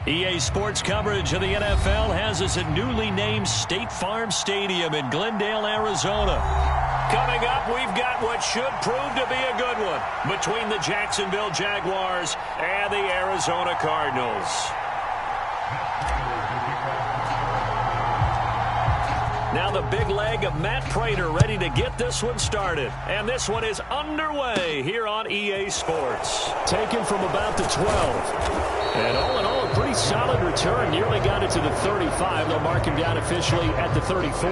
EA Sports coverage of the NFL has us at newly named State Farm Stadium in Glendale, Arizona. Coming up, we've got what should prove to be a good one between the Jacksonville Jaguars and the Arizona Cardinals. Now the big leg of Matt Prater ready to get this one started. And this one is underway here on EA Sports. Taken from about the 12. And all in all, a pretty solid return. Nearly got it to the 35. They'll mark him down officially at the 34.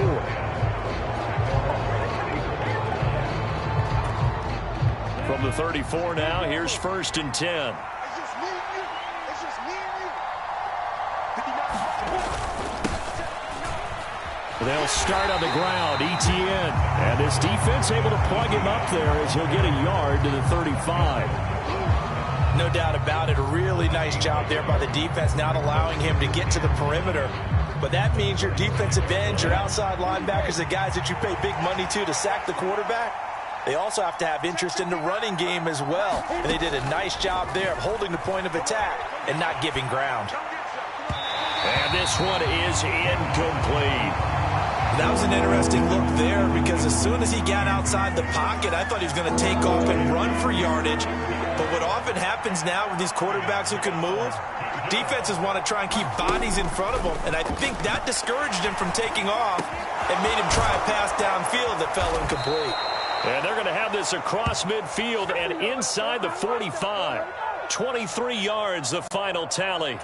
From the 34 now, here's 1st and 10. They'll start on the ground, ETN. And this defense able to plug him up there as he'll get a yard to the 35. No doubt about it. A really nice job there by the defense, not allowing him to get to the perimeter. But that means your defensive ends, your outside linebackers, the guys that you pay big money to sack the quarterback, they also have to have interest in the running game as well. And they did a nice job there of holding the point of attack and not giving ground. And this one is incomplete. That was an interesting look there because as soon as he got outside the pocket, I thought he was going to take off and run for yardage. But what often happens now with these quarterbacks who can move, defenses want to try and keep bodies in front of them. And I think that discouraged him from taking off and made him try a pass downfield that fell incomplete. And they're going to have this across midfield and inside the 45. 23 yards, the final tally.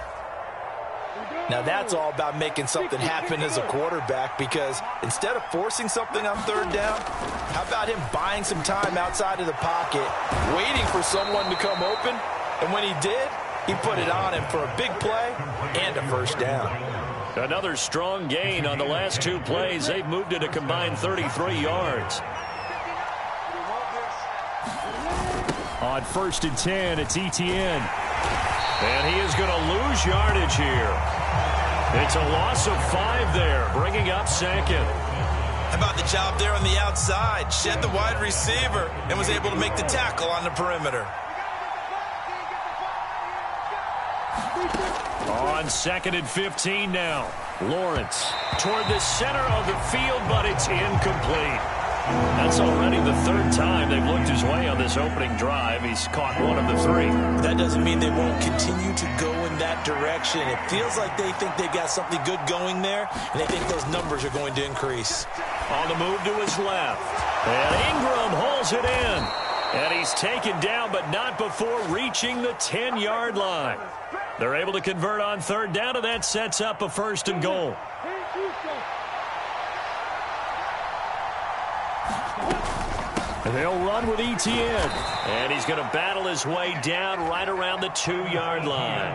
Now that's all about making something happen as a quarterback, because instead of forcing something on 3rd down, how about him buying some time outside of the pocket, waiting for someone to come open, and when he did, he put it on him for a big play and a 1st down. Another strong gain on the last 2 plays. They've moved it a combined 33 yards. On 1st and 10, it's ETN. And he is going to lose yardage here. It's a loss of 5 there, bringing up 2nd. How about the job there on the outside? Shed the wide receiver and was able to make the tackle on the perimeter. On 2nd and 15 now. Lawrence toward the center of the field, but it's incomplete. That's already the 3rd time they've looked his way on this opening drive. He's caught 1 of the 3. That doesn't mean they won't continue to go in that direction. It feels like they think they've got something good going there, and they think those numbers are going to increase. On the move to his left. And Ingram holds it in. And he's taken down, but not before reaching the 10-yard line. They're able to convert on 3rd down, and that sets up a 1st and goal. They'll run with ETN. And he's going to battle his way down right around the 2-yard line.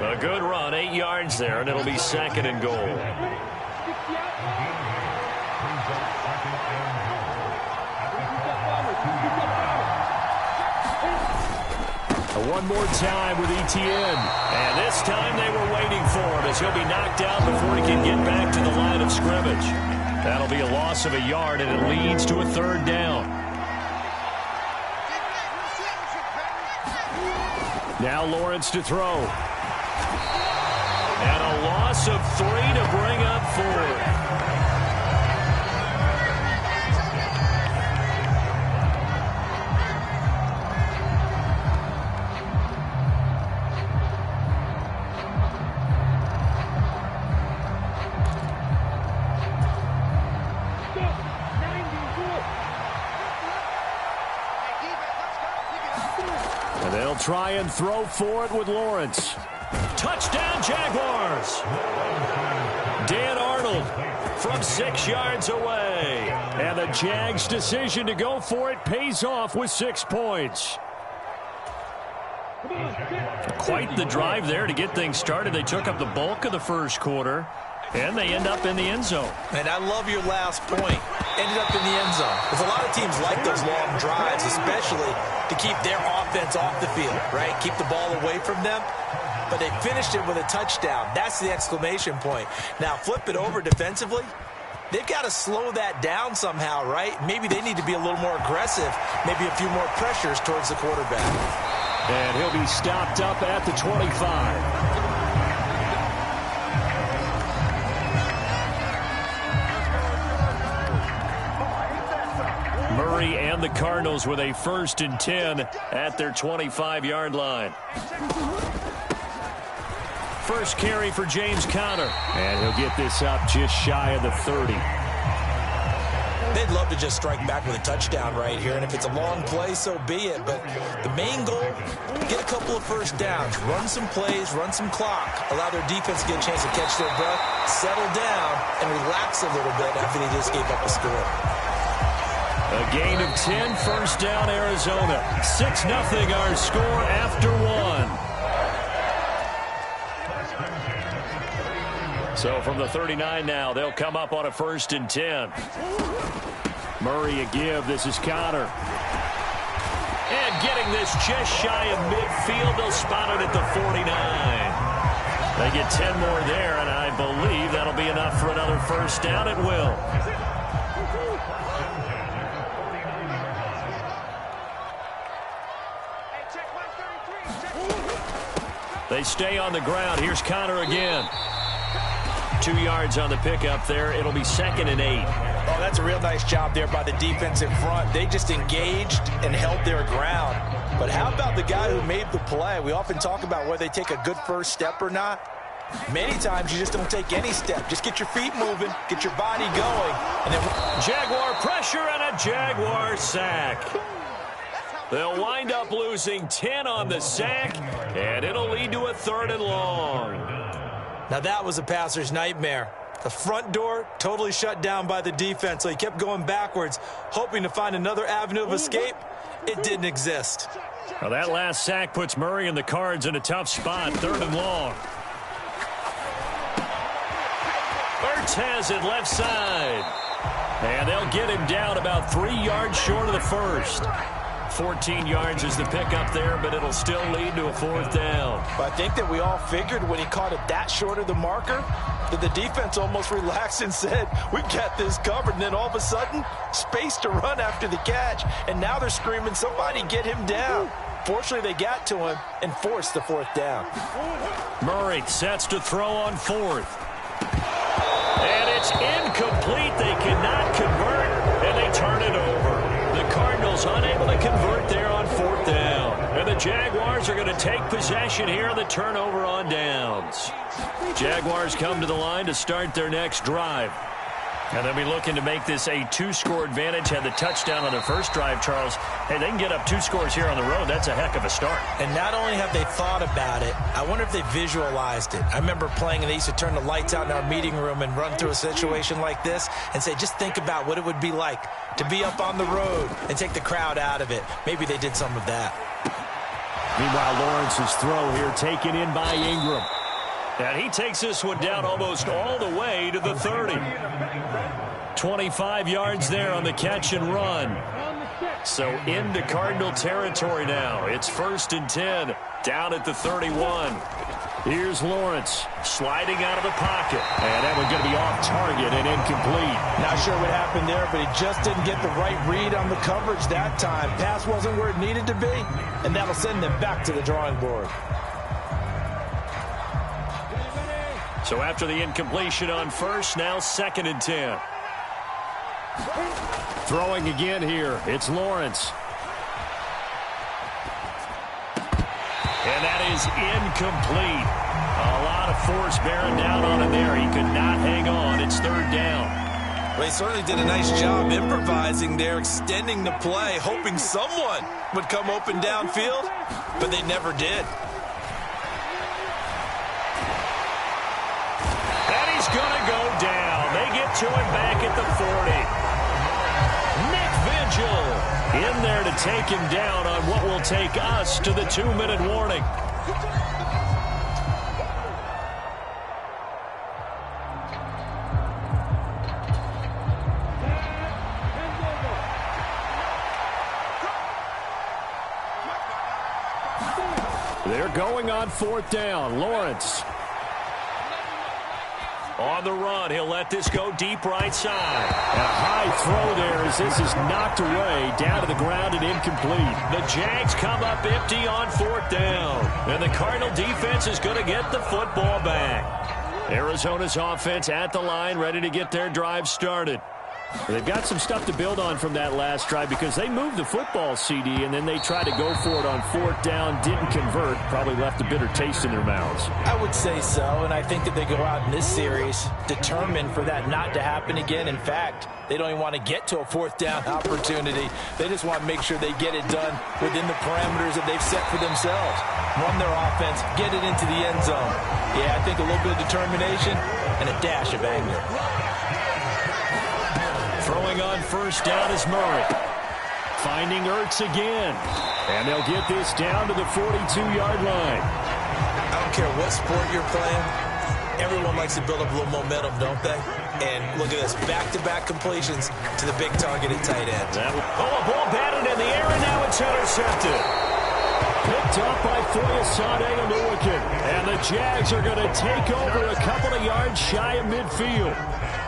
A good run, 8 yards there, and it'll be 2nd and goal. One more time with ETN. And this time they were waiting for him as he'll be knocked out before he can get back to the line of scrimmage. That'll be a loss of a yard, and it leads to a 3rd down. Now Lawrence to throw. And a loss of 3 to bring up 4. Try and throw for it with Lawrence. Touchdown, Jaguars. Dan Arnold from 6 yards away. And the Jags' decision to go for it pays off with 6 points. Quite the drive there to get things started. They took up the bulk of the 1st quarter, and they end up in the end zone. And I love your last point. Ended up in the end zone. Because a lot of teams like those long drives, especially to keep their offense off the field, right? Keep the ball away from them. But they finished it with a touchdown. That's the exclamation point. Now, flip it over defensively. They've got to slow that down somehow, right? Maybe they need to be a little more aggressive. Maybe a few more pressures towards the quarterback. And he'll be stopped up at the 25. And the Cardinals with a 1st and 10 at their 25-yard line. First carry for James Conner. And he'll get this up just shy of the 30. They'd love to just strike back with a touchdown right here, and if it's a long play, so be it. But the main goal, get a couple of first downs, run some plays, run some clock, allow their defense to get a chance to catch their breath, settle down, and relax a little bit after they just gave up a score. A gain of 10, first down, Arizona. 6-0 our score after one. So from the 39 now, they'll come up on a 1st and 10. Murray a give. This is Conner. And getting this just shy of midfield. They'll spot it at the 49. They get 10 more there, and I believe that'll be enough for another first down. It will. They stay on the ground. Here's Conner again. 2 yards on the pickup there. It'll be 2nd and 8. Oh, that's a real nice job there by the defensive front. They just engaged and held their ground. But how about the guy who made the play? We often talk about whether they take a good first step or not. Many times you just don't take any step. Just get your feet moving, get your body going. And then Jaguar pressure and a Jaguar sack. They'll wind up losing 10 on the sack, and it'll lead to a 3rd and long. Now that was a passer's nightmare. The front door totally shut down by the defense, so he kept going backwards, hoping to find another avenue of escape. It didn't exist. Well, that last sack puts Murray and the Cards in a tough spot, 3rd and long. Ertz has it left side. And they'll get him down about 3 yards short of the first. 14 yards is the pickup there, but it'll still lead to a 4th down. But I think that we all figured when he caught it that short of the marker that the defense almost relaxed and said, we got this covered. And then all of a sudden, space to run after the catch. And now they're screaming, somebody get him down. Fortunately, they got to him and forced the 4th down. Murray sets to throw on 4th. And it's incomplete. They cannot convert, and they turn it over. The Cardinals unable to convert there on 4th down. And the Jaguars are going to take possession here on the turnover on downs. Jaguars come to the line to start their next drive. And they'll be looking to make this a 2-score advantage. Had the touchdown on their first drive, Charles. Hey, they can get up 2 scores here on the road. That's a heck of a start. And not only have they thought about it, I wonder if they visualized it. I remember playing, and they used to turn the lights out in our meeting room and run through a situation like this and say, just think about what it would be like to be up on the road and take the crowd out of it. Maybe they did some of that. Meanwhile, Lawrence's throw here taken in by Ingram. And he takes this one down almost all the way to the 30. 25 yards there on the catch and run. So into Cardinal territory now. It's 1st and 10 down at the 31. Here's Lawrence sliding out of the pocket. And that one's going to be off target and incomplete. Not sure what happened there, but he just didn't get the right read on the coverage that time. Pass wasn't where it needed to be, and that'll send them back to the drawing board. So after the incompletion on 1st, now 2nd and 10. Throwing again here. It's Lawrence. And that is incomplete. A lot of force bearing down on him there. He could not hang on. It's 3rd down. Well, he certainly did a nice job improvising there, extending the play, hoping someone would come open downfield, but they never did. He's going to go down. They get to him back at the 40. Nick Vigil in there to take him down on what will take us to the 2-minute warning. They're going on 4th down. Lawrence. On the run, he'll let this go deep right side. And a high throw there as this is knocked away, down to the ground and incomplete. The Jags come up empty on 4th down. And the Cardinal defense is going to get the football back. Arizona's offense at the line, ready to get their drive started. They've got some stuff to build on from that last drive because they moved the football, CD, and then they tried to go for it on fourth down, didn't convert, probably left a bitter taste in their mouths. I would say so, and I think that they go out in this series determined for that not to happen again. In fact, they don't even want to get to a fourth down opportunity. They just want to make sure they get it done within the parameters that they've set for themselves. Run their offense, get it into the end zone. Yeah, I think a little bit of determination and a dash of anger. Throwing on first down is Murray. Finding Ertz again. And they'll get this down to the 42-yard line. I don't care what sport you're playing. Everyone likes to build up a little momentum, don't they? And look at this, back-to-back completions to the big targeted tight end. A ball batted in the air, and now it's intercepted. Picked up by Foyesade Oluwakin. And the Jags are going to take over a couple of yards shy of midfield.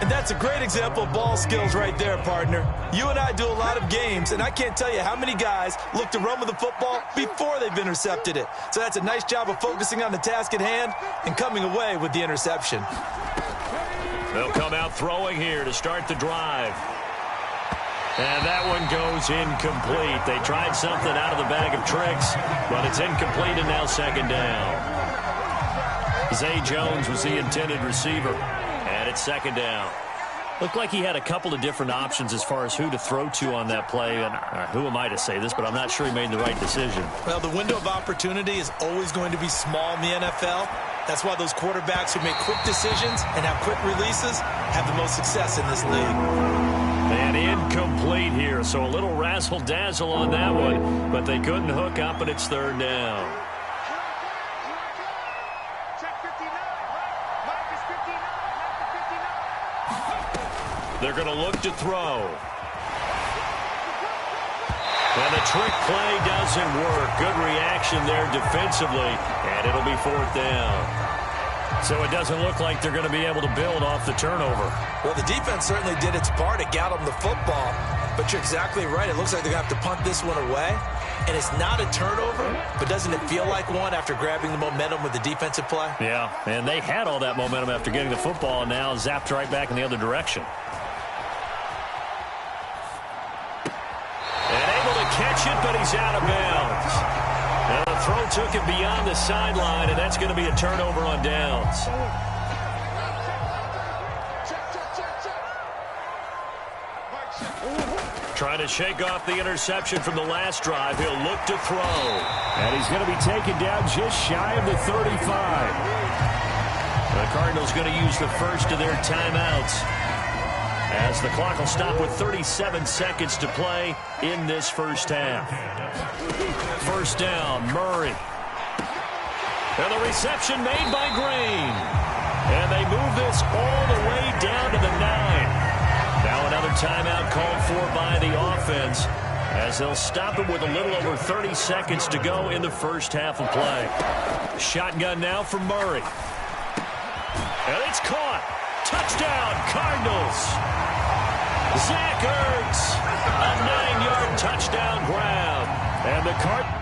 And that's a great example of ball skills right there, partner. You and I do a lot of games, and I can't tell you how many guys look to run with the football before they've intercepted it. So that's a nice job of focusing on the task at hand and coming away with the interception. They'll come out throwing here to start the drive. And that one goes incomplete. They tried something out of the bag of tricks, but it's incomplete and now second down. Zay Jones was the intended receiver. And it's second down. Looked like he had a couple of different options as far as who to throw to on that play. And who am I to say this, but I'm not sure he made the right decision. Well, the window of opportunity is always going to be small in the NFL. That's why those quarterbacks who make quick decisions and have quick releases have the most success in this league. And incomplete here, so a little razzle-dazzle on that one, but they couldn't hook up, and it's third down. They're going to look to throw. And the trick play doesn't work. Good reaction there defensively, and it'll be fourth down. So it doesn't look like they're going to be able to build off the turnover. Well, the defense certainly did its part. It got them the football. But you're exactly right. It looks like they're going to have to punt this one away. And it's not a turnover, but doesn't it feel like one after grabbing the momentum with the defensive play? Yeah, and they had all that momentum after getting the football, and now zapped right back in the other direction. Catch it, but he's out of bounds. Now the throw took him beyond the sideline, and that's going to be a turnover on downs. Trying to shake off the interception from the last drive. He'll look to throw. And he's going to be taken down just shy of the 35. The Cardinals going to use the first of their timeouts, as the clock will stop with 37 seconds to play in this first half. First down, Murray. And the reception made by Green. And they move this all the way down to the 9. Now another timeout called for by the offense, as they'll stop it with a little over 30 seconds to go in the first half of play. Shotgun now for Murray. And it's caught. Touchdown, Cardinals. Zach Ertz, a 9-yard touchdown grab. And the Cardinals.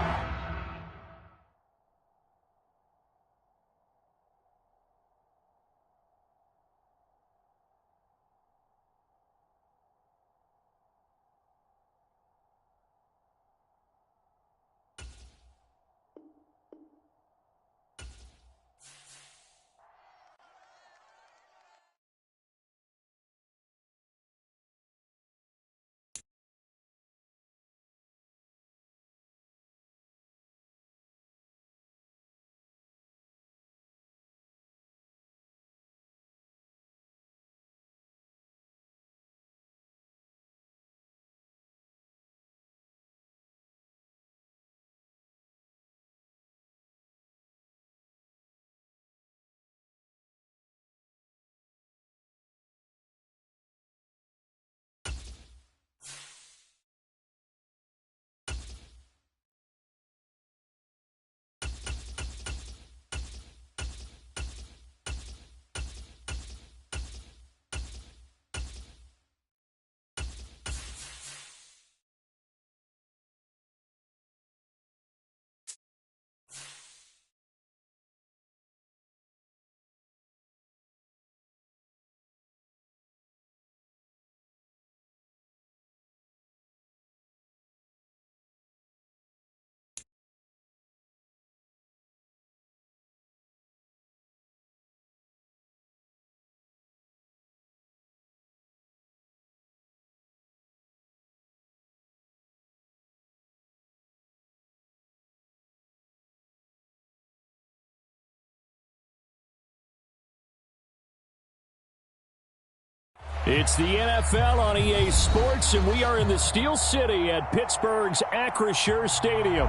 It's the NFL on EA Sports, and we are in the Steel City at Pittsburgh's Acrisure Stadium.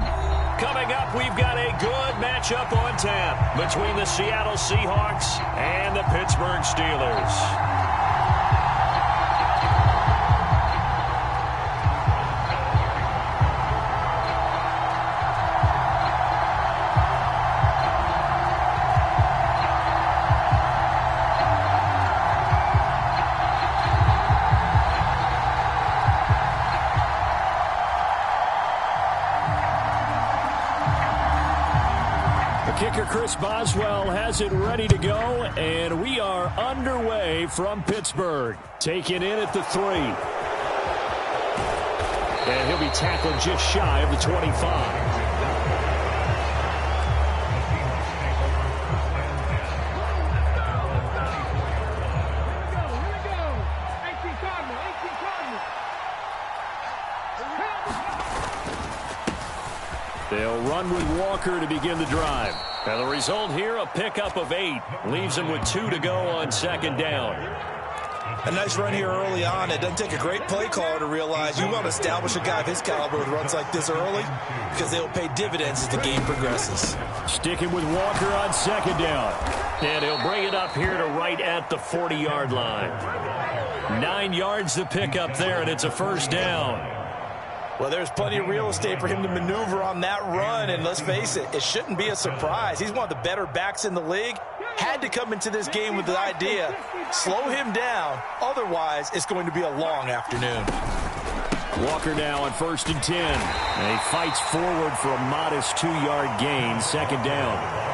Coming up, we've got a good matchup on tap between the Seattle Seahawks and the Pittsburgh Steelers. Kicker Chris Boswell has it ready to go, and we are underway from Pittsburgh. Taken in at the 3. And he'll be tackled just shy of the 25. They'll run with Walker to begin the drive. And the result here, a pickup of 8. Leaves him with 2 to go on second down. A nice run here early on. It doesn't take a great play caller to realize you want to establish a guy of his caliber with runs like this early because they'll pay dividends as the game progresses. Sticking with Walker on second down. And he'll bring it up here to right at the 40-yard line. 9 yards to pick up there, and it's a first down. Well, there's plenty of real estate for him to maneuver on that run, and let's face it, it shouldn't be a surprise. He's one of the better backs in the league. Had to come into this game with the idea, slow him down, otherwise it's going to be a long afternoon. Walker now on 1st and 10. And he fights forward for a modest 2-yard gain, second down.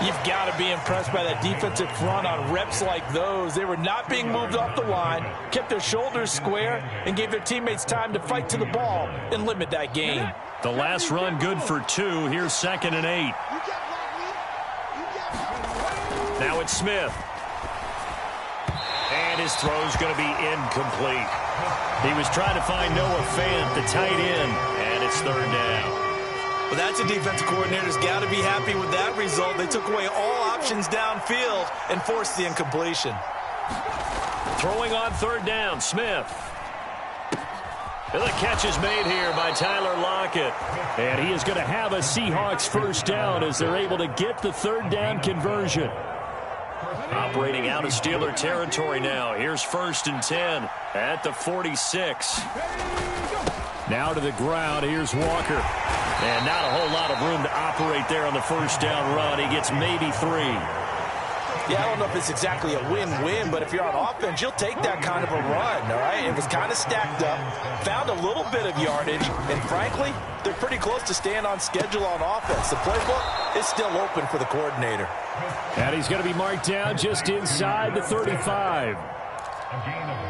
You've got to be impressed by that defensive front on reps like those. They were not being moved off the line, kept their shoulders square, and gave their teammates time to fight to the ball and limit that gain. The last run good for 2. Here's 2nd and 8. Now it's Smith. And his throw's going to be incomplete. He was trying to find Noah Fant, the tight end, and it's 3rd down. Well, that's a defensive coordinator's got to be happy with that result. They took away all options downfield and forced the incompletion. Throwing on 3rd down, Smith. And the catch is made here by Tyler Lockett. And he is going to have a Seahawks first down as they're able to get the 3rd down conversion. Operating out of Steeler territory now. Here's 1st and 10 at the 46. Now to the ground. Here's Walker. And not a whole lot of room to operate there on the first down run. He gets maybe 3. Yeah, I don't know if it's exactly a win-win, but if you're on offense, you'll take that kind of a run, all right? It was kind of stacked up, found a little bit of yardage, and frankly, they're pretty close to staying on schedule on offense. The playbook is still open for the coordinator. And he's going to be marked down just inside the 35.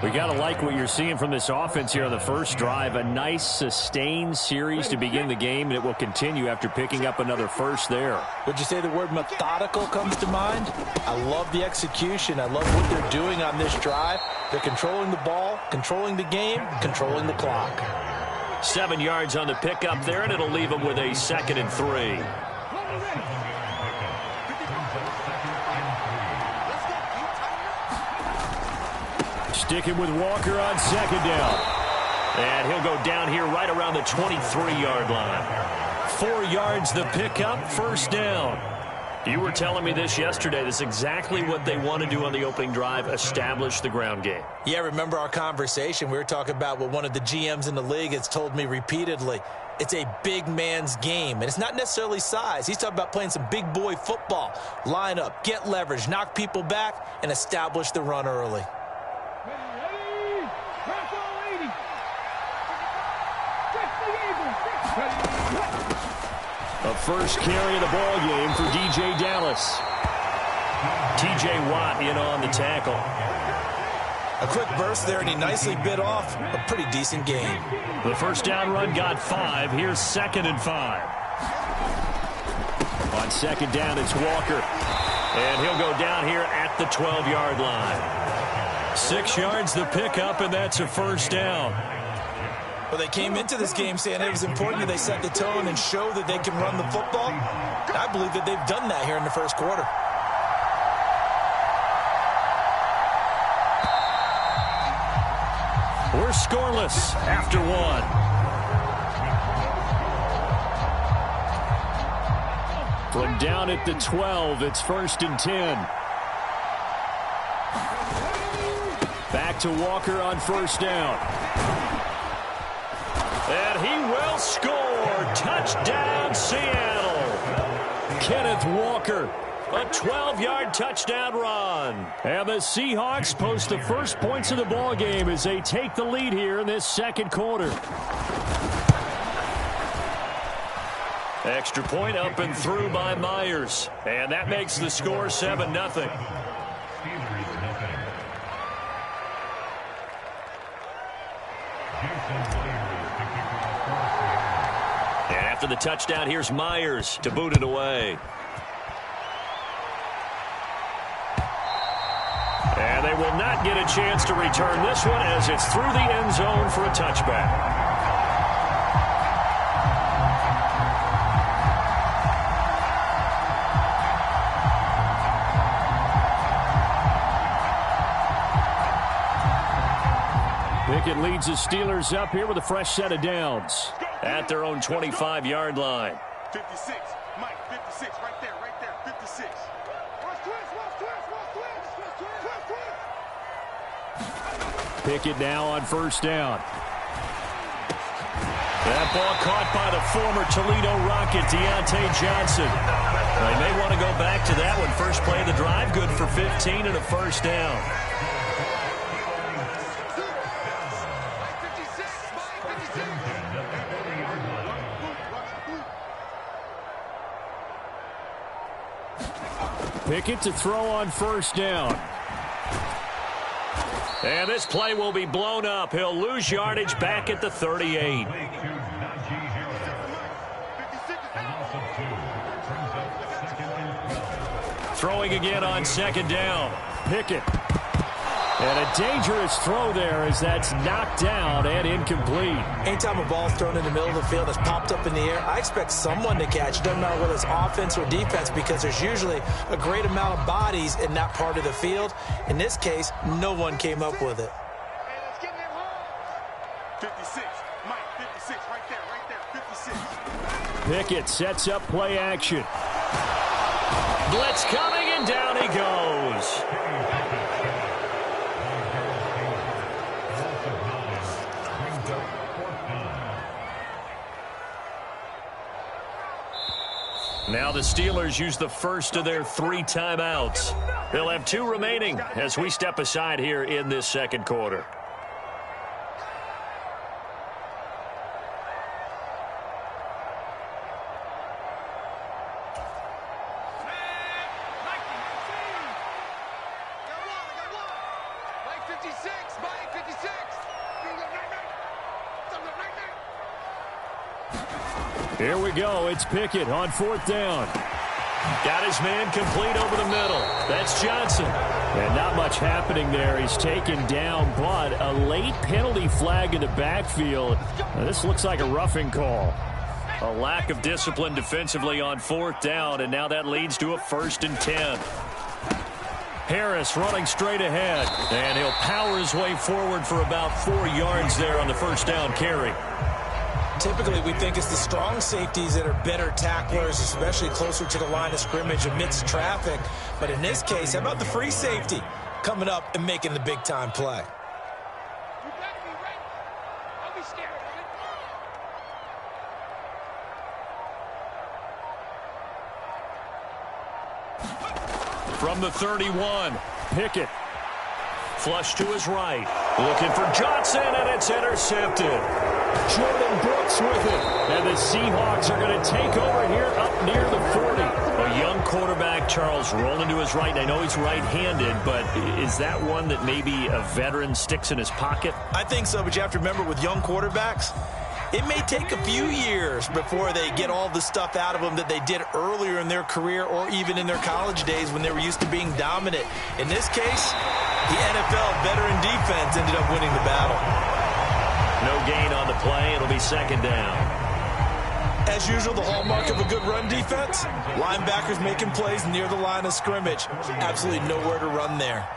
We got to like what you're seeing from this offense here on the first drive. A nice, sustained series to begin the game, and it will continue after picking up another first there. Would you say the word methodical comes to mind? I love the execution. I love what they're doing on this drive. They're controlling the ball, controlling the game, controlling the clock. 7 yards on the pickup there, and it'll leave them with a 2nd and 3. Sticking with Walker on 2nd down. And he'll go down here right around the 23-yard line. 4 yards the pickup, first down. You were telling me this yesterday. This is exactly what they want to do on the opening drive, establish the ground game. Yeah, remember our conversation. We were talking about what one of the GMs in the league has told me repeatedly. It's a big man's game, and it's not necessarily size. He's talking about playing some big boy football. Line up, get leverage, knock people back, and establish the run early. A first carry of the ball game for DJ Dallas. TJ Watt in on the tackle. A quick burst there, and he nicely bit off a pretty decent gain. The first down run got 5. Here's 2nd and 5. On 2nd down, it's Walker. And he'll go down here at the 12-yard line. 6 yards the pickup, and that's a first down. Well, they came into this game saying it was important that they set the tone and show that they can run the football. And I believe that they've done that here in the first quarter. We're scoreless after one. From down at the 12, it's 1st and 10. Back to Walker on 1st down. And he will score. Touchdown, Seattle. Kenneth Walker, a 12-yard touchdown run. And the Seahawks post the first points of the ball game as they take the lead here in this second quarter. Extra point up and through by Myers. And that makes the score 7-0. And after the touchdown, here's Myers to boot it away. And they will not get a chance to return this one as it's through the end zone for a touchback. Pickett leads the Steelers up here with a fresh set of downs at their own 25-yard line. 56, Mike, 56, right there, 56. Pickett now on 1st down. That ball caught by the former Toledo Rocket, Deontay Johnson. They may want to go back to that one. First play of the drive, good for 15 and a 1st down. Pickett to throw on 1st down. And this play will be blown up. He'll lose yardage back at the 38. Throwing again on 2nd down. Pickett. And a dangerous throw there as that's knocked down and incomplete. Anytime a ball's thrown in the middle of the field that's popped up in the air, I expect someone to catch. It doesn't matter whether it's offense or defense because there's usually a great amount of bodies in that part of the field. In this case, no one came up with it. 56, Mike, 56, right there, 56. Pickett sets up play action. Blitz coming and down he goes. Now the Steelers use the first of their 3 timeouts. They'll have 2 remaining as we step aside here in this second quarter. Here we go. It's Pickett on 4th down. Got his man complete over the middle. That's Johnson. And not much happening there. He's taken down, but a late penalty flag in the backfield. Now, this looks like a roughing call. A lack of discipline defensively on 4th down, and now that leads to a 1st and 10. Harris running straight ahead, and he'll power his way forward for about 4 yards there on the 1st down carry. Typically, we think it's the strong safeties that are better tacklers, especially closer to the line of scrimmage amidst traffic. But in this case, how about the free safety coming up and making the big-time play? From the 31, Pickett. Flush to his right. Looking for Johnson, and it's intercepted. Jordan Brooks with it. And the Seahawks are going to take over here up near the 40. A young quarterback, Charles, rolling to his right. I know he's right-handed, but is that one that maybe a veteran sticks in his pocket? I think so, but you have to remember with young quarterbacks, it may take a few years before they get all the stuff out of them that they did earlier in their career or even in their college days when they were used to being dominant. In this case, the NFL veteran defense ended up winning the battle. No gain on the play. It'll be 2nd down. As usual, the hallmark of a good run defense, linebackers making plays near the line of scrimmage. Absolutely nowhere to run there.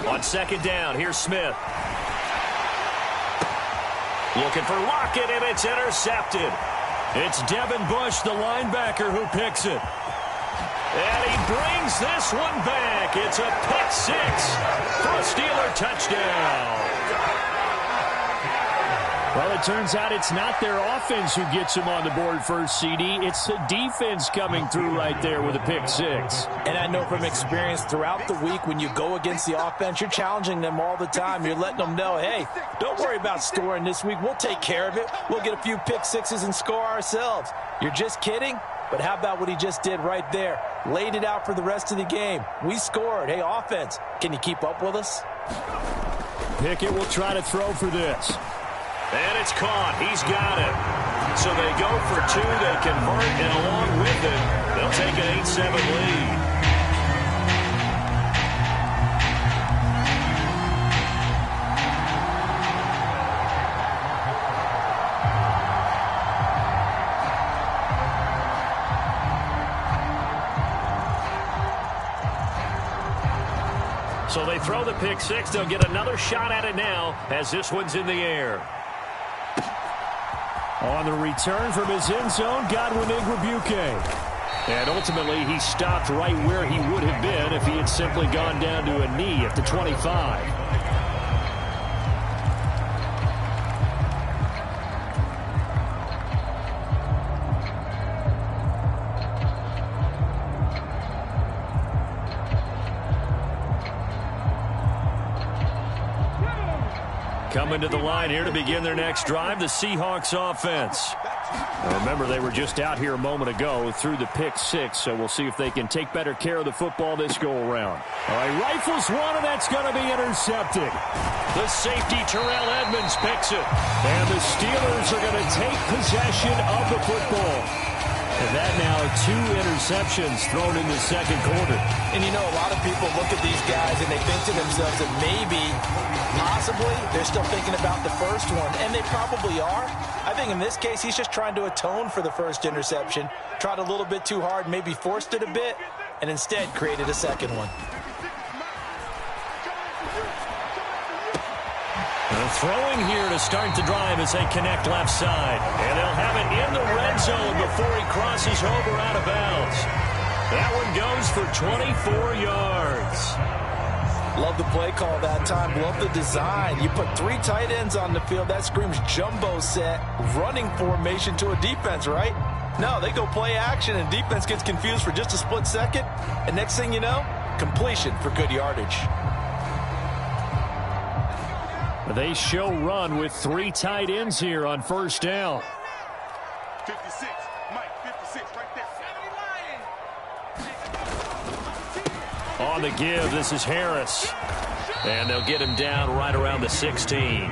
On second down, here's Smith. Looking for Lockett, and it's intercepted. It's Devin Bush, the linebacker, who picks it. And he brings this one back. It's a pick six for a Steeler touchdown. Well, it turns out it's not their offense who gets them on the board first, CD. It's the defense coming through right there with a pick six. And I know from experience throughout the week, when you go against the offense, you're challenging them all the time. You're letting them know, hey, don't worry about scoring this week. We'll take care of it. We'll get a few pick sixes and score ourselves. You're just kidding? But how about what he just did right there? Laid it out for the rest of the game. We scored. Hey, offense, can you keep up with us? Pickett will try to throw for this. And it's caught. He's got it. So they go for two. They convert, and along with it, they'll take an 8-7 lead. So they throw the pick six. They'll get another shot at it now as this one's in the air. On the return from his end zone, Godwin Igwebuike. And ultimately, he stopped right where he would have been if he had simply gone down to a knee at the 25. Coming to the line here to begin their next drive, the Seahawks offense. Now remember, they were just out here a moment ago through the pick six, so we'll see if they can take better care of the football this go-around. All right, rifles one, and that's going to be intercepted. The safety, Terrell Edmonds, picks it. And the Steelers are going to take possession of the football. And that now 2 interceptions thrown in the second quarter. And you know, a lot of people look at these guys and they think to themselves that maybe, possibly, they're still thinking about the first one. And they probably are. I think in this case, he's just trying to atone for the first interception. Tried a little bit too hard, maybe forced it a bit, and instead created a second one. Throwing here to start the drive as they connect left side. And they'll have it in the red zone before he crosses over out of bounds. That one goes for 24 yards. Love the play call that time. Love the design. You put 3 tight ends on the field. That screams jumbo set, running formation to a defense, right? No, they go play action, and defense gets confused for just a split second. And next thing you know, completion for good yardage. They show run with 3 tight ends here on first down. 56, Mike, 56, right there. On the give, this is Harris. And they'll get him down right around the 16.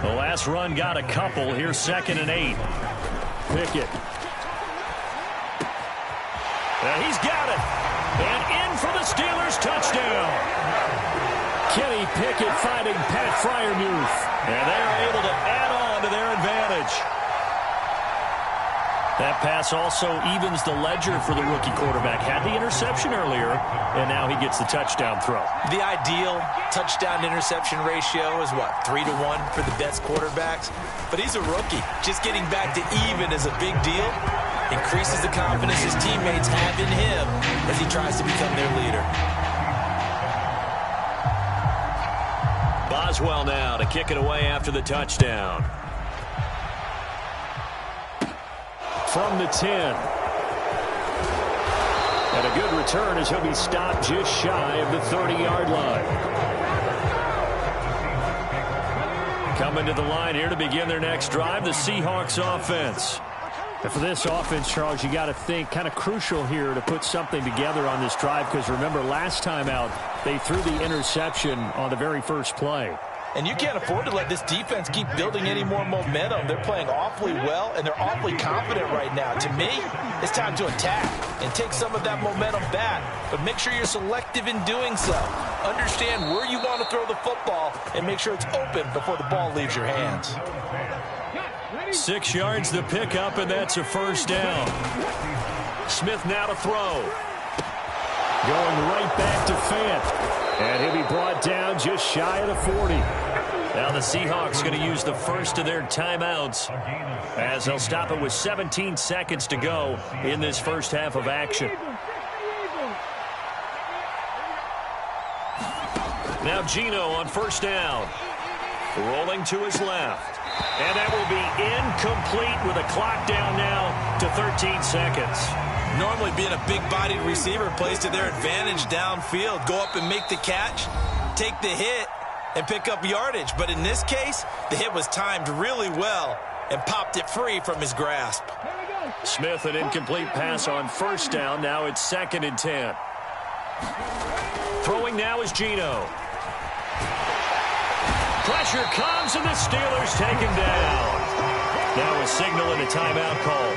The last run got a couple. Here's 2nd and 8. Pickett. And he's got it. And in for the Steelers touchdown. Kenny Pickett fighting Pat Freiermuth. And they're able to add on to their advantage. That pass also evens the ledger for the rookie quarterback. Had the interception earlier, and now he gets the touchdown throw. The ideal touchdown-interception ratio is, what, 3-1 for the best quarterbacks? But he's a rookie. Just getting back to even is a big deal. Increases the confidence his teammates have in him as he tries to become their leader. Boswell now to kick it away after the touchdown. From the 10. And a good return as he'll be stopped just shy of the 30-yard line. Coming to the line here to begin their next drive, the Seahawks offense. And for this offense, Charles, you got to think kind of crucial here to put something together on this drive, because remember, last time out, they threw the interception on the very first play. And you can't afford to let this defense keep building any more momentum. They're playing awfully well, and they're awfully confident right now. To me, it's time to attack and take some of that momentum back. But make sure you're selective in doing so. Understand where you want to throw the football and make sure it's open before the ball leaves your hands. 6 yards the pickup, and that's a first down. Smith now to throw. Going right back to Fant. And he'll be brought down just shy of the 40. Now the Seahawks going to use the first of their timeouts as they'll stop it with 17 seconds to go in this first half of action. Now Geno on first down. Rolling to his left. And that will be incomplete with a clock down now to 13 seconds. Normally being a big-bodied receiver plays to their advantage downfield. Go up and make the catch, take the hit, and pick up yardage. But in this case, the hit was timed really well and popped it free from his grasp. Smith, an incomplete pass on first down. Now it's 2nd and 10. Throwing now is Geno. Pressure comes, and the Steelers take him down. Now a signal and a timeout call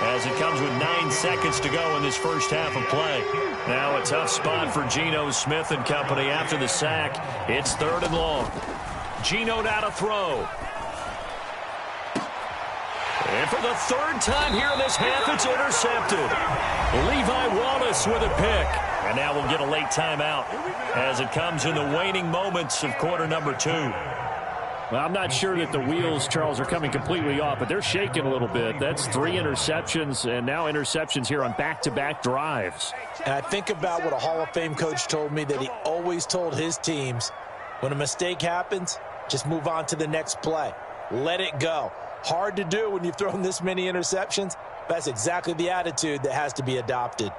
as it comes with 9 seconds to go in this first half of play. Now a tough spot for Geno Smith and company after the sack. It's 3rd and long. Geno now to throw. And for the 3rd time here in this half, it's intercepted. Levi Wallace with a pick. And now we'll get a late timeout as it comes in the waning moments of quarter number 2. Well, I'm not sure that the wheels, Charles, are coming completely off, but they're shaking a little bit. That's 3 interceptions, and now interceptions here on back-to-back drives. And I think about what a Hall of Fame coach told me, that he always told his teams, when a mistake happens, just move on to the next play. Let it go. Hard to do when you've thrown this many interceptions, but that's exactly the attitude that has to be adopted.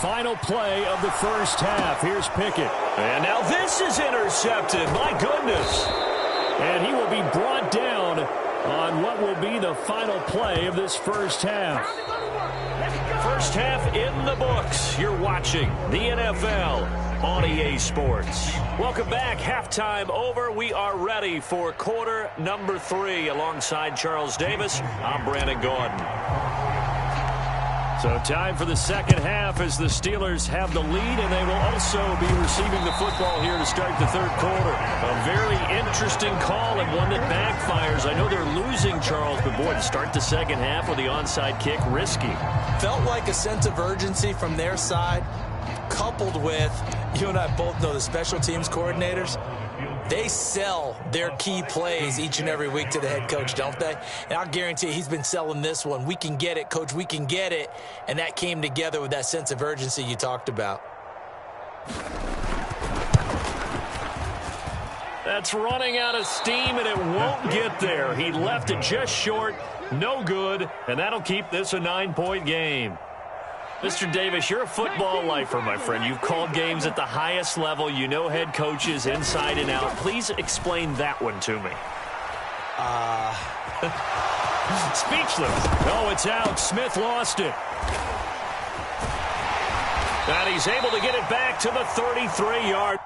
Final play of the first half. Here's Pickett. And now this is intercepted. My goodness. And he will be brought down on what will be the final play of this first half. First half in the books. You're watching the NFL on EA Sports. Welcome back. Halftime over. We are ready for quarter number 3. Alongside Charles Davis, I'm Brandon Gordon. So time for the second half as the Steelers have the lead, and they will also be receiving the football here to start the 3rd quarter. A very interesting call and one that backfires. I know they're losing, Charles, but boy, to start the second half with the onside kick, risky. Felt like a sense of urgency from their side, coupled with, you and I both know the special teams coordinators, they sell their key plays each and every week to the head coach, don't they? And I'll guarantee you he's been selling this one. We can get it, coach, we can get it. And that came together with that sense of urgency you talked about. That's running out of steam, and it won't get there. He left it just short, no good, and that'll keep this a 9-point game. Mr. Davis, you're a football lifer, my friend. You've called games at the highest level. You know head coaches inside and out. Please explain that one to me. Speechless. No, it's out. Smith lost it. And he's able to get it back to the 33-yard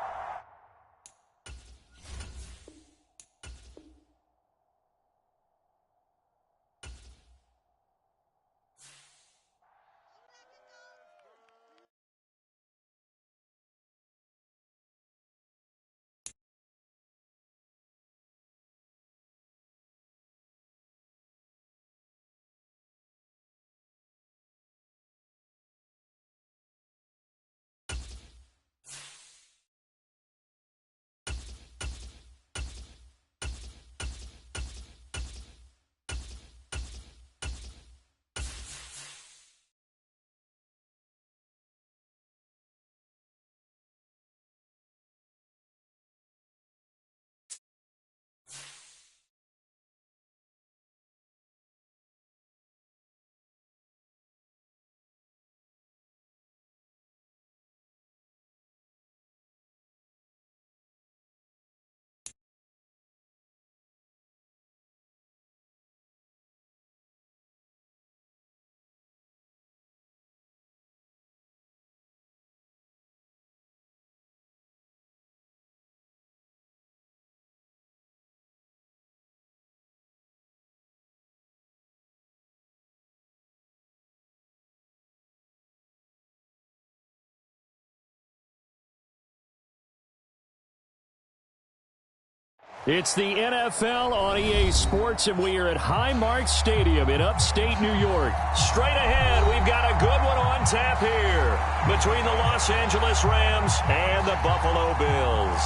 It's the NFL on EA Sports, and we are at Highmark Stadium in upstate New York. Straight ahead, we've got a good one on tap here between the Los Angeles Rams and the Buffalo Bills.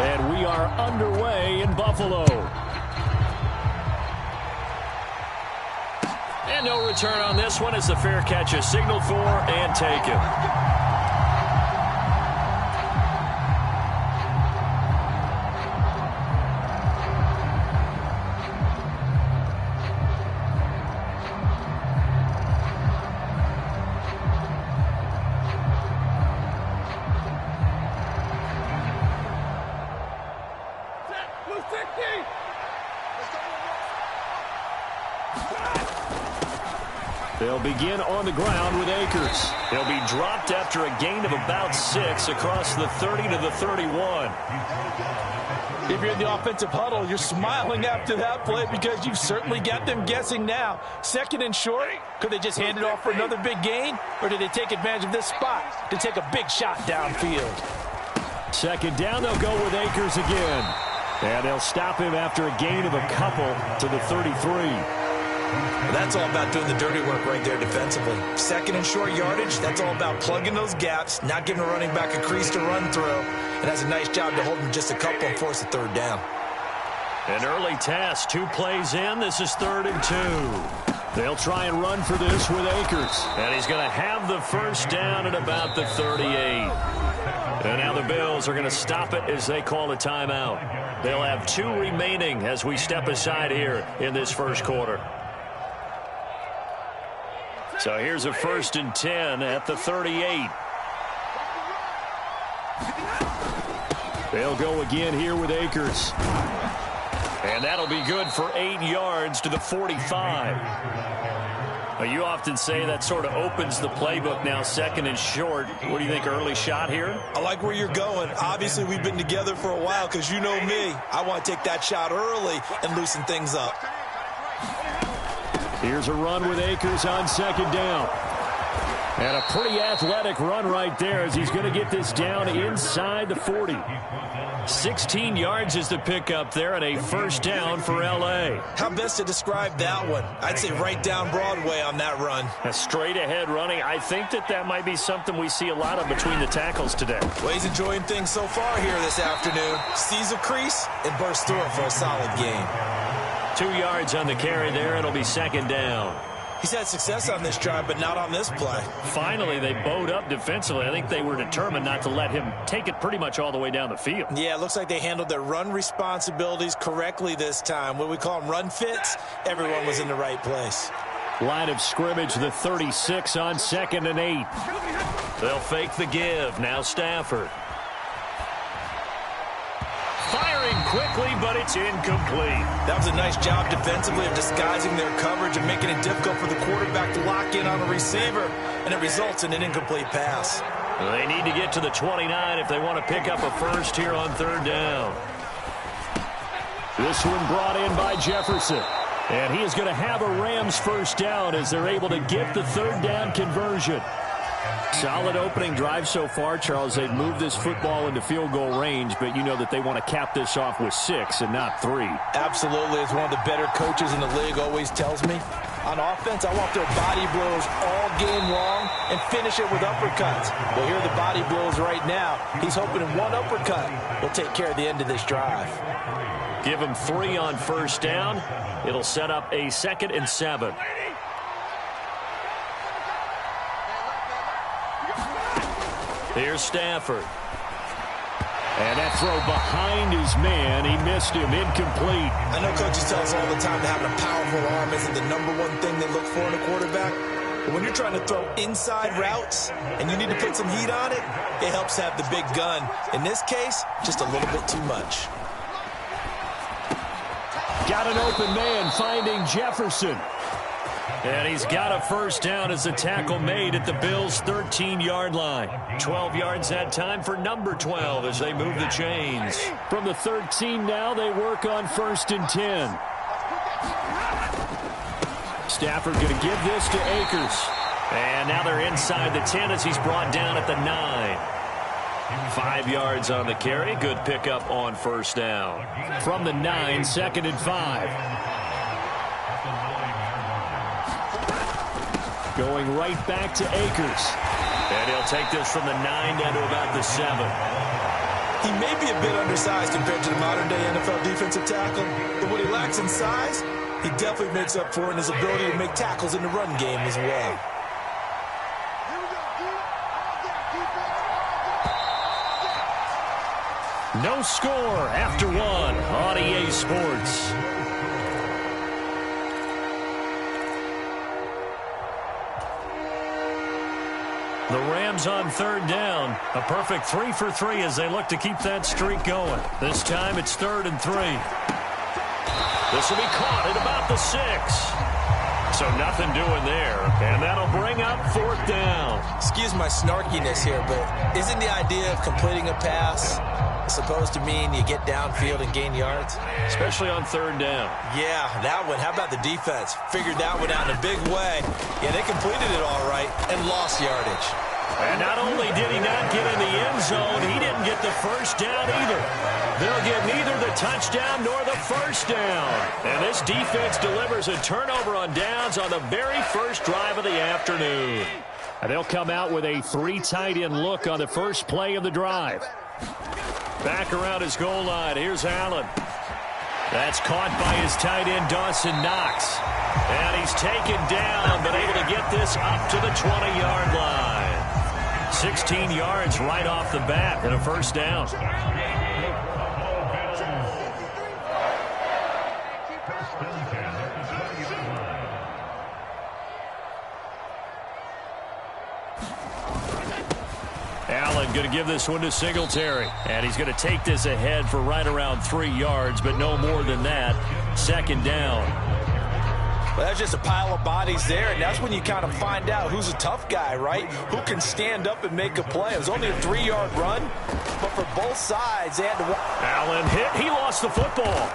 And we are underway in Buffalo. And no return on this one as the fair catch is signaled for and taken. They'll begin on the ground with Akers. He'll be dropped after a gain of about 6 across the 30 to the 31. If you're in the offensive huddle, you're smiling after that play because you've certainly got them guessing now. Second and short, could they just hand it off for another big gain? Or did they take advantage of this spot to take a big shot downfield? Second down, they'll go with Akers again. And they'll stop him after a gain of a couple to the 33. Well, that's all about doing the dirty work right there defensively. Second and short yardage, that's all about plugging those gaps, not giving a running back a crease to run through. And that's a nice job to hold him just a couple and force a third down. An early task, 2 plays in. This is 3rd and 2. They'll try and run for this with Akers. And he's going to have the first down at about the 38. And now the Bills are going to stop it as they call a timeout. They'll have 2 remaining as we step aside here in this first quarter. So here's a 1st and 10 at the 38. They'll go again here with Akers. And that'll be good for 8 yards to the 45. Now, you often say that sort of opens the playbook now, 2nd and short. What do you think, early shot here? I like where you're going. Obviously, we've been together for a while because you know me. I want to take that shot early and loosen things up. Here's a run with Akers on 2nd down. And a pretty athletic run right there as he's going to get this down inside the 40. 16 yards is the pickup there and a first down for L.A. How best to describe that one? I'd say right down Broadway on that run. A straight ahead running. I think that might be something we see a lot of between the tackles today. Well, he's enjoying things so far here this afternoon. Sees a crease and bursts through it for a solid game. 2 yards on the carry there. It'll be 2nd down. He's had success on this drive, but not on this play. Finally, they bowed up defensively. I think they were determined not to let him take it pretty much all the way down the field. Yeah, it looks like they handled their run responsibilities correctly this time. What we call them run fits, everyone was in the right place. Line of scrimmage, the 36 on 2nd and 8. They'll fake the give. Now Stafford. Firing quickly, but it's incomplete. That was a nice job defensively of disguising their coverage and making it difficult for the quarterback to lock in on a receiver, and it results in an incomplete pass. They need to get to the 29 if they want to pick up a first here on 3rd down. This one brought in by Jefferson. And he is going to have a Rams first down as they're able to get the 3rd down conversion. Solid opening drive so far, Charles. They've moved this football into field goal range, but you know that they want to cap this off with 6 and not 3. Absolutely. As one of the better coaches in the league always tells me, on offense, I want their body blows all game long and finish it with uppercuts. Well, here are the body blows right now. He's hoping one uppercut will take care of the end of this drive. Give him 3 on first down. It'll set up a 2nd and 7. Here's Stafford. And that throw behind his man. He missed him. Incomplete. I know coaches tell us all the time that having a powerful arm isn't the #1 thing they look for in a quarterback. But when you're trying to throw inside routes and you need to put some heat on it, it helps have the big gun. In this case, just a little bit too much. got an open man finding Jefferson. And he's got a first down as the tackle made at the Bills' 13-yard line. 12 yards that time for number 12 as they move the chains. From the 13 now, they work on 1st and 10. Stafford going to give this to Akers. And now they're inside the 10 as he's brought down at the 9. 5 yards on the carry. Good pickup on first down. From the 9, 2nd and 5. Going right back to Akers. And he'll take this from the 9 down to about the 7. He may be a bit undersized compared to the modern-day NFL defensive tackle, but what he lacks in size, he definitely makes up for in his ability to make tackles in the run game as well. No score after 1 on EA Sports. The Rams on 3rd down. A perfect 3 for 3 as they look to keep that streak going. This time it's 3rd and 3. This will be caught at about the 6. So nothing doing there. And that'll bring up 4th down. Excuse my snarkiness here, but isn't the idea of completing a pass supposed to mean you get downfield and gain yards? Especially on 3rd down. Yeah, that one. How about the defense? Figured that one out in a big way. Yeah, they completed it all right and lost yardage. And not only did he not get in the end zone, he didn't get the first down either. They'll get neither the touchdown nor the first down. And this defense delivers a turnover on downs on the very first drive of the afternoon. And they'll come out with a 3 tight end look on the first play of the drive. Back around his goal line. Here's Allen. That's caught by his tight end, Dawson Knox. And he's taken down, but able to get this up to the 20-yard line. 16 yards right off the bat and a first down. Allen going to give this one to Singletary. And he's going to take this ahead for right around 3 yards, but no more than that. 2nd down. Well, that's just a pile of bodies there, and that's when you kind of find out who's a tough guy, right? Who can stand up and make a play. It was only a 3-yard run, but for both sides, they had to... Allen hit. He lost the football.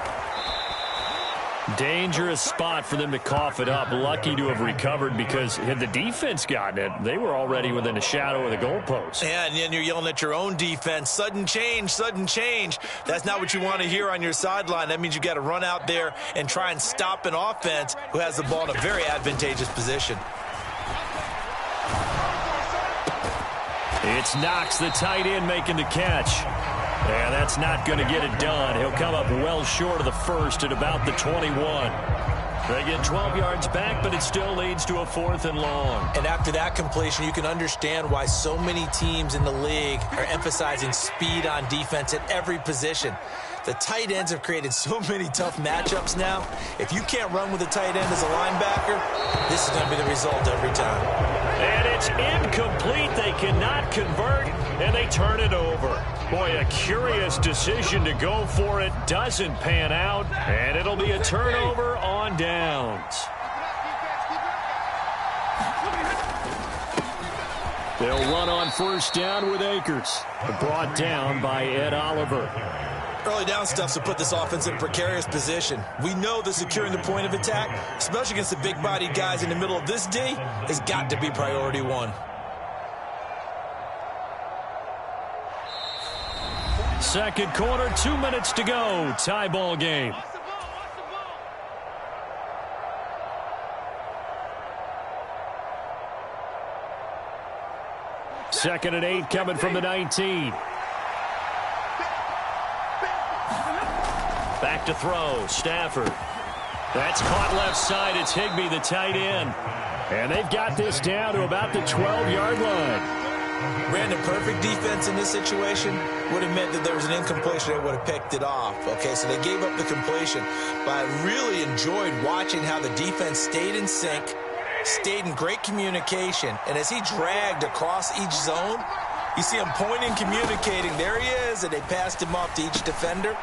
Dangerous spot for them to cough it up. Lucky to have recovered because had the defense gotten it, they were already within a shadow of the goalpost. Yeah, and then you're yelling at your own defense. Sudden change, sudden change. That's not what you want to hear on your sideline. That means you got to run out there and try and stop an offense who has the ball in a very advantageous position. It's Knox, the tight end, making the catch. And that's not going to get it done. He'll come up well short of the first at about the 21. They get 12 yards back, but it still leads to a 4th and long. And after that completion, you can understand why so many teams in the league are emphasizing speed on defense at every position. The tight ends have created so many tough matchups now. If you can't run with a tight end as a linebacker, this is going to be the result every time. And it's incomplete. They cannot convert, and they turn it over. Boy, a curious decision to go for it. Doesn't pan out, and it'll be a turnover on downs. They'll run on first down with Akers. Brought down by Ed Oliver. Early down stuff to put this offense in a precarious position. We know that securing the point of attack, especially against the big-bodied guys in the middle of this D, has got to be priority 1. Second quarter, 2 minutes to go. Tie ball game. Second and 8 coming from the 19. Back to throw. Stafford. That's caught left side. It's Higbee, the tight end. And they've got this down to about the 12-yard line. Ran a perfect defense in this situation. Would have meant that there was an incompletion that would have picked it off. Okay, so they gave up the completion. But I really enjoyed watching how the defense stayed in sync, stayed in great communication. And as he dragged across each zone, you see him pointing, communicating. There he is, and they passed him off to each defender.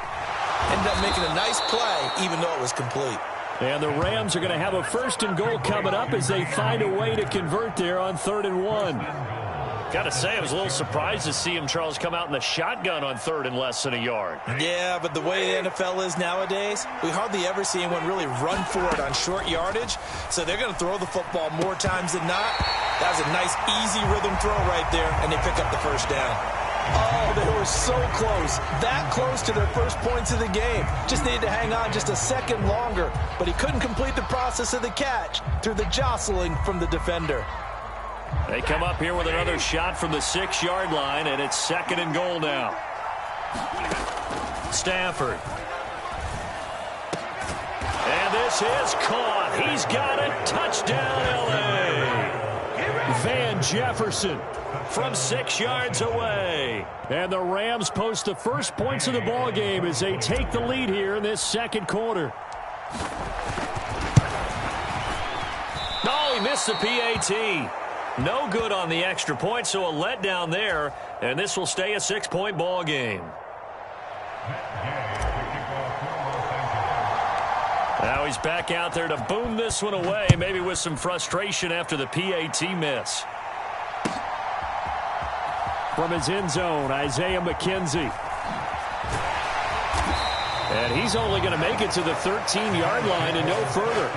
Ended up making a nice play, even though it was complete. And the Rams are going to have a 1st and goal coming up as they find a way to convert there on 3rd and 1. Got to say, I was a little surprised to see him, Charles, come out in the shotgun on 3rd and less than a yard. Yeah, but the way the NFL is nowadays, we hardly ever see anyone really run for it on short yardage. So they're going to throw the football more times than not. That was a nice, easy rhythm throw right there, and they pick up the 1st down. Oh, they were so close. That close to their first points of the game. Just needed to hang on just a second longer, but he couldn't complete the process of the catch through the jostling from the defender. They come up here with another shot from the 6-yard line, and it's 2nd and goal now. Stafford. And this is caught. He's got it. Touchdown, L.A. Van Jefferson from 6 yards away. And the Rams post the first points of the ball game as they take the lead here in this 2nd quarter. No, he missed the PAT. No good on the extra point, so a letdown there, and this will stay a 6-point ball game. Now he's back out there to boom this one away, maybe with some frustration after the PAT miss. From his end zone, Isaiah McKenzie. And he's only going to make it to the 13-yard line and no further.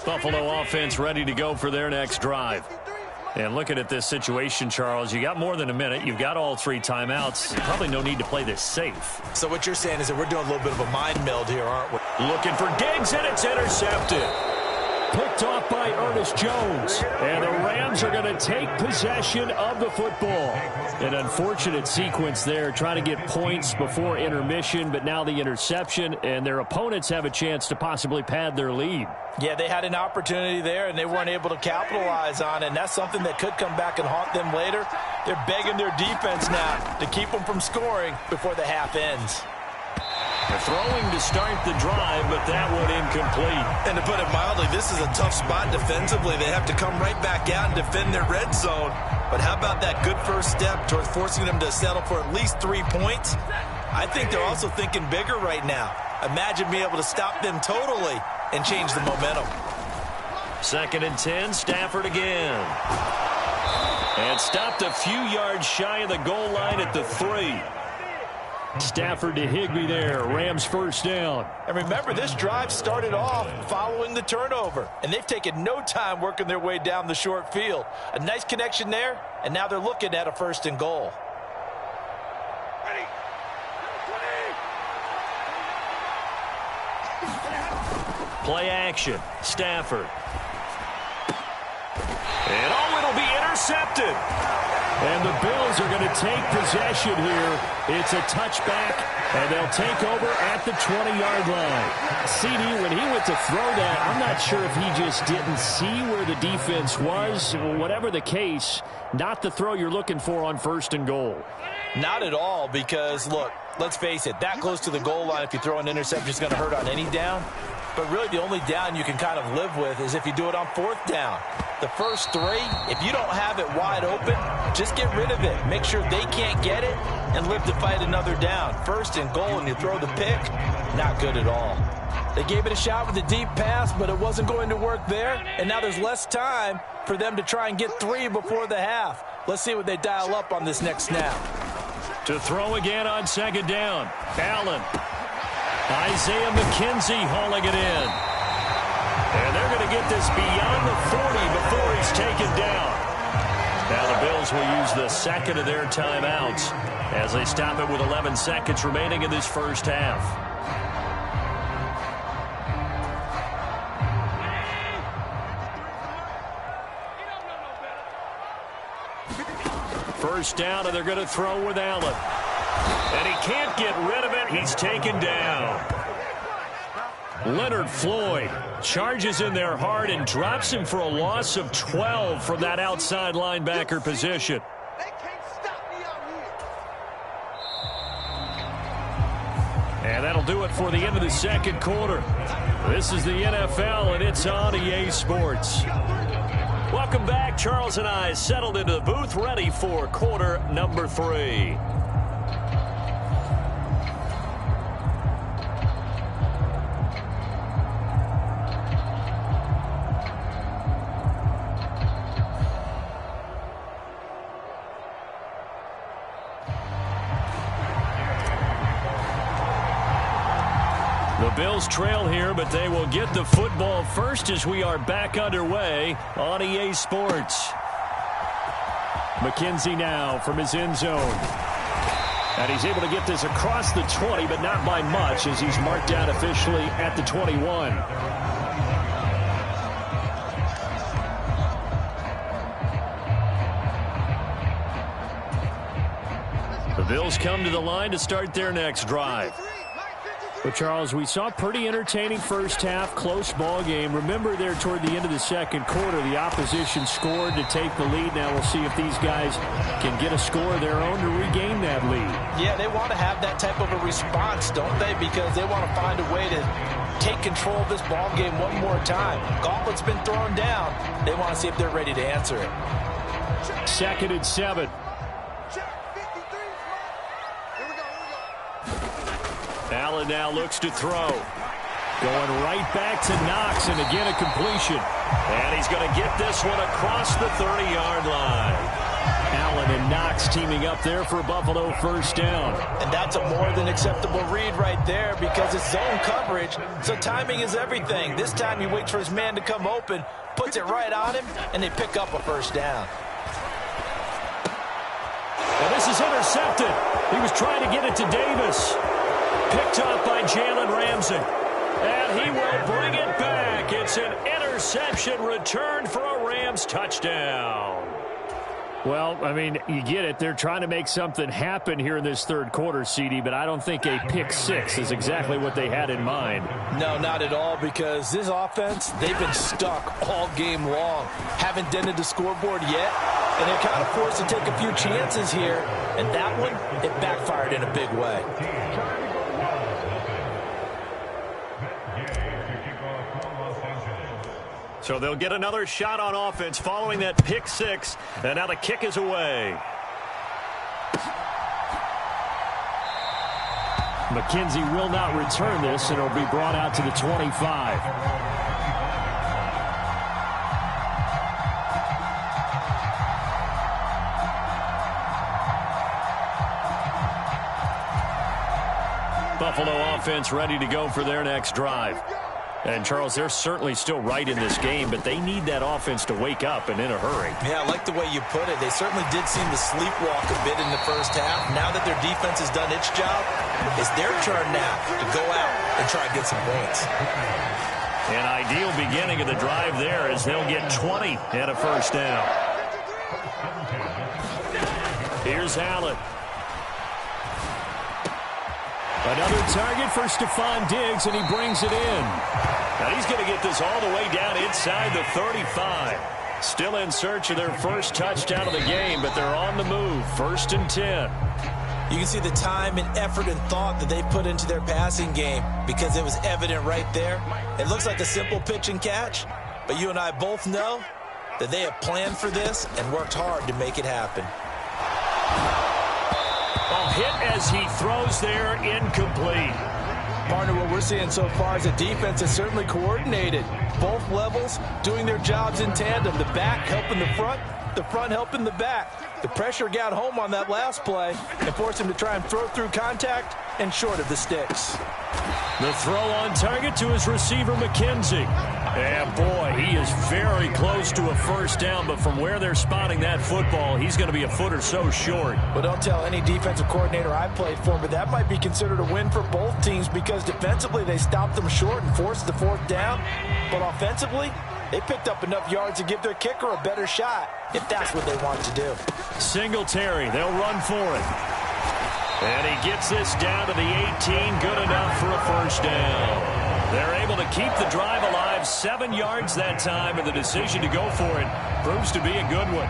Buffalo offense ready to go for their next drive. And looking at this situation, Charles, you got more than a minute. You've got all 3 timeouts. Probably no need to play this safe. So what you're saying is that we're doing a little bit of a mind meld here, aren't we? Looking for Diggs, and it's intercepted. Picked off by Ernest Jones. And the Rams are going to take possession of the football. An unfortunate sequence there, trying to get points before intermission, but now the interception, and their opponents have a chance to possibly pad their lead. Yeah, they had an opportunity there, and they weren't able to capitalize on it, and that's something that could come back and haunt them later. They're begging their defense now to keep them from scoring before the half ends. They're throwing to start the drive, but that one incomplete. And to put it mildly, this is a tough spot defensively. They have to come right back out and defend their red zone. But how about that good first step towards forcing them to settle for at least 3 points? I think they're also thinking bigger right now. Imagine being able to stop them totally and change the momentum. 2nd and 10, Stafford again. And stopped a few yards shy of the goal line at the 3. Stafford to Higbee there. Rams 1st down. And remember, this drive started off following the turnover. And they've taken no time working their way down the short field. A nice connection there, and now they're looking at a 1st and goal. Play action. Stafford. And it'll be intercepted. And the Bills are going to take possession here. It's a touchback, and they'll take over at the 20-yard line. CD, when he went to throw that, I'm not sure if he just didn't see where the defense was. Whatever the case, not the throw you're looking for on 1st and goal. Not at all, because, look, let's face it, that close to the goal line, if you throw an interception, is going to hurt on any down. But really, the only down you can kind of live with is if you do it on 4th down. The first 3, if you don't have it wide open, just get rid of it. Make sure they can't get it and live to fight another down. 1st and goal, and you throw the pick, not good at all. They gave it a shot with a deep pass, but it wasn't going to work there. And now there's less time for them to try and get 3 before the half. Let's see what they dial up on this next snap. To throw again on 2nd down. Allen. Isaiah McKenzie hauling it in. And they're going to get this beyond the 40 before he's taken down. Now the Bills will use the 2nd of their timeouts as they stop it with 11 seconds remaining in this first half. First down, and they're going to throw with Allen. And he can't get rid of it. He's taken down. Leonard Floyd charges in there hard and drops him for a loss of 12 from that outside linebacker position. And And that'll do it for the end of the second quarter. This is the NFL, and it's on EA Sports. Welcome back. Charles and I settled into the booth, ready for quarter number 3. The Bills trail here, but they will get the football first as we are back underway on EA Sports. McKenzie now from his end zone. And he's able to get this across the 20, but not by much as he's marked down officially at the 21. The Bills come to the line to start their next drive. But, Charles, we saw a pretty entertaining first half, close ball game. Remember there toward the end of the second quarter, the opposition scored to take the lead. Now we'll see if these guys can get a score of their own to regain that lead. Yeah, they want to have that type of a response, don't they? Because they want to find a way to take control of this ball game one more time. Gauntlet's been thrown down. They want to see if they're ready to answer it. 2nd and 7. Allen now looks to throw. Going right back to Knox, and again a completion. And he's going to get this one across the 30-yard line. Allen and Knox teaming up there for a Buffalo first down. And that's a more than acceptable read right there because it's zone coverage, so timing is everything. This time he waits for his man to come open, puts it right on him, and they pick up a first down. And this is intercepted. He was trying to get it to Davis. Picked up by Jalen Ramsey. And he will bring it back. It's an interception returned for a Rams touchdown. Well, I mean, you get it. They're trying to make something happen here in this third quarter, CD, but I don't think a pick six is exactly what they had in mind. No, not at all, because this offense, they've been stuck all game long. Haven't dented the scoreboard yet, and they're kind of forced to take a few chances here, and that one, it backfired in a big way. So they'll get another shot on offense following that pick six. And now the kick is away. McKenzie will not return this, and it'll be brought out to the 25. Buffalo offense ready to go for their next drive. And, Charles, they're certainly still right in this game, but they need that offense to wake up and in a hurry. Yeah, I like the way you put it. They certainly did seem to sleepwalk a bit in the first half. Now that their defense has done its job, it's their turn now to go out and try and get some points. An ideal beginning of the drive there as they'll get 20 and a first down. Here's Allen. Another target for Stephon Diggs, and he brings it in. Now he's going to get this all the way down inside the 35. Still in search of their first touchdown of the game, but they're on the move. 1st and 10. You can see the time and effort and thought that they put into their passing game because it was evident right there. It looks like a simple pitch and catch, but you and I both know that they have planned for this and worked hard to make it happen. Hit as he throws there, incomplete. Partner, what we're seeing so far is the defense is certainly coordinated. Both levels doing their jobs in tandem. The back helping the front helping the back. The pressure got home on that last play and forced him to try and throw through contact and short of the sticks. The throw on target to his receiver, McKenzie. And, boy, he is very close to a first down, but from where they're spotting that football, he's going to be a foot or so short. Well, don't tell any defensive coordinator I played for, but that might be considered a win for both teams because defensively they stopped them short and forced the fourth down. But offensively, they picked up enough yards to give their kicker a better shot if that's what they want to do. Singletary, they'll run for it. And he gets this down to the 18, good enough for a first down. They're able to keep the drive alive, 7 yards that time, and the decision to go for it proves to be a good one.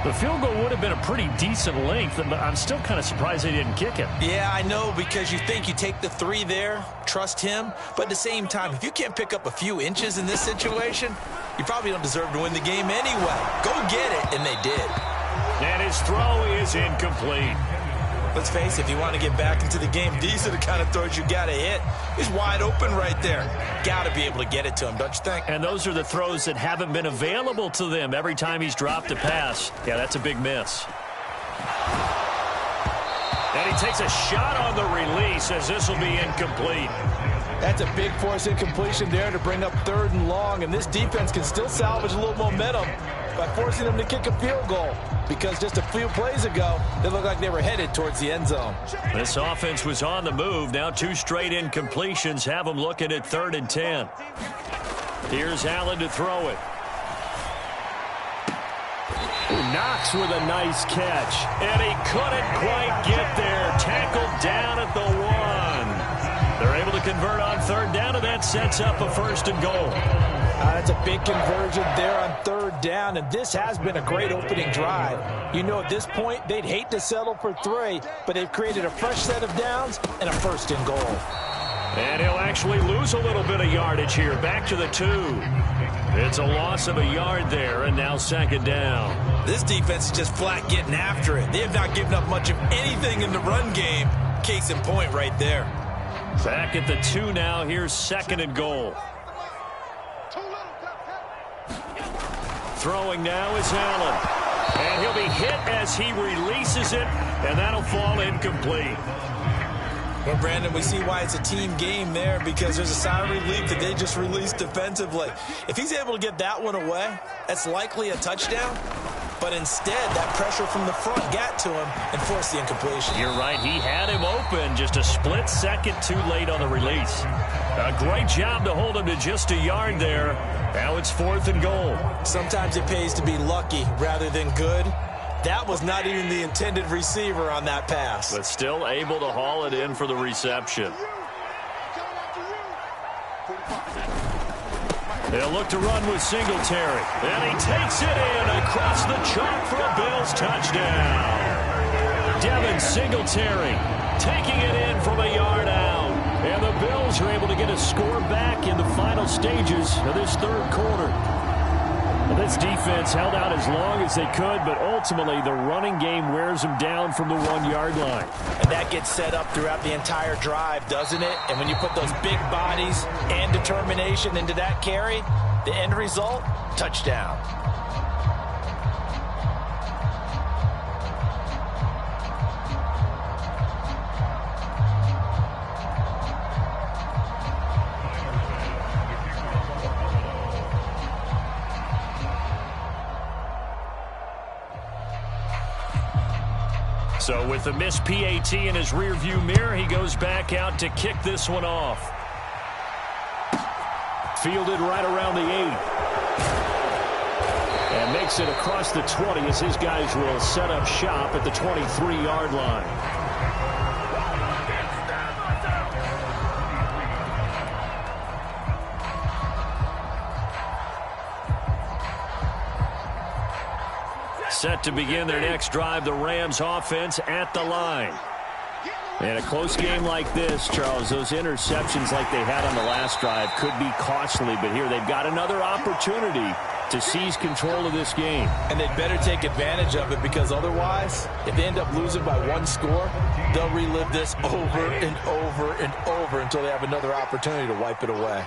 The field goal would have been a pretty decent length, but I'm still kind of surprised they didn't kick it. Yeah, I know, because you think you take the 3 there, trust him. But at the same time, if you can't pick up a few inches in this situation, you probably don't deserve to win the game anyway. Go get it, and they did. And his throw is incomplete. Let's face it, if you want to get back into the game, these are the kind of throws you got to hit. He's wide open right there. Got to be able to get it to him, don't you think? And those are the throws that haven't been available to them every time he's dropped a pass. Yeah, that's a big miss. And he takes a shot on the release as this will be incomplete. That's a big force incompletion there to bring up 3rd and long, and this defense can still salvage a little momentum by forcing them to kick a field goal, because just a few plays ago, they looked like they were headed towards the end zone. This offense was on the move. Now 2 straight incompletions have them looking at 3rd and 10. Here's Allen to throw it. Knox with a nice catch. And he couldn't quite get there. Tackled down at the 1. They're able to convert on 3rd down, and that sets up a 1st and goal. That's a big conversion there on 3rd down, and this has been a great opening drive. You know, at this point, they'd hate to settle for 3, but they've created a fresh set of downs and a 1st and goal. And he'll actually lose a little bit of yardage here. Back to the 2. It's a loss of a yard there, and now 2nd down. This defense is just flat getting after it. They have not given up much of anything in the run game. Case in point right there. Back at the 2 now. Here's 2nd and goal. Throwing now is Allen. And he'll be hit as he releases it, and that'll fall incomplete. Well, Brandon, we see why it's a team game there, because there's a sigh of relief that they just released defensively. If he's able to get that one away, that's likely a touchdown. But instead, that pressure from the front got to him and forced the incompletion. You're right. He had him open, just a split second too late on the release. A great job to hold him to just a yard there. Now it's 4th and goal. Sometimes it pays to be lucky rather than good. That was not even the intended receiver on that pass. But still able to haul it in for the reception. They'll look to run with Singletary. And he takes it in across the chalk for a Bills touchdown. Devin Singletary taking it in from a yard out. And the Bills are able to get a score back in the final stages of this 3rd quarter. This defense held out as long as they could, but ultimately the running game wears them down from the 1-yard line. And that gets set up throughout the entire drive, doesn't it? And when you put those big bodies and determination into that carry, the end result, touchdown. So with the missed PAT in his rearview mirror, he goes back out to kick this one off. Fielded right around the 8. And makes it across the 20 as his guys will set up shop at the 23-yard line. Set to begin their next drive, the Rams offense at the line. In a close game like this, Charles, those interceptions like they had on the last drive could be costly, but here they've got another opportunity to seize control of this game. And they'd better take advantage of it, because otherwise, if they end up losing by 1 score, they'll relive this over and over and over until they have another opportunity to wipe it away.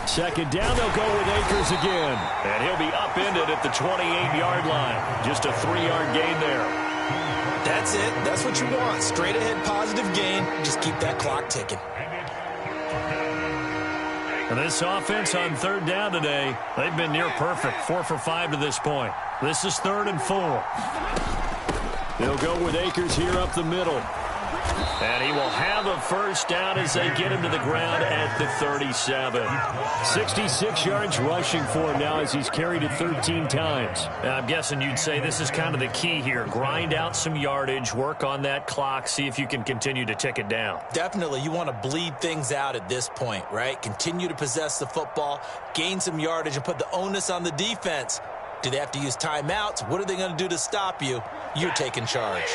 2nd down, they'll go with Akers again. And he'll be upended at the 28-yard line. Just a 3-yard gain there. That's it. That's what you want. Straight ahead positive gain. Just keep that clock ticking. And this offense on 3rd down today, they've been near perfect. 4 for 5 to this point. This is 3rd and 4. They'll go with Akers here up the middle. And he will have a first down as they get him to the ground at the 37. 66 yards rushing for him now as he's carried it 13 times. I'm guessing you'd say this is kind of the key here. Grind out some yardage, work on that clock, see if you can continue to tick it down. Definitely, you want to bleed things out at this point, right? Continue to possess the football, gain some yardage, and put the onus on the defense. Do they have to use timeouts? What are they going to do to stop you? You're taking charge.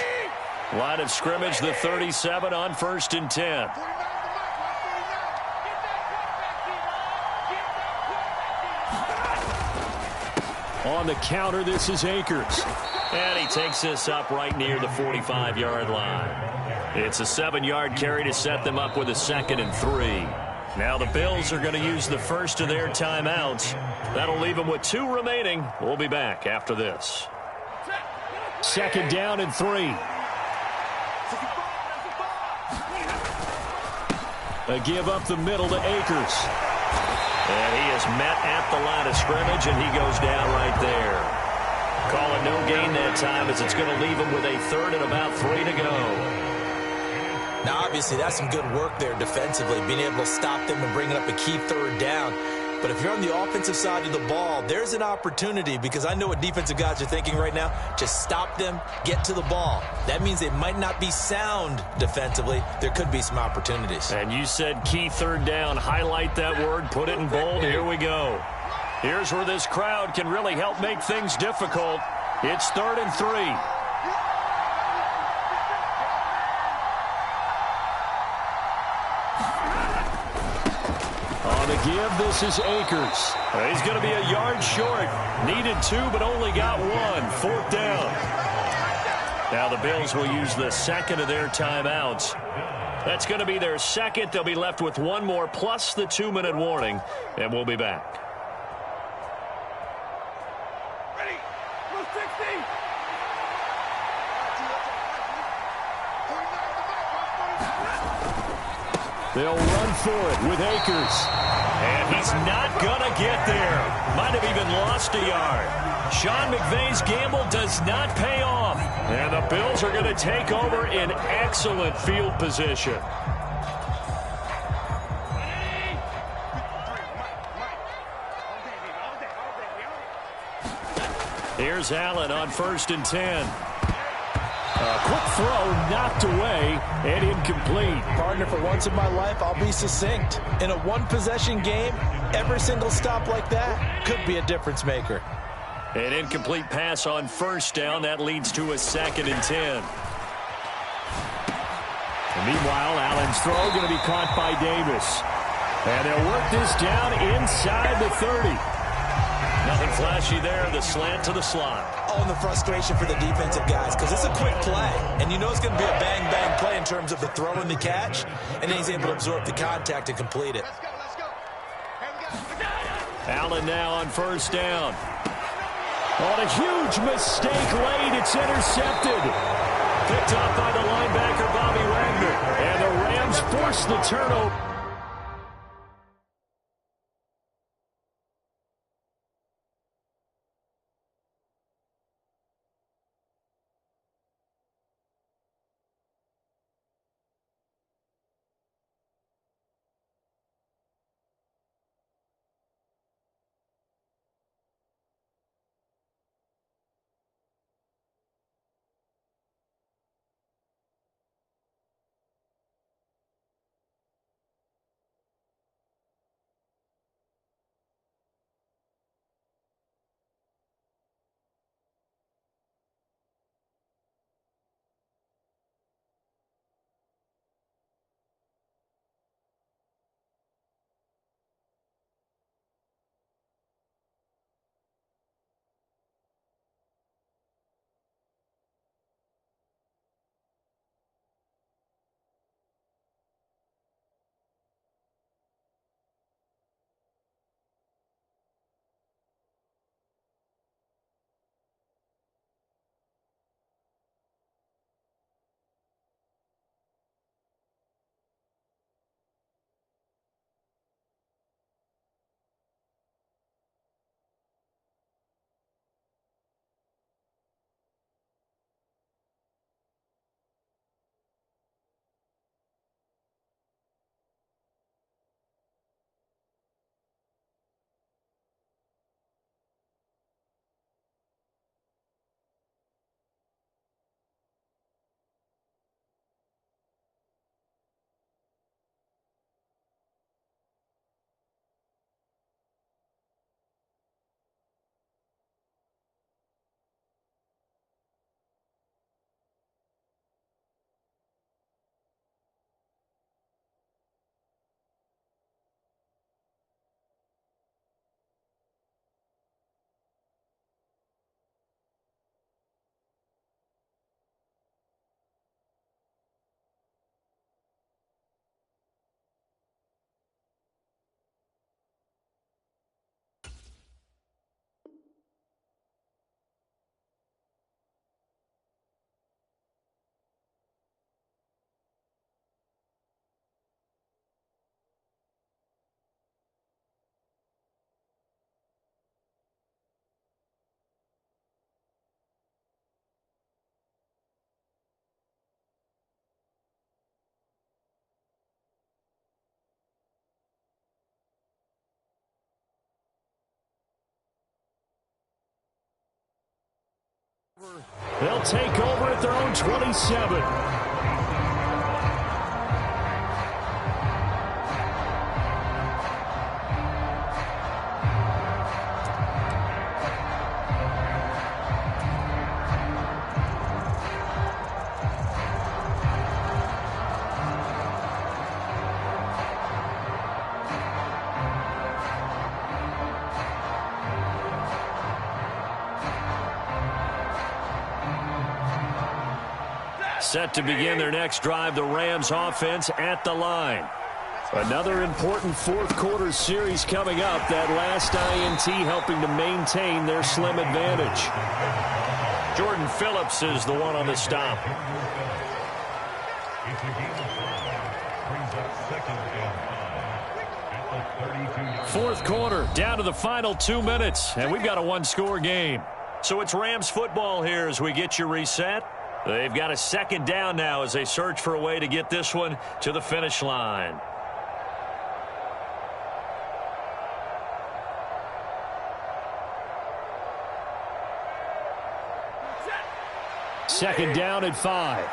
Line of scrimmage, the 37 on 1st and 10. On the counter, this is Akers. And he takes this up right near the 45-yard line. It's a 7-yard carry to set them up with a 2nd and 3. Now the Bills are going to use the first of their timeouts. That'll leave them with 2 remaining. We'll be back after this. 2nd down and 3. A give up the middle to Akers. And he is met at the line of scrimmage, and he goes down right there. Call it no gain that time as it's going to leave him with a 3rd and about 3 to go. Now, obviously, that's some good work there defensively, being able to stop them and bringing up a key 3rd down. But if you're on the offensive side of the ball, there's an opportunity because I know what defensive guys are thinking right now. Just stop them, get to the ball. That means they might not be sound defensively. There could be some opportunities. And you said key 3rd down. Highlight that word, put it in bold. Here we go. Here's where this crowd can really help make things difficult. It's 3rd and 3. On the give, this is Akers. He's going to be a yard short. Needed 2, but only got 1. 4th down. Now the Bills will use the 2nd of their timeouts. That's going to be their 2nd. They'll be left with 1 more plus the 2-minute warning, and we'll be back. Ready? 60. They'll run for it with Akers. And he's not going to get there. Might have even lost a yard. Sean McVay's gamble does not pay off. And the Bills are going to take over in excellent field position. Here's Allen on 1st and 10. A quick throw knocked away and incomplete. Partner, for once in my life, I'll be succinct. In a one-possession game, every single stop like that could be a difference maker. An incomplete pass on 1st down. That leads to a 2nd and 10. And meanwhile, Allen's throw going to be caught by Davis. And they'll work this down inside the 30. Nothing flashy there. The slant to the slot. Oh, and the frustration for the defensive guys because it's a quick play. And you know it's going to be a bang-bang play in terms of the throw and the catch. And then he's able to absorb the contact and complete it. Let's go. Hey, we got Allen now on 1st down. On a huge mistake late. It's intercepted. Picked off by the linebacker, Bobby Wagner. And the Rams force the turnover. They'll take over at their own 27. Set to begin their next drive, the Rams offense at the line. Another important fourth quarter series coming up. That last INT helping to maintain their slim advantage. Jordan Phillips is the one on the stop. Fourth quarter, down to the final 2 minutes, and we've got a one-score game. So it's Rams football here as we get you reset. They've got a second down now as they search for a way to get this one to the finish line. Second down at 5.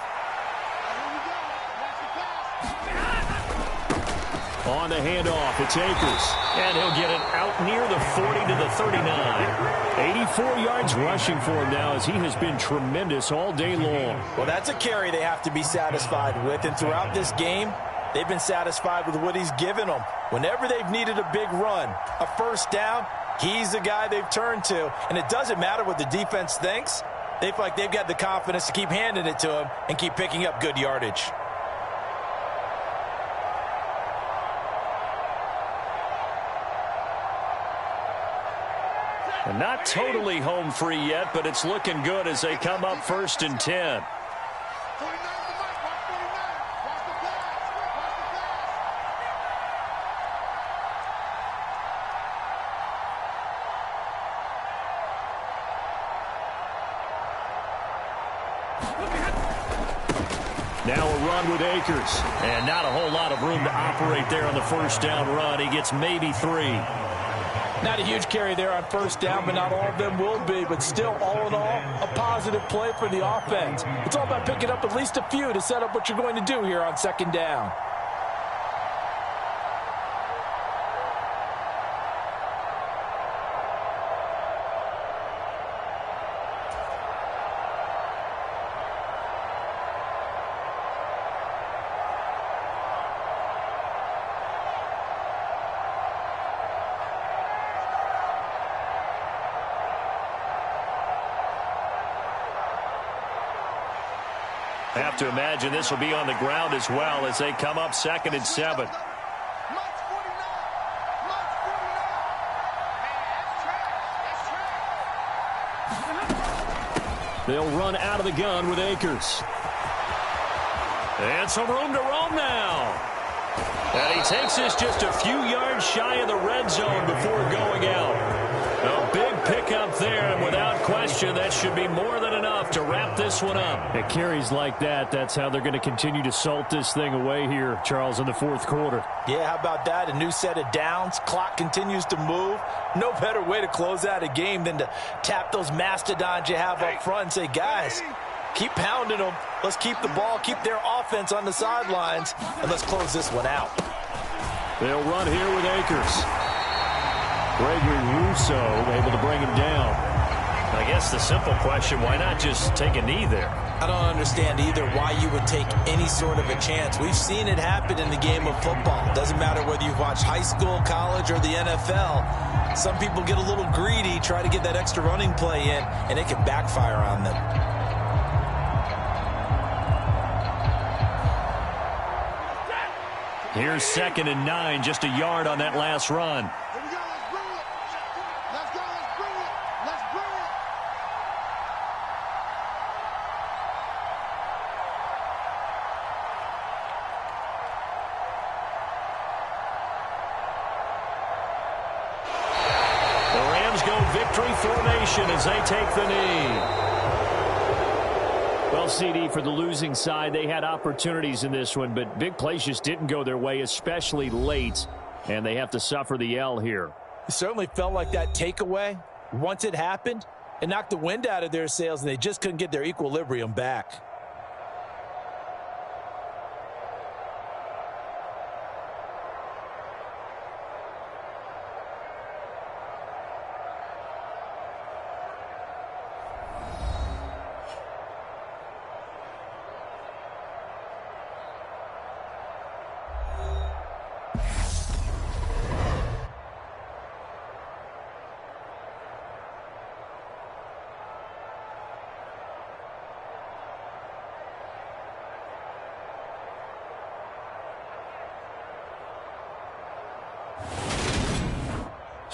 On the handoff, it's Akers. And he'll get it out near the 40 to the 39. 84 yards rushing for him now as he has been tremendous all day long. Well, that's a carry they have to be satisfied with. And throughout this game, they've been satisfied with what he's given them. Whenever they've needed a big run, a first down, he's the guy they've turned to. And it doesn't matter what the defense thinks. They feel like they've got the confidence to keep handing it to him and keep picking up good yardage. And not totally home free yet, but it's looking good as they come up 1st and 10. Now a run with Akers. And not a whole lot of room to operate there on the first down run. He gets maybe 3. Not a huge carry there on first down, but not all of them will be. But still, all in all, a positive play for the offense. It's all about picking up at least a few to set up what you're going to do here on second down. I have to imagine this will be on the ground as well as they come up 2nd and 7. They'll run out of the gun with Akers. And some room to roam now. And he takes this just a few yards shy of the red zone before going out. A big pickup there, and without question, that should be more than enough to wrap this one up. It carries like that. That's how they're going to continue to salt this thing away here, Charles, in the fourth quarter. Yeah, how about that? A new set of downs. Clock continues to move. No better way to close out a game than to tap those mastodons you have up front and say, guys, keep pounding them. Let's keep the ball, keep their offense on the sidelines, and let's close this one out. They'll run here with Akers. Gregory Rousseau able to bring him down. I guess the simple question, why not just take a knee there? I don't understand either why you would take any sort of a chance. We've seen it happen in the game of football. Doesn't matter whether you watch high school, college, or the NFL. Some people get a little greedy, try to get that extra running play in, and it can backfire on them. Here's 2nd and 9, just a yard on that last run. Victory formation as they take the knee. Well, CD, for the losing side, they had opportunities in this one, but big plays just didn't go their way, especially late, and they have to suffer the L here. It certainly felt like that takeaway, once it happened, It knocked the wind out of their sails, and they just couldn't get their equilibrium back.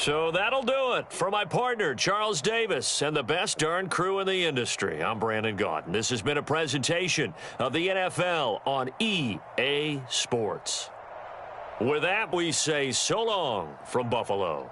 So that'll do it for my partner, Charles Davis, and the best darn crew in the industry. I'm Brandon Gaudin. This has been a presentation of the NFL on EA Sports. With that, we say so long from Buffalo.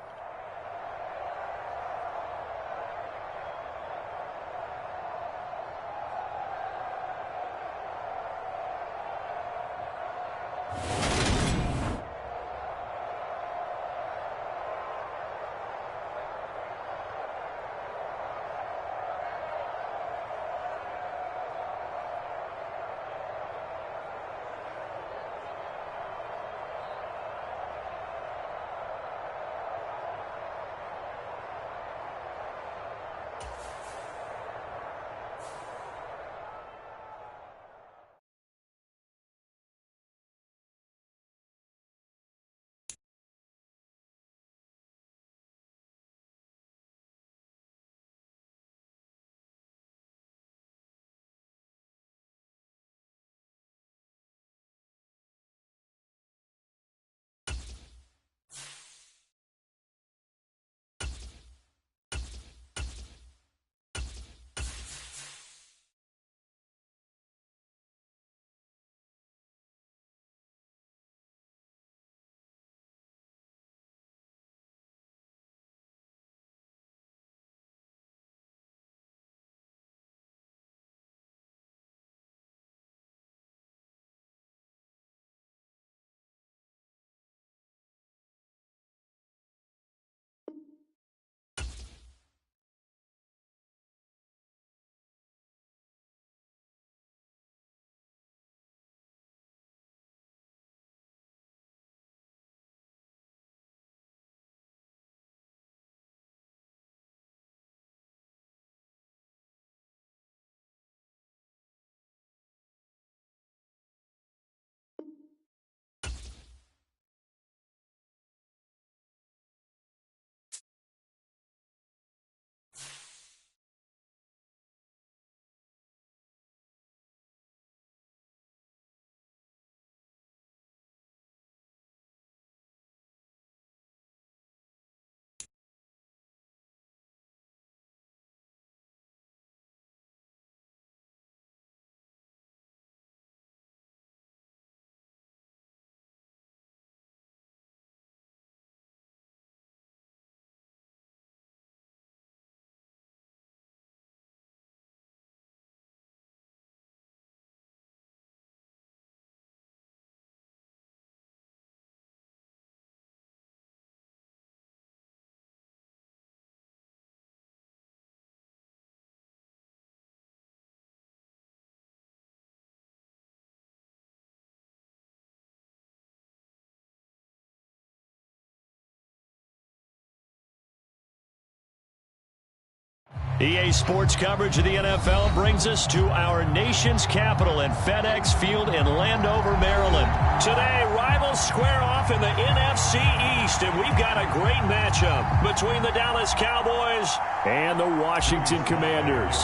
EA Sports coverage of the NFL brings us to our nation's capital at FedEx Field in Landover, Maryland. Today, rivals square off in the NFC East, and we've got a great matchup between the Dallas Cowboys and the Washington Commanders.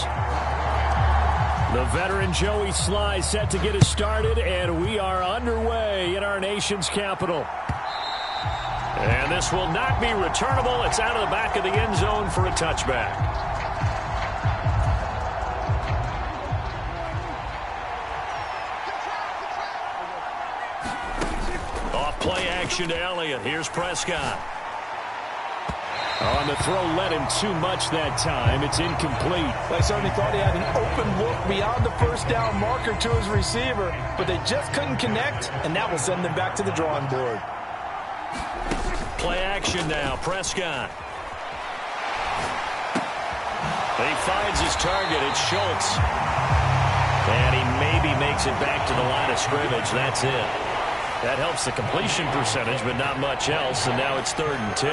The veteran Joey Sly set to get us started, and we are underway in our nation's capital. And this will not be returnable. It's out of the back of the end zone for a touchback. Play action to Elliott. Here's Prescott. On the throw led him too much that time. It's incomplete. I certainly thought he had an open look beyond the first down marker to his receiver, but they just couldn't connect, and that will send them back to the drawing board. Play action now. Prescott. He finds his target. It's Schultz. And he maybe makes it back to the line of scrimmage. That's it. That helps the completion percentage, but not much else, and now it's 3rd and 10.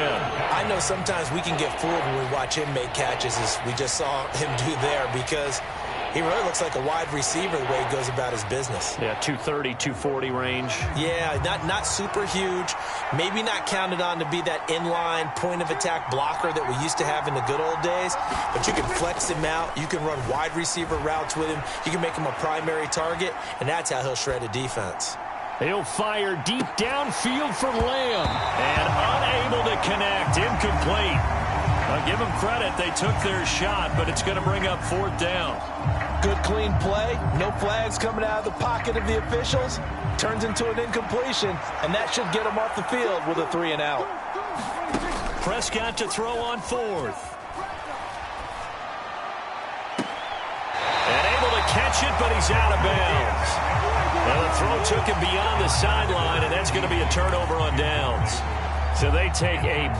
I know sometimes we can get fooled when we watch him make catches, as we just saw him do there, because he really looks like a wide receiver the way he goes about his business. Yeah, 230, 240 range. Yeah, not super huge. Maybe not counted on to be that inline point-of-attack blocker that we used to have in the good old days, but you can flex him out. You can run wide receiver routes with him. You can make him a primary target, and that's how he'll shred a defense. He'll fire deep downfield for Lamb. And unable to connect. Incomplete. Now give them credit. They took their shot, but it's going to bring up 4th down. Good, clean play. No flags coming out of the pocket of the officials. Turns into an incompletion, and that should get him off the field with a 3-and-out. Prescott to throw on 4th. And able to catch it, but he's out of bounds. Well, the throw took him beyond the sideline, and that's going to be a turnover on downs. So they take a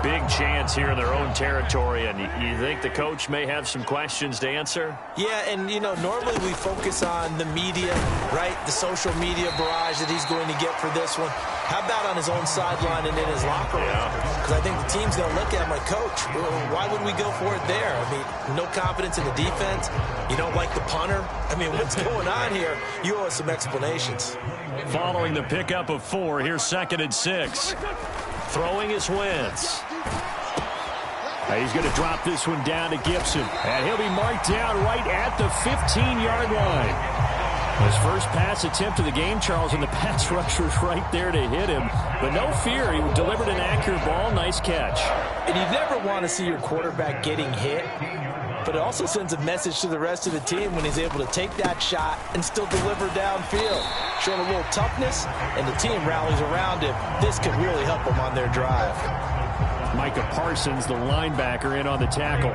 big chance here in their own territory, and you think the coach may have some questions to answer? Yeah, and, you know, normally we focus on the media, right, the social media barrage that he's going to get for this one. How about on his own sideline and in his locker room? Because I think the team's going to look at him like, Coach, why would we go for it there? I mean, no confidence in the defense. You don't like the punter. I mean, what's going on here? You owe us some explanations. Following the pickup of 4, here's 2nd and 6. Throwing is Wentz. He's going to drop this one down to Gibson. And he'll be marked down right at the 15-yard line. His first pass attempt of the game, Charles, and the pass rusher's right there to hit him. But no fear, he delivered an accurate ball. Nice catch. And you never want to see your quarterback getting hit. But it also sends a message to the rest of the team when he's able to take that shot and still deliver downfield. Showing a little toughness, and the team rallies around him. This could really help them on their drive. Micah Parsons, the linebacker, in on the tackle.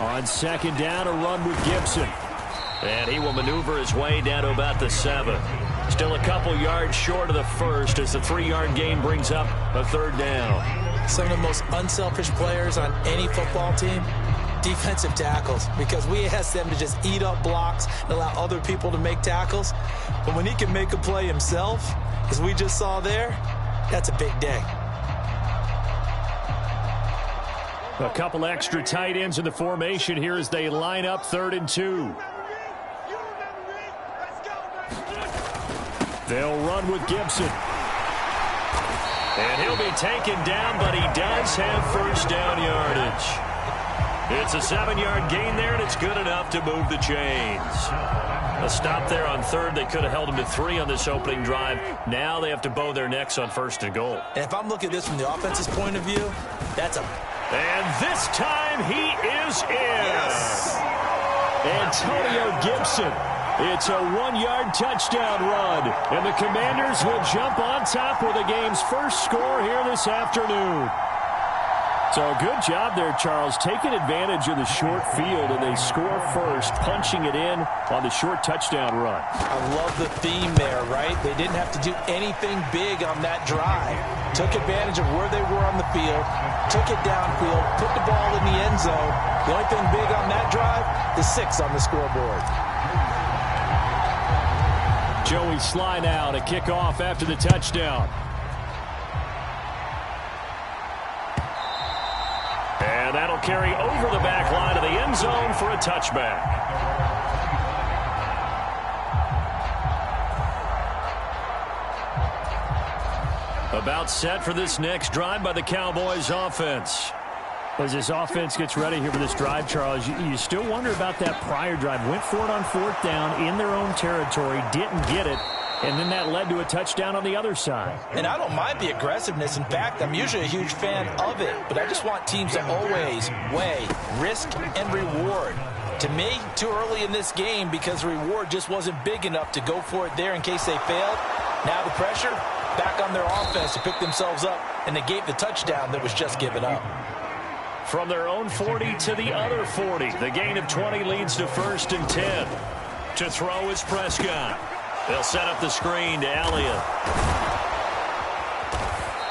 On 2nd down, a run with Gibson. And he will maneuver his way down to about the 7. Still a couple yards short of the first as the 3-yard gain brings up a 3rd down. Some of the most unselfish players on any football team, defensive tackles, because we ask them to just eat up blocks and allow other people to make tackles. But when he can make a play himself, as we just saw there, that's a big day. A couple extra tight ends in the formation here as they line up 3rd and 2. They'll run with Gibson. And he'll be taken down, but he does have 1st down yardage. It's a 7-yard gain there, and it's good enough to move the chains. A stop there on 3rd. They could have held him to 3 on this opening drive. Now they have to bow their necks on 1st and goal. And if I'm looking at this from the offense's point of view, that's a... And this time he is in. Yes. Antonio Gibson. It's a 1-yard touchdown run, and the Commanders will jump on top with the game's first score here this afternoon. So good job there, Charles, taking advantage of the short field, and they score first, punching it in on the short touchdown run. I love the theme there, right? They didn't have to do anything big on that drive. Took advantage of where they were on the field, took it downfield, put the ball in the end zone. The only thing big on that drive is 6 on the scoreboard. Joey Sly now to kick off after the touchdown. And that'll carry over the back line of the end zone for a touchback. About set for this next drive by the Cowboys offense. As this offense gets ready here for this drive, Charles, you still wonder about that prior drive. Went for it on 4th down in their own territory, didn't get it, and then that led to a touchdown on the other side. And I don't mind the aggressiveness. In fact, I'm usually a huge fan of it, but I just want teams to always weigh risk and reward. To me, too early in this game because the reward just wasn't big enough to go for it there in case they failed. Now the pressure back on their offense to pick themselves up and negate the touchdown that was just given up. From their own 40 to the other 40. The gain of 20 leads to 1st and 10. To throw is Prescott. They'll set up the screen to Elliott.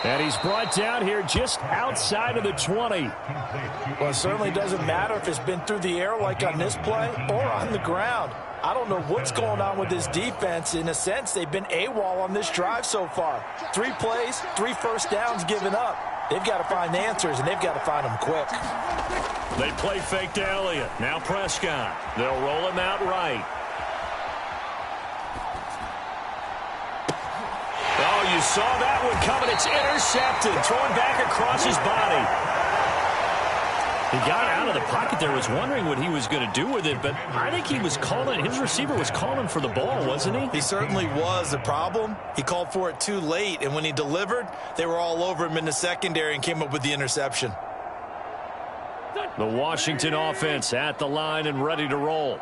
And he's brought down here just outside of the 20. Well, it certainly doesn't matter if it's been through the air like on this play or on the ground. I don't know what's going on with this defense. In a sense, they've been AWOL on this drive so far. 3 plays, 3 first downs given up. They've got to find answers, and they've got to find them quick. They play fake to Elliott. Now Prescott. They'll roll him out right. Oh, you saw that one coming. It's intercepted. Thrown back across his body. He got out of the pocket there, was wondering what he was going to do with it, but I think he was calling, his receiver was calling for the ball, wasn't he? He certainly was. The problem, he called for it too late, and when he delivered, they were all over him in the secondary and came up with the interception. The Washington offense at the line and ready to roll.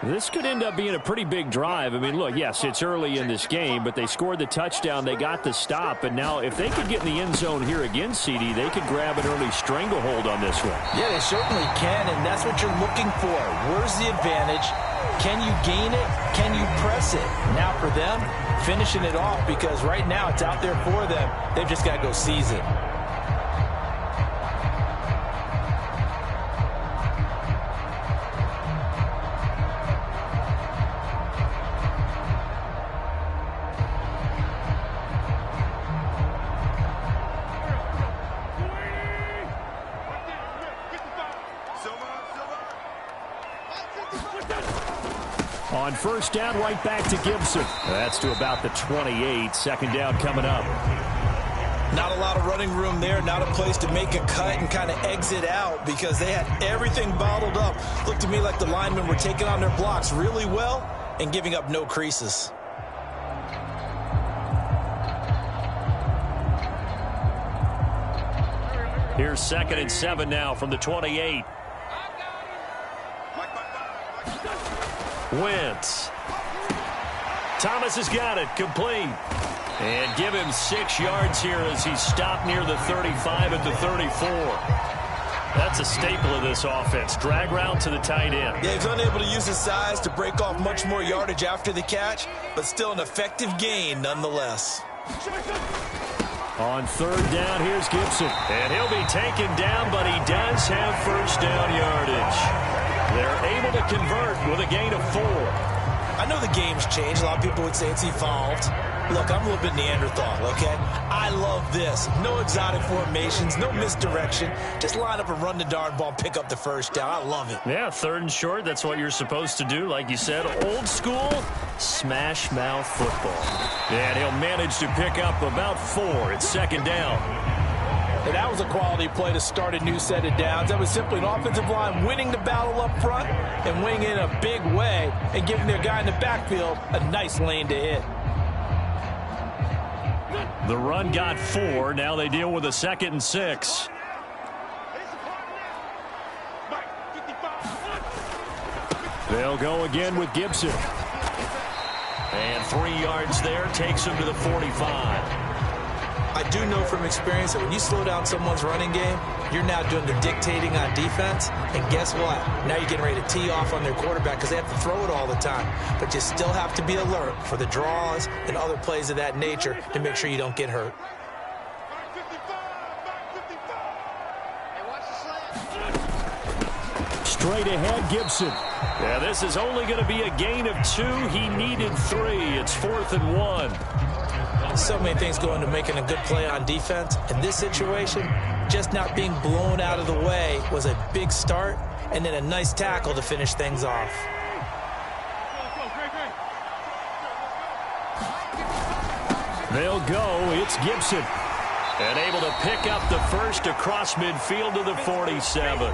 This could end up being a pretty big drive. I mean, look, yes, it's early in this game, but they scored the touchdown. They got the stop. And now if they could get in the end zone here again, CD, they could grab an early stranglehold on this one. Yeah, they certainly can, and that's what you're looking for. Where's the advantage? Can you gain it? Can you press it? Now for them, finishing it off, because right now it's out there for them. They've just got to go seize it. On first down, right back to Gibson. That's to about the 28. Second down coming up. Not a lot of running room there. Not a place to make a cut and kind of exit out because they had everything bottled up. Looked to me like the linemen were taking on their blocks really well and giving up no creases. Here's 2nd and 7 now from the 28. Wentz. Thomas has got it. Complete. And give him 6 yards here as he's stopped near the 35 at the 34. That's a staple of this offense. Drag route to the tight end. Yeah, he's unable to use his size to break off much more yardage after the catch, but still an effective gain nonetheless. On third down, here's Gibson. And he'll be taken down, but he does have first down yardage. They're able to convert with a gain of 4. I know the game's changed. A lot of people would say it's evolved. Look, I'm a little bit Neanderthal, okay? I love this. No exotic formations, no misdirection. Just line up and run the darn ball and pick up the first down. I love it. Yeah, 3rd and short. That's what you're supposed to do. Like you said, old school smash mouth football. And he'll manage to pick up about 4 at 2nd down. And that was a quality play to start a new set of downs. That was simply an offensive line winning the battle up front and winning in a big way and giving their guy in the backfield a nice lane to hit. The run got 4. Now they deal with a 2nd and 6. They'll go again with Gibson. And 3 yards there takes him to the 45. I do know from experience that when you slow down someone's running game, you're now doing the dictating on defense. And guess what? Now you're getting ready to tee off on their quarterback because they have to throw it all the time. But you still have to be alert for the draws and other plays of that nature to make sure you don't get hurt. Straight ahead, Gibson. Yeah, this is only going to be a gain of 2. He needed 3. It's 4th and 1. So many things go into making a good play on defense. In this situation, just not being blown out of the way was a big start, and then a nice tackle to finish things off. They'll go. It's Gibson. And able to pick up the first across midfield to the 47.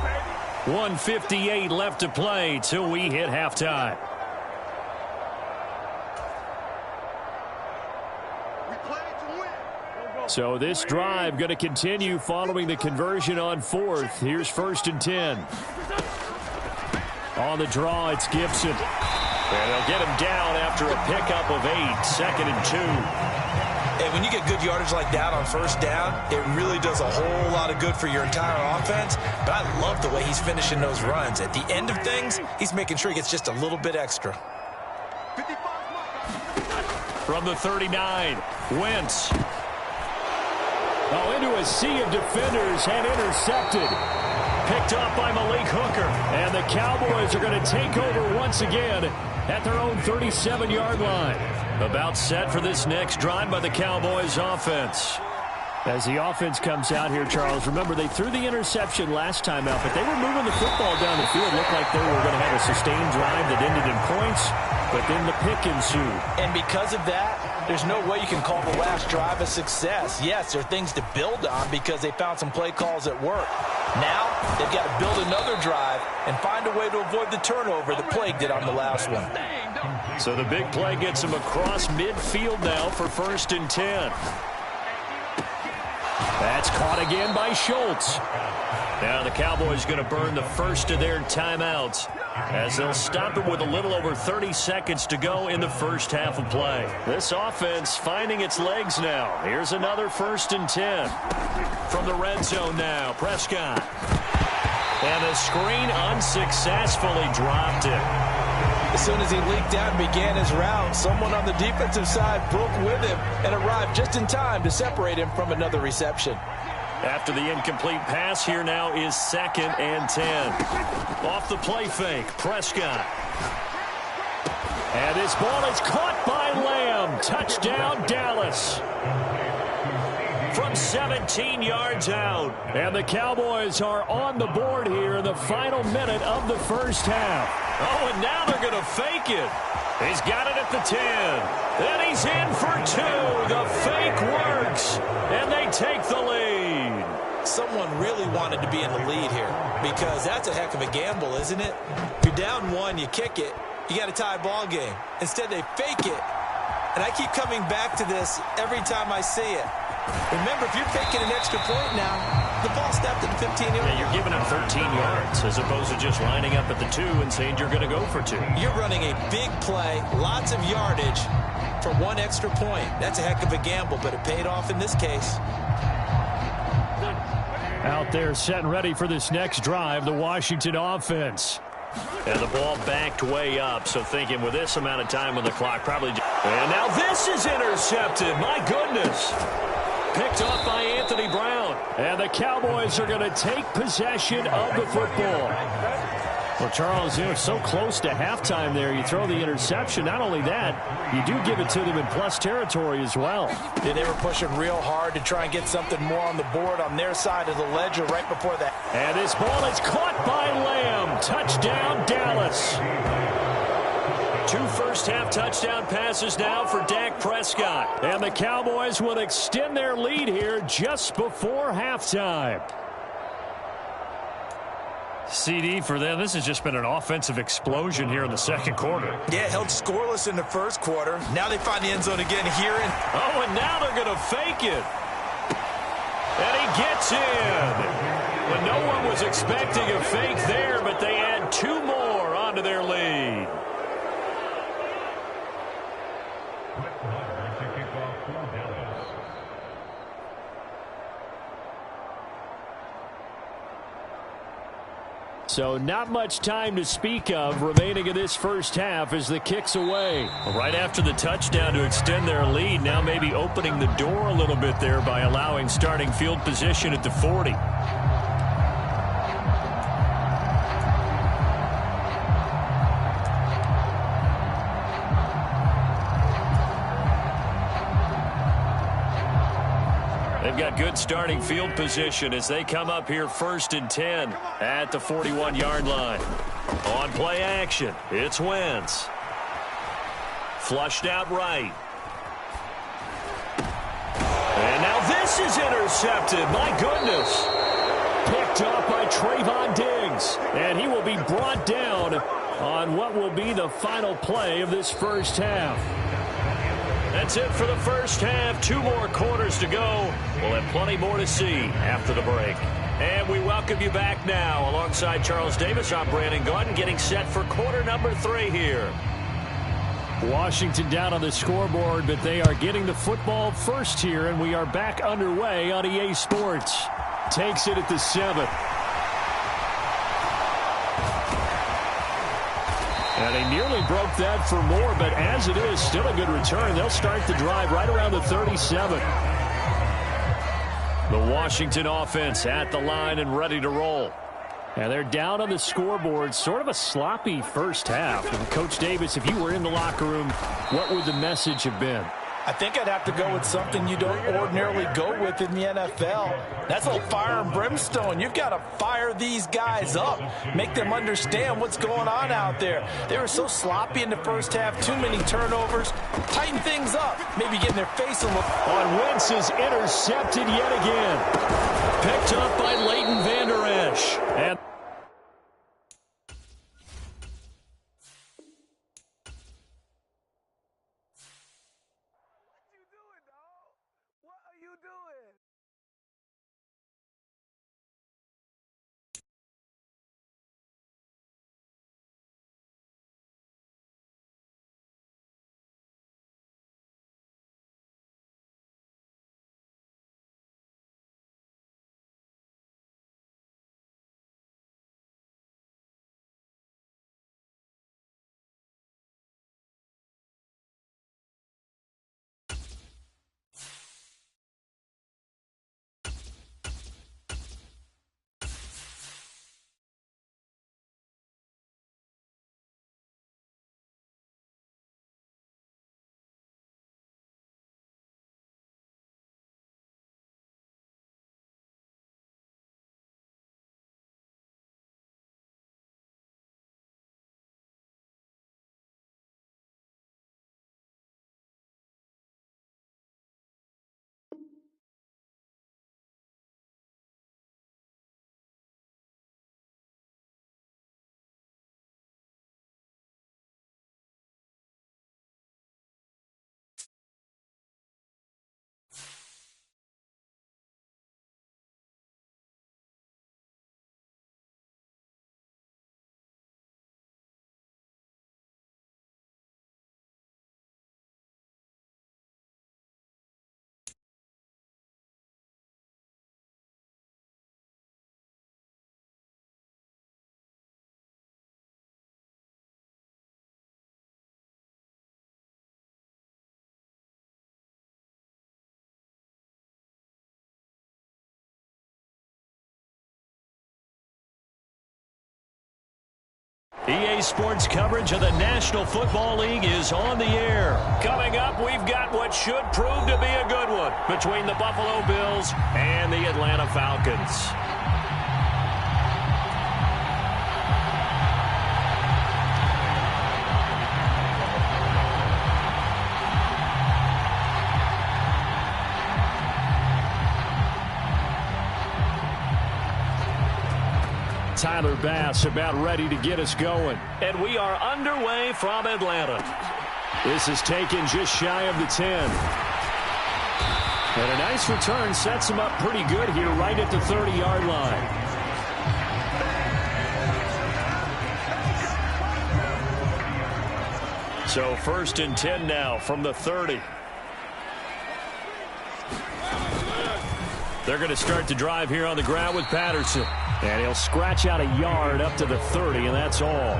1:58 left to play till we hit halftime. So this drive going to continue following the conversion on 4th. Here's 1st and 10. On the draw, it's Gibson. And they'll get him down after a pickup of 8. 2nd and 2. And when you get good yardage like that on first down, it really does a whole lot of good for your entire offense. But I love the way he's finishing those runs. At the end of things, he's making sure he gets just a little bit extra. From the 39, Wentz. Oh, into a sea of defenders and intercepted. Picked off by Malik Hooker. And the Cowboys are going to take over once again at their own 37-yard line. About set for this next drive by the Cowboys offense. As the offense comes out here, Charles, remember they threw the interception last time out, but they were moving the football down the field. Looked like they were going to have a sustained drive that ended in points, but then the pick ensued. And because of that, there's no way you can call the last drive a success. Yes, there are things to build on because they found some play calls that work. Now, they've got to build another drive and find a way to avoid the turnover that plagued it on the last one. So the big play gets them across midfield now for 1st and 10. That's caught again by Schultz. Now the Cowboys going to burn the first of their timeouts as they'll stop it with a little over 30 seconds to go in the first half of play. This offense finding its legs now. Here's another 1st and 10. From the red zone now, Prescott. And the screen unsuccessfully dropped it. As soon as he leaked out and began his route, someone on the defensive side broke with him and arrived just in time to separate him from another reception. After the incomplete pass, here now is 2nd and 10. Off the play fake, Prescott. And this ball is caught by Lamb. Touchdown, Dallas. From 17 yards out. And the Cowboys are on the board here in the final minute of the first half. Oh, and now they're going to fake it. He's got it at the 10. Then he's in for 2. The fake works. And they take the lead. Someone really wanted to be in the lead here because that's a heck of a gamble, isn't it? You're down 1, you kick it, you got a tie ball game. Instead, they fake it. And I keep coming back to this every time I see it. Remember, if you're faking an extra point now, the ball snapped at the 15-yard line. Yeah, you're giving them 13 yards as opposed to just lining up at the 2 and saying you're going to go for 2. You're running a big play, lots of yardage for 1 extra point. That's a heck of a gamble, but it paid off in this case. Out there set and ready for this next drive, the Washington offense. And the ball backed way up, so thinking with this amount of time on the clock, probably... And now this is intercepted. My goodness. Picked off by Anthony Brown. And the Cowboys are going to take possession of the football. Well, Charles, you know, so close to halftime there. You throw the interception. Not only that, you do give it to them in plus territory as well. Yeah, they were pushing real hard to try and get something more on the board on their side of the ledger right before that. And this ball is caught by Lamb. Touchdown, Dallas. 2 first-half touchdown passes now for Dak Prescott. And the Cowboys will extend their lead here just before halftime. CD for them. This has just been an offensive explosion here in the second quarter. Yeah, held scoreless in the first quarter. Now they find the end zone again here. Oh, and now they're going to fake it. And he gets in. But no one was expecting a fake there, but they add 2 more onto their lead. So not much time to speak of remaining in this first half as the kick's away. Right after the touchdown to extend their lead, now maybe opening the door a little bit there by allowing starting field position at the 40. They've got good starting field position as they come up here 1st and 10 at the 41-yard line. On play action, it's Wentz. Flushed out right. And now this is intercepted. My goodness. Picked up by Trayvon Diggs. And he will be brought down on what will be the final play of this first half. That's it for the first half. 2 more quarters to go. We'll have plenty more to see after the break. And we welcome you back now. Alongside Charles Davis, I'm Brandon Gaudin, getting set for quarter number 3 here. Washington down on the scoreboard, but they are getting the football first here, and we are back underway on EA Sports. Takes it at the 7. And he nearly broke that for more, but as it is, still a good return. They'll start the drive right around the 37. The Washington offense at the line and ready to roll. And they're down on the scoreboard. Sort of a sloppy first half. And Coach Davis, if you were in the locker room, what would the message have been? I think I'd have to go with something you don't ordinarily go with in the NFL. That's a little fire and brimstone. You've got to fire these guys up. Make them understand what's going on out there. They were so sloppy in the first half. Too many turnovers. Tighten things up. Maybe get in their face a little. On Wentz is intercepted yet again. Picked up by Leighton Vander Esch. And EA Sports coverage of the National Football League is on the air. Coming up, we've got what should prove to be a good one between the Buffalo Bills and the Atlanta Falcons. Tyler Bass about ready to get us going. And we are underway from Atlanta. This is taken just shy of the 10. And a nice return sets him up pretty good here right at the 30-yard line. So 1st and 10 now from the 30. They're going to start the drive here on the ground with Patterson. And he'll scratch out a yard up to the 30, and that's all.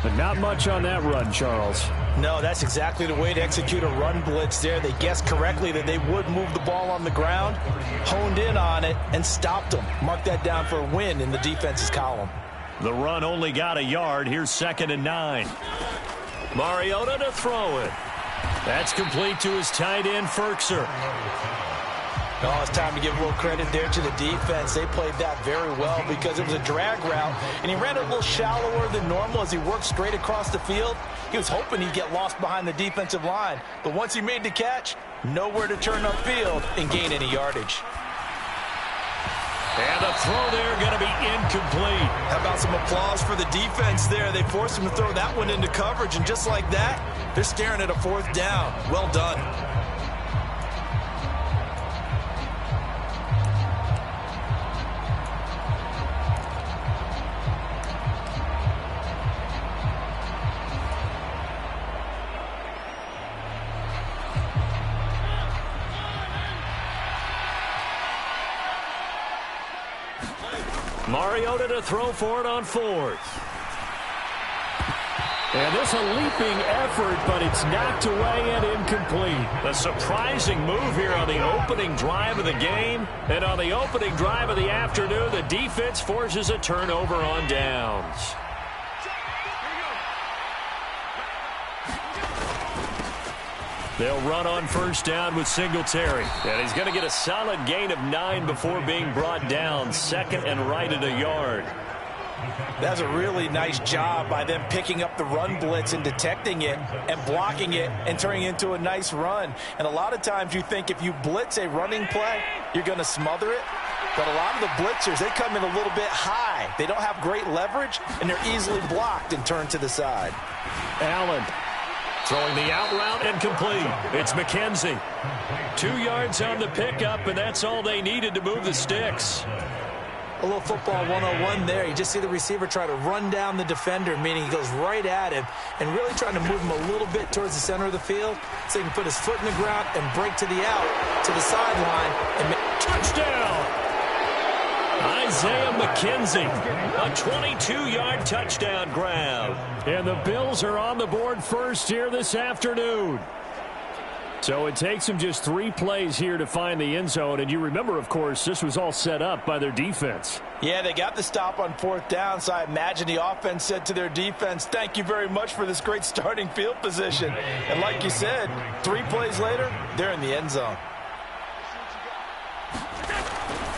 But not much on that run, Charles. No, that's exactly the way to execute a run blitz there. They guessed correctly that they would move the ball on the ground, honed in on it, and stopped them. Mark that down for a win in the defense's column. The run only got a yard. Here's 2nd and 9. Mariota to throw it. That's complete to his tight end, Ferkser. Oh, it's time to give a little credit there to the defense. They played that very well because it was a drag route, and he ran a little shallower than normal as he worked straight across the field. He was hoping he'd get lost behind the defensive line, but once he made the catch, nowhere to turn upfield and gain any yardage. And the throw there going to be incomplete. How about some applause for the defense there? They forced him to throw that one into coverage, and just like that, they're staring at a 4th down. Well done. Mariota to throw for it on 4th. And this a leaping effort, but it's knocked away and incomplete. A surprising move here on the opening drive of the game. And on the opening drive of the afternoon, the defense forces a turnover on downs. They'll run on first down with Singletary. And he's going to get a solid gain of 9 before being brought down. Second and right at a yard. That's a really nice job by them picking up the run blitz and detecting it and blocking it and turning it into a nice run. And a lot of times you think if you blitz a running play, you're going to smother it. But a lot of the blitzers, they come in a little bit high. They don't have great leverage, and they're easily blocked and turned to the side. Allen throwing the out route and complete. It's McKenzie. 2 yards on the pickup, and that's all they needed to move the sticks. A little football 101 there. You just see the receiver try to run down the defender, meaning he goes right at him and really trying to move him a little bit towards the center of the field so he can put his foot in the ground and break to the out, to the sideline, and make touchdown! Isaiah McKenzie, a 22-yard touchdown grab. And the Bills are on the board first here this afternoon. So it takes them just 3 plays here to find the end zone. And you remember, of course, this was all set up by their defense. Yeah, they got the stop on 4th down, so I imagine the offense said to their defense, thank you very much for this great starting field position. And like you said, 3 plays later, they're in the end zone.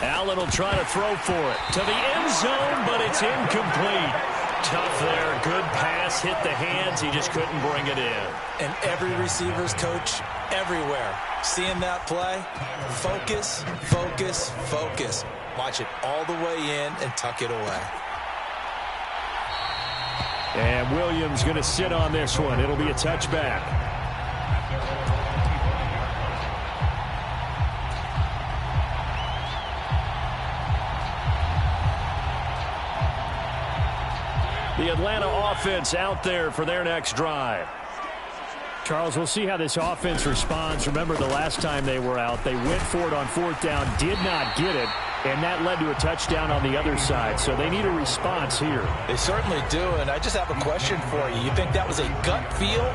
Allen will try to throw for it to the end zone, but it's incomplete. Tough there. Good pass. Hit the hands. He just couldn't bring it in. And every receiver's coach everywhere seeing that play. Focus, focus, focus. Watch it all the way in and tuck it away. And Williams going to sit on this one. It'll be a touchback. The Atlanta offense out there for their next drive. Charles, we'll see how this offense responds. Remember the last time they were out, they went for it on 4th down, did not get it, and that led to a touchdown on the other side. So they need a response here. They certainly do, and I just have a question for you. You think that was a gut feel,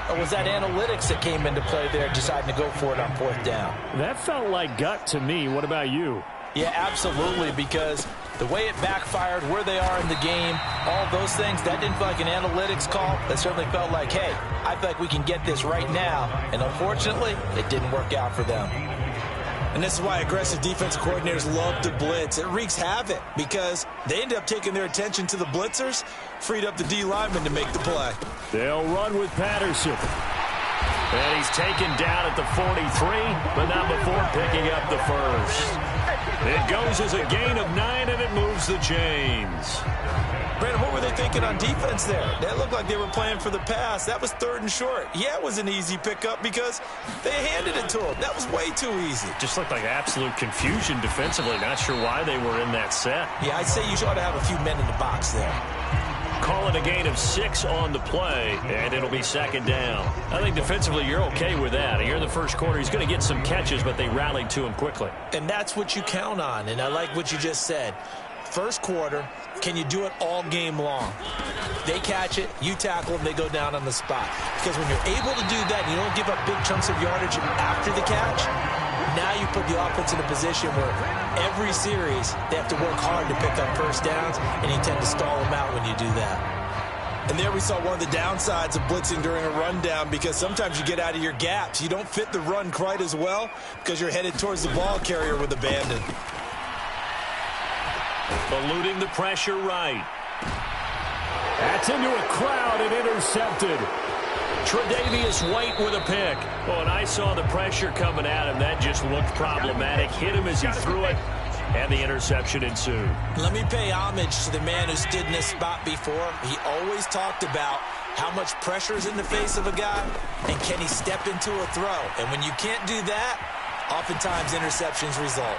or was that analytics that came into play there deciding to go for it on 4th down? That felt like gut to me. What about you? Yeah, absolutely, because the way it backfired, where they are in the game, all those things, that didn't feel like an analytics call. That certainly felt like, hey, I feel like we can get this right now. And unfortunately, it didn't work out for them. And this is why aggressive defensive coordinators love to blitz. It wreaks havoc because they end up taking their attention to the blitzers, freed up the D lineman to make the play. They'll run with Patterson. And he's taken down at the 43, but not before picking up the first. It goes as a gain of 9, and it moves the chains. Brandon, what were they thinking on defense there? That looked like they were playing for the pass. That was 3rd and short. Yeah, it was an easy pickup because they handed it to him. That was way too easy. Just looked like absolute confusion defensively. Not sure why they were in that set. Yeah, I'd say you ought to have a few men in the box there. Call it a gain of 6 on the play, and it'll be 2nd down. I think defensively you're okay with that. Here in the first quarter, he's going to get some catches, but they rallied to him quickly. And that's what you count on, and I like what you just said. First quarter, can you do it all game long? They catch it, you tackle them, they go down on the spot. Because when you're able to do that, and you don't give up big chunks of yardage after the catch, now you put the offense in a position where every series they have to work hard to pick up first downs, and you tend to stall them out when you do that. And there we saw one of the downsides of blitzing during a rundown, because sometimes you get out of your gaps. You don't fit the run quite as well because you're headed towards the ball carrier with abandon. Eluding the pressure right. That's into a crowd and intercepted. Tre'Davious White with a pick. Oh, and I saw the pressure coming at him. That just looked problematic. Hit him as he threw it, and the interception ensued. Let me pay homage to the man who stood in this spot before. He always talked about how much pressure is in the face of a guy, and can he step into a throw. And when you can't do that, oftentimes interceptions result.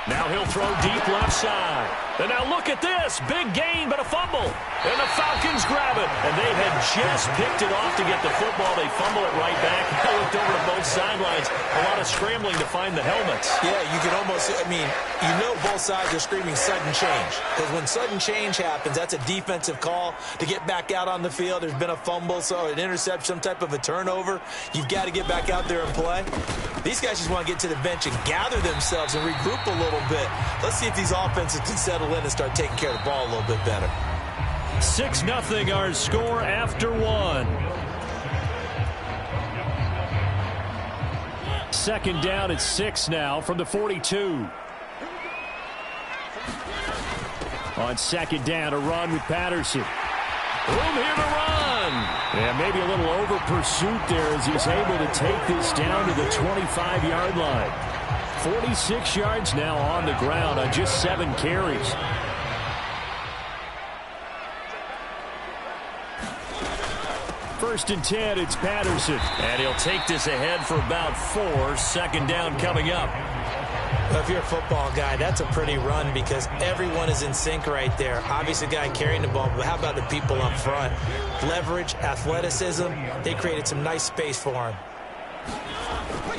Now he'll throw deep left side. And now look at this. Big gain, but a fumble. And the Falcons grab it. And they had just picked it off to get the football. They fumble it right back. I looked over to both sidelines. A lot of scrambling to find the helmets. Yeah, you can almost, you know both sides are screaming sudden change. Because when sudden change happens, that's a defensive call to get back out on the field. There's been a fumble, so an interception, some type of a turnover. You've got to get back out there and play. These guys just want to get to the bench and gather themselves and regroup a little bit. Let's see if these offenses can settle in and start taking care of the ball a little bit better. 6-0 our score after one. Second down at 6 now from the 42. On second down, a run with Patterson. Room here to run. And maybe a little over pursuit there as he's able to take this down to the 25-yard line. 46 yards now on the ground on just 7 carries. First and 10, it's Patterson. And he'll take this ahead for about 4. Second down coming up. Well, if you're a football guy, that's a pretty run because everyone is in sync right there. Obviously, the guy carrying the ball, but how about the people up front? Leverage, athleticism, they created some nice space for him.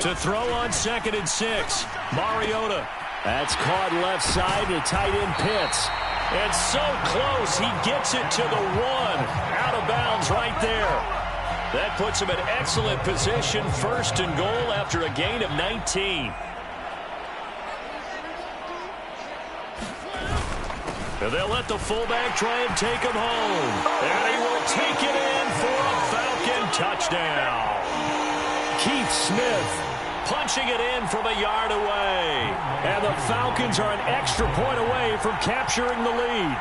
To throw on second and 6, Mariota. That's caught left side to tight end Pitts. And so close, he gets it to the 1. Out of bounds right there. That puts him in excellent position, first and goal after a gain of 19. And they'll let the fullback try and take him home. And he will take it in for a Falcon touchdown. Keith Smith punching it in from a yard away. And the Falcons are an extra point away from capturing the lead.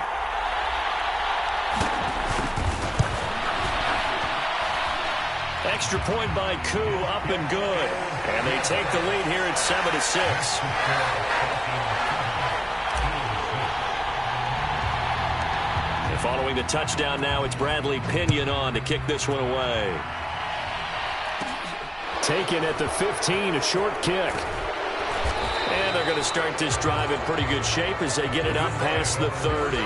Extra point by Koo, up and good. And they take the lead here at 7-6. Following the touchdown now, it's Bradley Pinion on to kick this one away. Taken at the 15, a short kick. And they're going to start this drive in pretty good shape as they get it up past the 30.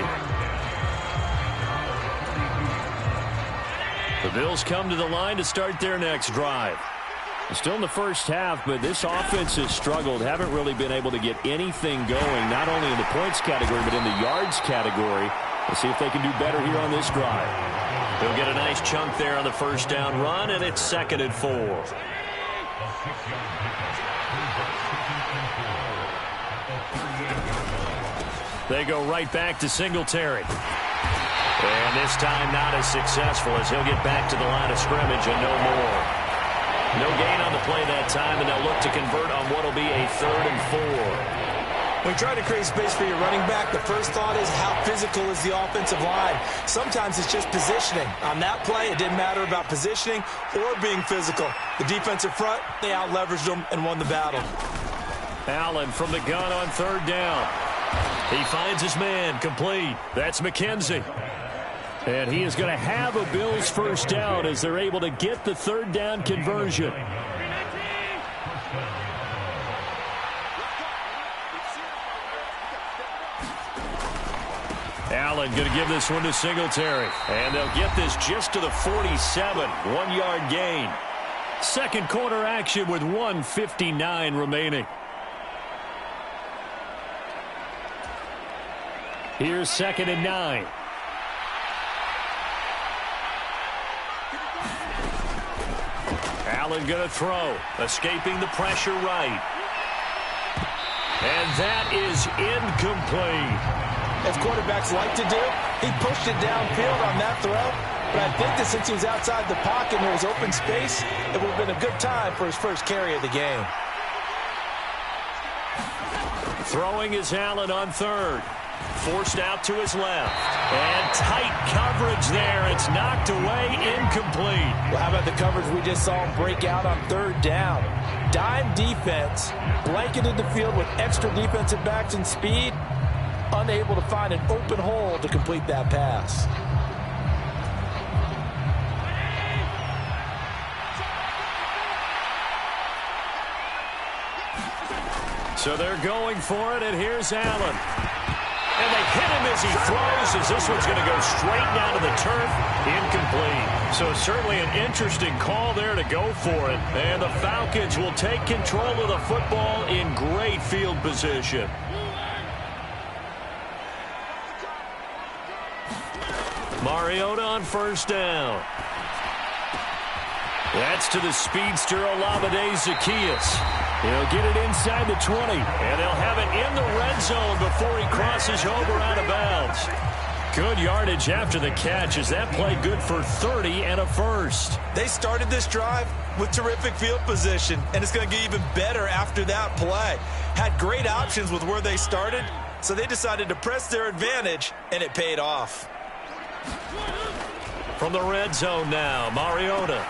The Bills come to the line to start their next drive. Still in the first half, but this offense has struggled. Haven't really been able to get anything going, not only in the points category, but in the yards category. Let's see if they can do better here on this drive. They'll get a nice chunk there on the first down run, and it's 2nd and 4. They go right back to Singletary. And this time not as successful as he'll get back to the line of scrimmage and no more. No gain on the play that time, and they'll look to convert on what will be a 3rd and 4. When you try to create space for your running back, the first thought is how physical is the offensive line. Sometimes it's just positioning. On that play, it didn't matter about positioning or being physical. The defensive front, they out-leveraged them and won the battle. Allen from the gun on 3rd down. He finds his man, complete. That's McKenzie. And he is going to have a Bills first down as they're able to get the 3rd down conversion. Allen going to give this one to Singletary. And they'll get this just to the 47. 1-yard gain. Second quarter action with 1:59 remaining. Here's 2nd and 9. Allen going to throw. Escaping the pressure right. And that is incomplete. As quarterbacks like to do, he pushed it downfield on that throw. But I think that since he was outside the pocket and there was open space, it would have been a good time for his first carry of the game. Throwing is Allen on 3rd. Forced out to his left. And tight coverage there. It's knocked away, incomplete. Well, how about the coverage we just saw him break out on 3rd down? Dime defense, blanketed the field with extra defensive backs and speed. Unable to find an open hole to complete that pass. So they're going for it, and here's Allen. And they hit him as he throws, as this one's going to go straight down to the turf. Incomplete. So certainly an interesting call there to go for it. And the Falcons will take control of the football in great field position. Mariota on first down. That's to the speedster Olamide Zaccheaus. He'll get it inside the 20, and they'll have it in the red zone before he crosses over out of bounds. Good yardage after the catch as that play good for 30 and a first. They started this drive with terrific field position, and it's going to get even better after that play. Had great options with where they started, so they decided to press their advantage, and it paid off. From the red zone now, Mariota.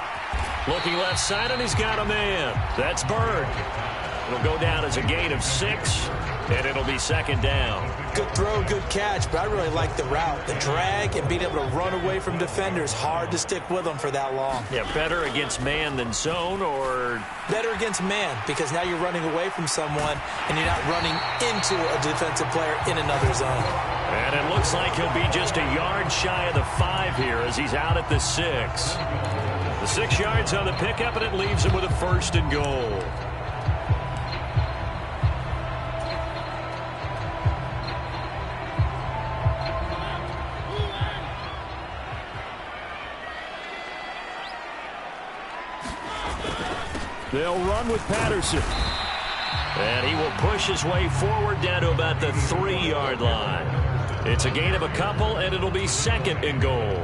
Looking left side, and he's got a man. That's Bird. It'll go down as a gain of 6, and it'll be second down. Good throw, good catch, but I really like the route. The drag and being able to run away from defenders. Hard to stick with them for that long. Yeah, better against man than zone, or? Better against man, because now you're running away from someone, and you're not running into a defensive player in another zone. And it looks like he'll be just a yard shy of the 5 here as he's out at the 6. The 6 yards on the pickup, and it leaves him with a first and goal. They'll run with Patterson. And he will push his way forward down to about the 3-yard line. It's a gain of a couple, and it'll be second and goal.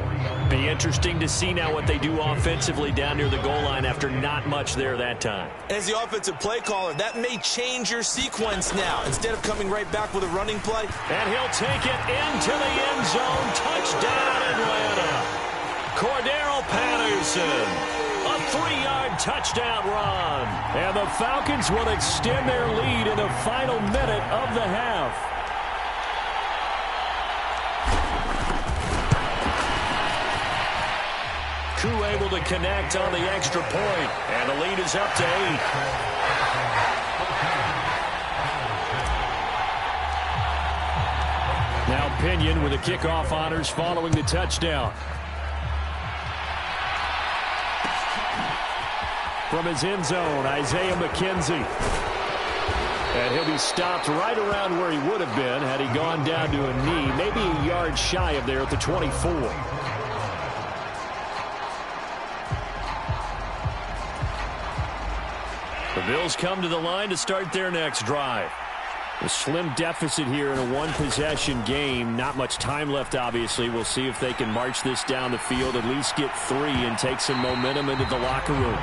Be interesting to see now what they do offensively down near the goal line after not much there that time. As the offensive play caller, that may change your sequence now. Instead of coming right back with a running play. And he'll take it into the end zone. Touchdown, Atlanta. Cordero Patterson. A 3-yard touchdown run. And the Falcons will extend their lead in the final minute of the half. Koo able to connect on the extra point. And the lead is up to 8. Now Pinion with the kickoff honors following the touchdown. From his end zone, Isaiah McKenzie. And he'll be stopped right around where he would have been had he gone down to a knee, maybe a yard shy of there at the 24. The Bills come to the line to start their next drive. A slim deficit here in a one-possession game. Not much time left, obviously. We'll see if they can march this down the field, at least get 3, and take some momentum into the locker room.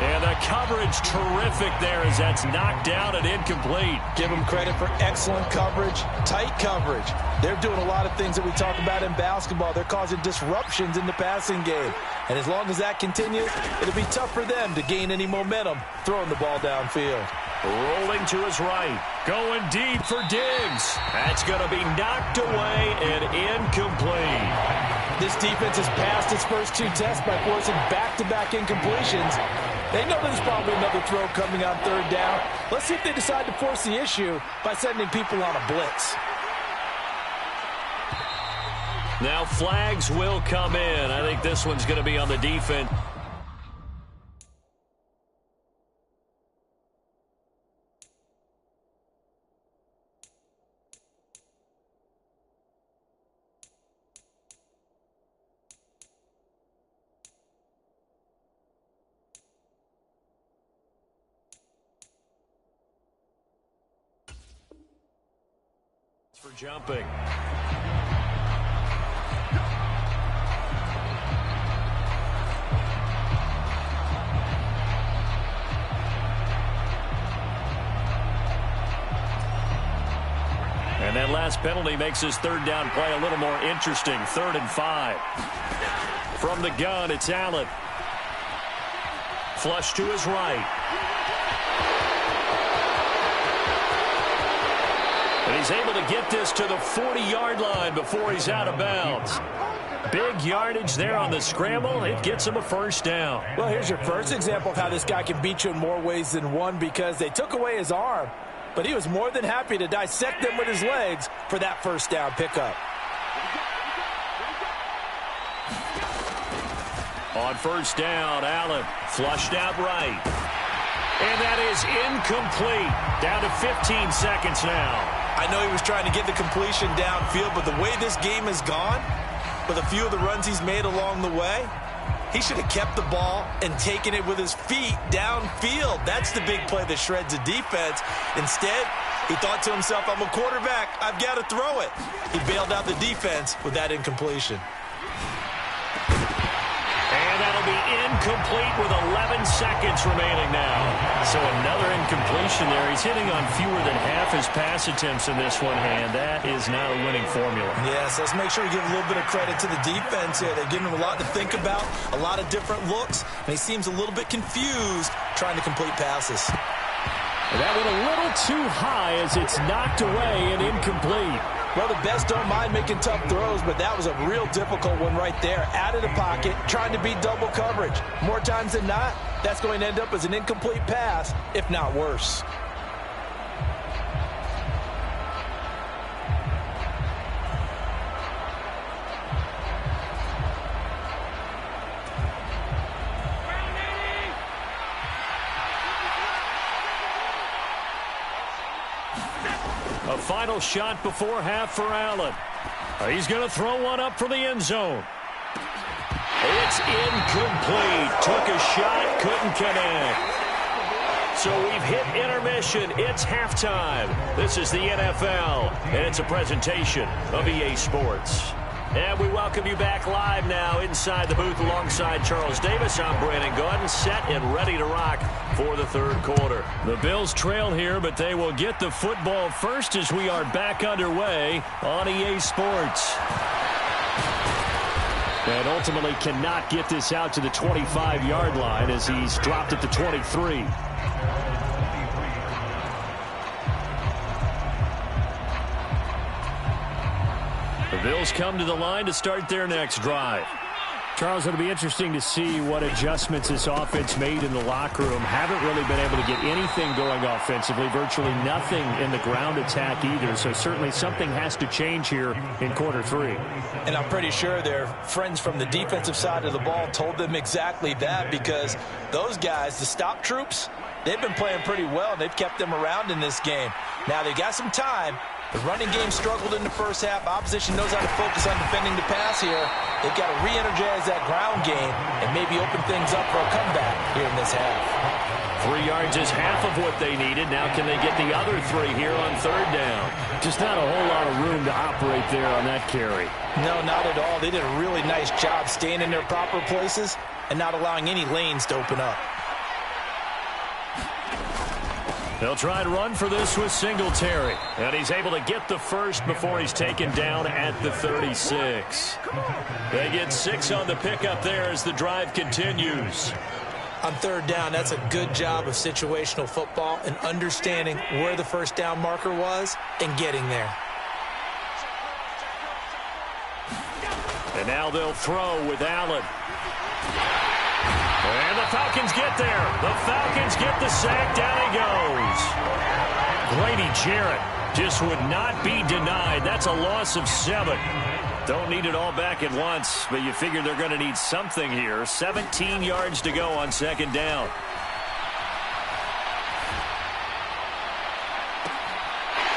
And the coverage terrific there as that's knocked down and incomplete. Give them credit for excellent coverage, tight coverage. They're doing a lot of things that we talk about in basketball. They're causing disruptions in the passing game. And as long as that continues, it'll be tough for them to gain any momentum throwing the ball downfield. Rolling to his right. Going deep for Diggs. That's going to be knocked away and incomplete. This defense has passed its first 2 tests by forcing back-to-back incompletions. They know there's probably another throw coming on 3rd down. Let's see if they decide to force the issue by sending people on a blitz. Now flags will come in. I think this one's going to be on the defense. For jumping. And that last penalty makes his 3rd down play a little more interesting. 3rd and 5. From the gun, it's Allen. Flush to his right. And he's able to get this to the 40-yard line before he's out of bounds. Big yardage there on the scramble. It gets him a first down. Well, here's your first example of how this guy can beat you in more ways than one, because they took away his arm. but he was more than happy to dissect them with his legs for that first down pickup. On first down, Allen flushed out right. And that is incomplete. Down to 15 seconds now. I know he was trying to get the completion downfield, but the way this game has gone, with a few of the runs he's made along the way, he should have kept the ball and taken it with his feet downfield. That's the big play that shreds a defense. Instead, he thought to himself, I'm a quarterback. I've got to throw it. He bailed out the defense with that incompletion. And that'll be incomplete with 11 seconds remaining now. So another incompletion there. He's hitting on fewer than half his pass attempts in this one, and that is not a winning formula. Yes, let's make sure we give a little bit of credit to the defense here. They're giving him a lot to think about, a lot of different looks, and he seems a little bit confused trying to complete passes. And that went a little too high as it's knocked away and incomplete. Well, the best don't mind making tough throws, but that was a real difficult one right there. Out of the pocket, trying to beat double coverage. More times than not, that's going to end up as an incomplete pass, if not worse. A final shot before half for Allen. He's going to throw one up for the end zone. It's incomplete. Took a shot, couldn't connect. So we've hit intermission. It's halftime. This is the NFL, and it's a presentation of EA Sports. And we welcome you back live now inside the booth alongside Charles Davis. I'm Brandon Gaudin, set and ready to rock for the third quarter. The Bills trail here, but they will get the football first as we are back underway on EA Sports. And ultimately cannot get this out to the 25-yard line as he's dropped at the 23. The Bills come to the line to start their next drive. Charles, it'll be interesting to see what adjustments this offense made in the locker room. Haven't really been able to get anything going offensively, virtually nothing in the ground attack either. So certainly something has to change here in quarter three. And I'm pretty sure their friends from the defensive side of the ball told them exactly that, because those guys, the stop troops, they've been playing pretty well. They've kept them around in this game. Now they've got some time. The running game struggled in the first half. Opposition knows how to focus on defending the pass here. They've got to re-energize that ground game and maybe open things up for a comeback here in this half. 3 yards is half of what they needed. Now can they get the other 3 here on third down? Just not a whole lot of room to operate there on that carry. No, not at all. They did a really nice job staying in their proper places and not allowing any lanes to open up. They'll try and run for this with Singletary. And he's able to get the first before he's taken down at the 36. They get 6 on the pickup there as the drive continues. On third down, that's a good job of situational football and understanding where the first down marker was and getting there. And now they'll throw with Allen. And the Falcons get there. The Falcons get the sack. Down he goes. Grady Jarrett just would not be denied. That's a loss of 7. Don't need it all back at once, but you figure they're going to need something here. 17 yards to go on second down.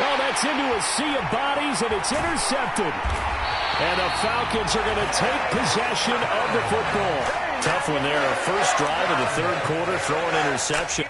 Oh, that's into a sea of bodies, and it's intercepted. And the Falcons are going to take possession of the football. Tough one there. First drive of the third quarter, throwing interception.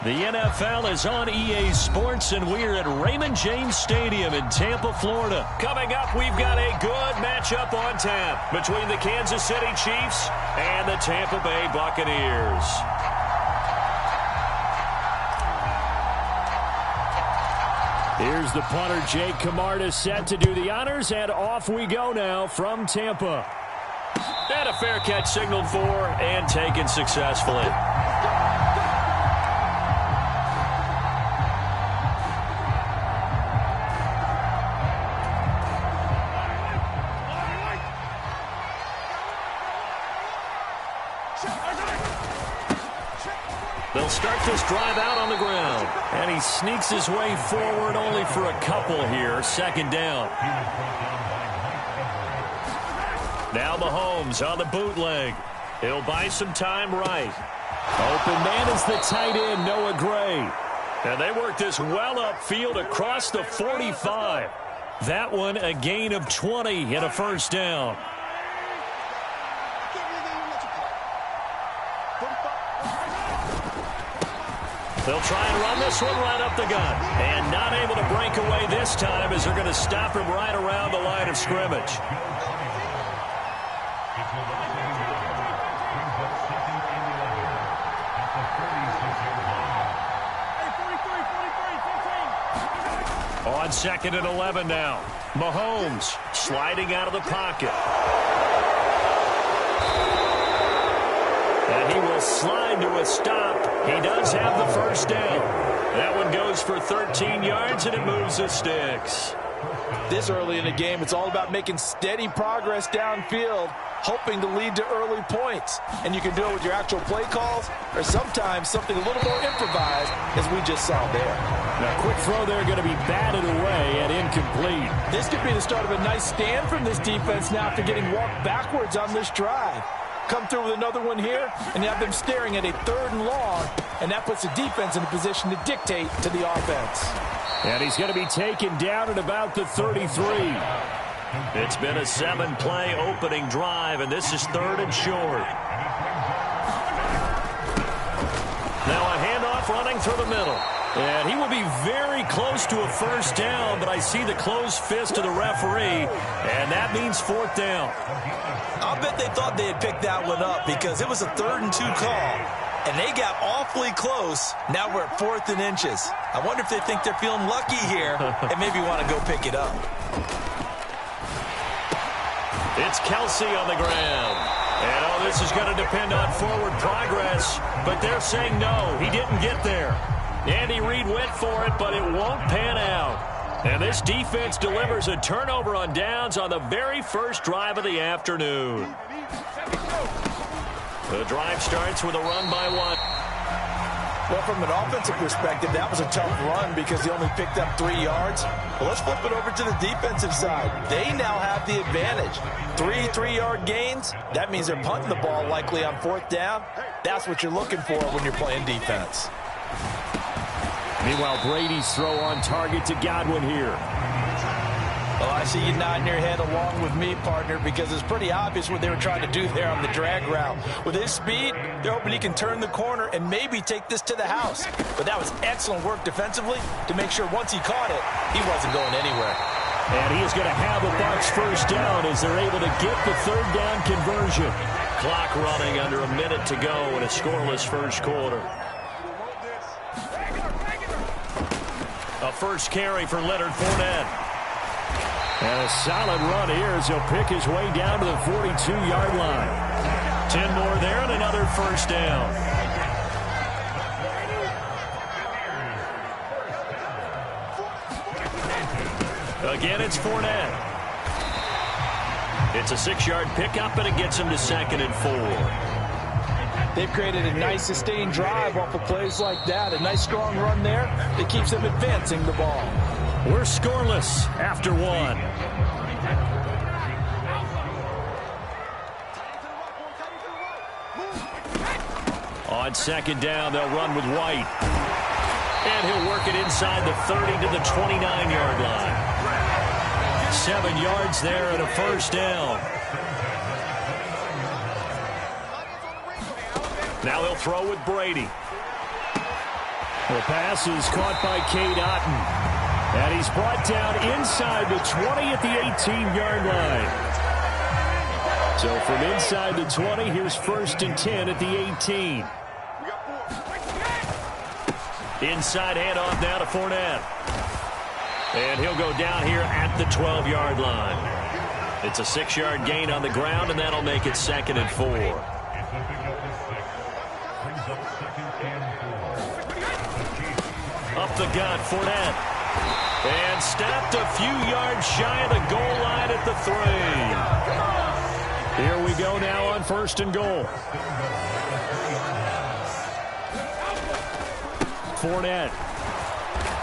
The NFL is on EA Sports, and we're at Raymond James Stadium in Tampa, Florida. Coming up, we've got a good matchup on tap between the Kansas City Chiefs and the Tampa Bay Buccaneers. Here's the punter, Jake Camarda, set to do the honors, and off we go now from Tampa. And a fair catch signaled for and taken successfully. They'll start this drive out on the ground. And he sneaks his way forward only for a couple here. Second down. Now Mahomes on the bootleg. He'll buy some time right. Open man is the tight end, Noah Gray. And they work this well upfield across the 45. That one a gain of 20 and a first down. They'll try and run this one right up the gut. And not able to break away this time as they're going to stop him right around the line of scrimmage. On 2nd and 11 now. Mahomes sliding out of the pocket. And he will slide to a stop. He does have the first down. That one goes for 13 yards, and it moves the sticks. This early in the game, it's all about making steady progress downfield, hoping to lead to early points. And you can do it with your actual play calls or sometimes something a little more improvised, as we just saw there. Now, quick throw there going to be batted away and incomplete. This could be the start of a nice stand from this defense now after getting walked backwards on this drive. Come through with another one here, and you have them staring at a 3rd and long, and that puts the defense in a position to dictate to the offense. And he's going to be taken down at about the 33. It's been a 7-play opening drive, and this is 3rd and short. Now a handoff running through the middle. And he will be very close to a first down, but I see the closed fist of the referee, and that means 4th down. I'll bet they thought they had picked that one up because it was a 3rd and 2 call, and they got awfully close. Now we're at 4th and inches. I wonder if they think they're feeling lucky here and maybe want to go pick it up. It's Kelsey on the ground. And, this is going to depend on forward progress, but they're saying no, he didn't get there. Andy Reid went for it, but it won't pan out. And this defense delivers a turnover on downs on the very first drive of the afternoon. The drive starts with a run by one. Well, from an offensive perspective, that was a tough run because he only picked up 3 yards. Well, let's flip it over to the defensive side. They now have the advantage. 3 3-yard gains. That means they're punting the ball likely on 4th down. That's what you're looking for when you're playing defense. Meanwhile, Brady's throw on target to Godwin here. Well, I see you nodding your head along with me, partner, because it's pretty obvious what they were trying to do there on the drag route. With his speed, they're hoping he can turn the corner and maybe take this to the house. But that was excellent work defensively to make sure once he caught it, he wasn't going anywhere. And he is going to have a Bucs first down as they're able to get the 3rd down conversion. Clock running under a minute to go in a scoreless first quarter. A first carry for Leonard Fournette. And a solid run here as he'll pick his way down to the 42-yard line. 10 more there and another first down. Again, it's Fournette. It's a 6-yard pickup, and it gets him to 2nd and 4. They've created a nice sustained drive off of plays like that. A nice strong run there that keeps them advancing the ball. We're scoreless after 1. On 2nd down, they'll run with White. And he'll work it inside the 30 to the 29-yard line. 7 yards there and a first down. Now he'll throw with Brady. The pass is caught by Cade Otton. And he's brought down inside the 20 at the 18-yard line. So from inside the 20, here's 1st and 10 at the 18. Inside handoff now to Fournette. And he'll go down here at the 12-yard line. It's a 6-yard gain on the ground, and that'll make it 2nd and 4. Up the gut, Fournette. And stopped a few yards shy of the goal line at the 3. Here we go now on 1st and goal. Fournette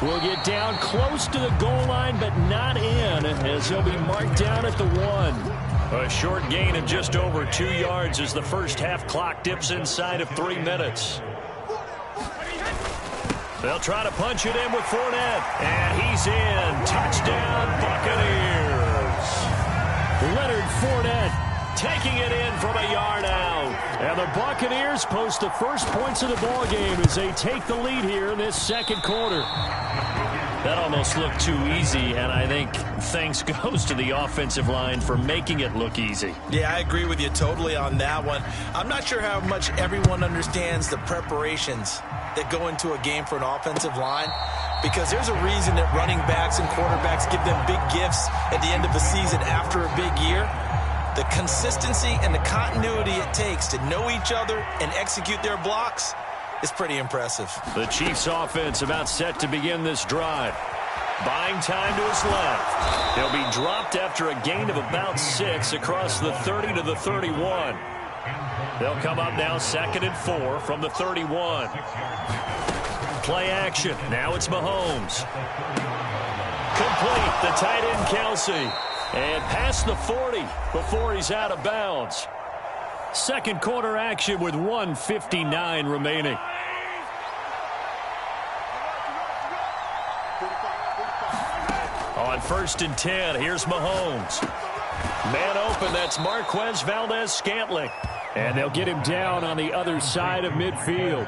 will get down close to the goal line, but not in, as he'll be marked down at the 1. A short gain of just over 2 yards as the first half clock dips inside of 3 minutes. They'll try to punch it in with Fournette. And he's in. Touchdown, Buccaneers. Leonard Fournette taking it in from a yard out. And the Buccaneers post the first points of the ballgame as they take the lead here in this 2nd quarter. That almost looked too easy, and I think thanks goes to the offensive line for making it look easy. Yeah, I agree with you totally on that one. I'm not sure how much everyone understands the preparations that go into a game for an offensive line, because there's a reason that running backs and quarterbacks give them big gifts at the end of the season after a big year. The consistency and the continuity it takes to know each other and execute their blocks is pretty impressive. The Chiefs offense about set to begin this drive. Buying time to his left. He'll be dropped after a gain of about 6 across the 30 to the 31. They'll come up now 2nd and 4 from the 31. Play action. Now it's Mahomes. Complete. The tight end Kelsey. And past the 40 before he's out of bounds. 2nd quarter action with 1:59 remaining. On 1st and 10, here's Mahomes. Man open, that's Marquez Valdez-Scantling. And they'll get him down on the other side of midfield.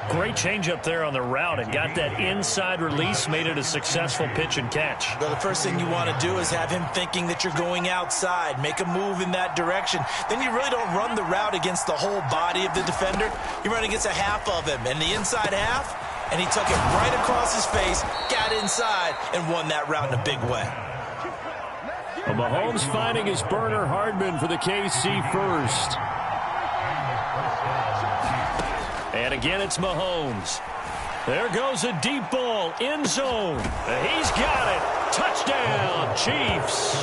Great change up there on the route and got that inside release, made it a successful pitch and catch. Well, the first thing you want to do is have him thinking that you're going outside, make a move in that direction. Then you really don't run the route against the whole body of the defender. You run against a half of him, and the inside half, and he took it right across his face, got inside, and won that route in a big way. Well, Mahomes finding his burner Hardman for the KC first. And again, it's Mahomes. There goes a deep ball, end zone. He's got it. Touchdown, Chiefs.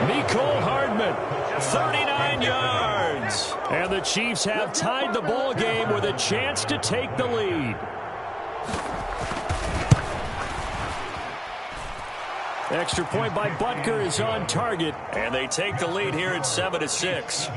Mecole Hardman, 39 yards. And the Chiefs have tied the ball game with a chance to take the lead. Extra point by Butker is on target, and they take the lead here at 7-6.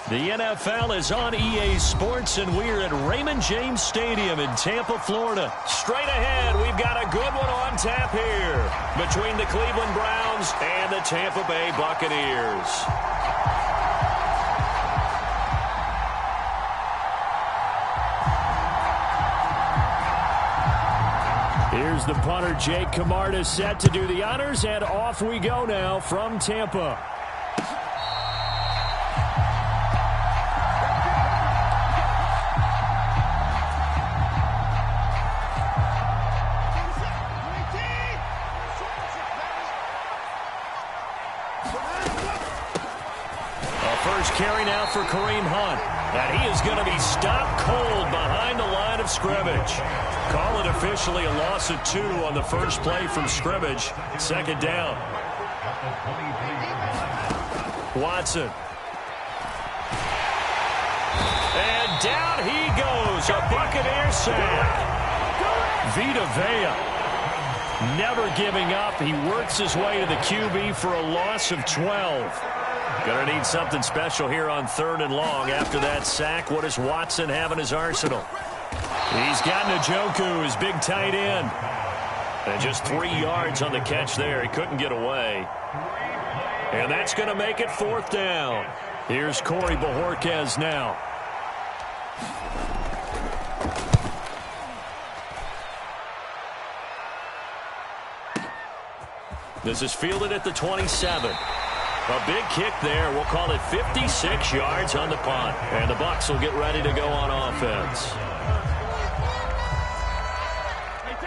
The NFL is on EA Sports, and we're at Raymond James Stadium in Tampa, Florida. Straight ahead, we've got a good one on tap here between the Cleveland Browns and the Tampa Bay Buccaneers. Here's the punter, Jake Camarda, set to do the honors, and off we go now from Tampa. Carry now for Kareem Hunt. And he is going to be stopped cold behind the line of scrimmage. Call it officially a loss of 2 on the first play from scrimmage. Second down. Watson. And down he goes. A Buccaneer sack. Vita Vea never giving up. He works his way to the QB for a loss of 12. Going to need something special here on 3rd and long after that sack. What does Watson have in his arsenal? He's got Njoku, his big tight end. And just 3 yards on the catch there. He couldn't get away. And that's going to make it 4th down. Here's Corey Bojorquez now. This is fielded at the 27. A big kick there. We'll call it 56 yards on the punt. And the Bucs will get ready to go on offense.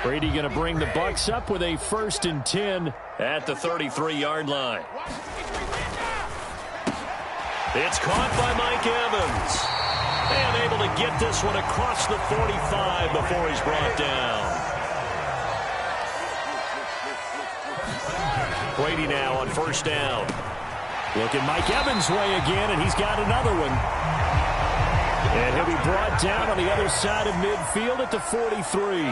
Brady going to bring the Bucs up with a 1st and 10 at the 33-yard line. It's caught by Mike Evans. And able to get this one across the 45 before he's brought down. Brady now on 1st down. Look at Mike Evans' way again, and he's got another one. And he'll be brought down on the other side of midfield at the 43.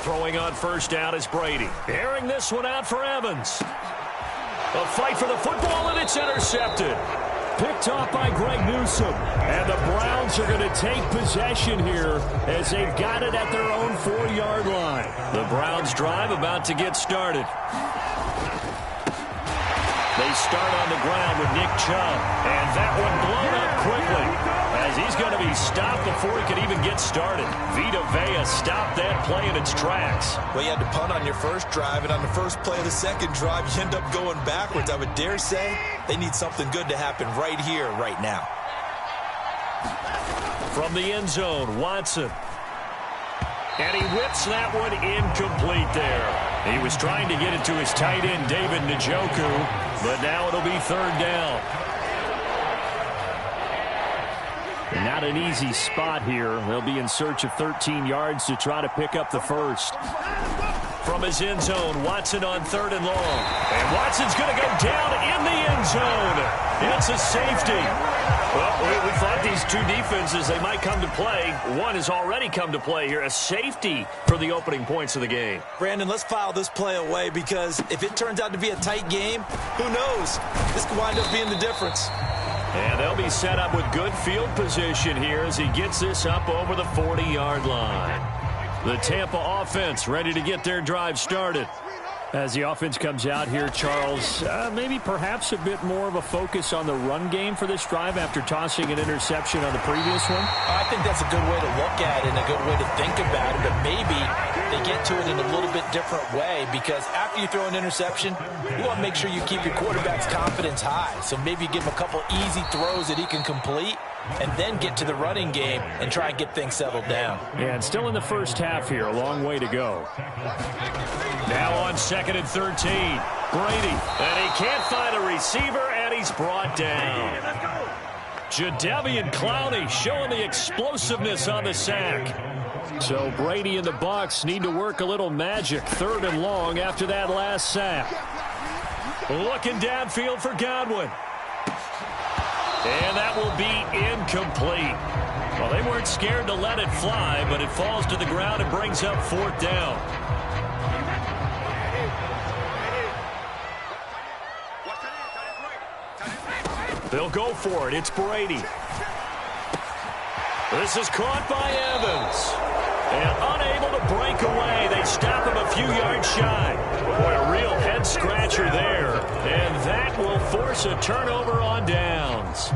Throwing on 1st down is Brady. Airing this one out for Evans. A fight for the football, and it's intercepted. Picked off by Greg Newsome. And the Browns are going to take possession here as they've got it at their own 4-yard line. The Browns drive about to get started. They start on the ground with Nick Chubb. And that one blown up quickly as he's going to be stopped before he could even get started. Vita Vea stopped that play in its tracks. Well, you had to punt on your first drive, and on the first play of the second drive, you end up going backwards. I would dare say they need something good to happen right here, right now. From the end zone, Watson. And he whips that one incomplete there. He was trying to get it to his tight end, David Njoku, but now it'll be 3rd down. And not an easy spot here. They'll be in search of 13 yards to try to pick up the first. From his end zone, Watson on 3rd and long. And Watson's going to go down in the end zone. It's a safety. Well, we thought these two defenses, they might come to play. One has already come to play here. A safety for the opening points of the game. Brandon, let's file this play away because if it turns out to be a tight game, who knows? This could wind up being the difference. And they'll be set up with good field position here as he gets this up over the 40-yard line. The Tampa offense ready to get their drive started. As the offense comes out here, Charles, maybe perhaps a bit more of a focus on the run game for this drive after tossing an interception on the previous one? I think that's a good way to look at it and a good way to think about it, but maybe they get to it in a little bit different way because after you throw an interception, you want to make sure you keep your quarterback's confidence high. So maybe you give him a couple easy throws that he can complete and then get to the running game and try and get things settled down. Yeah, and still in the first half here, a long way to go. Now on 2nd and 13, Brady, and he can't find a receiver, and he's brought down. Jadeveon Clowney showing the explosiveness on the sack. So Brady and the Bucs need to work a little magic, 3rd and long after that last sack. Looking downfield for Godwin. And that will be incomplete. Well, they weren't scared to let it fly, but it falls to the ground and brings up 4th down. They'll go for it. It's Brady. This is caught by Evans. And unable to break away. They stop him a few yards shy. Boy, a real head-scratcher there. And that will force a turnover on downs.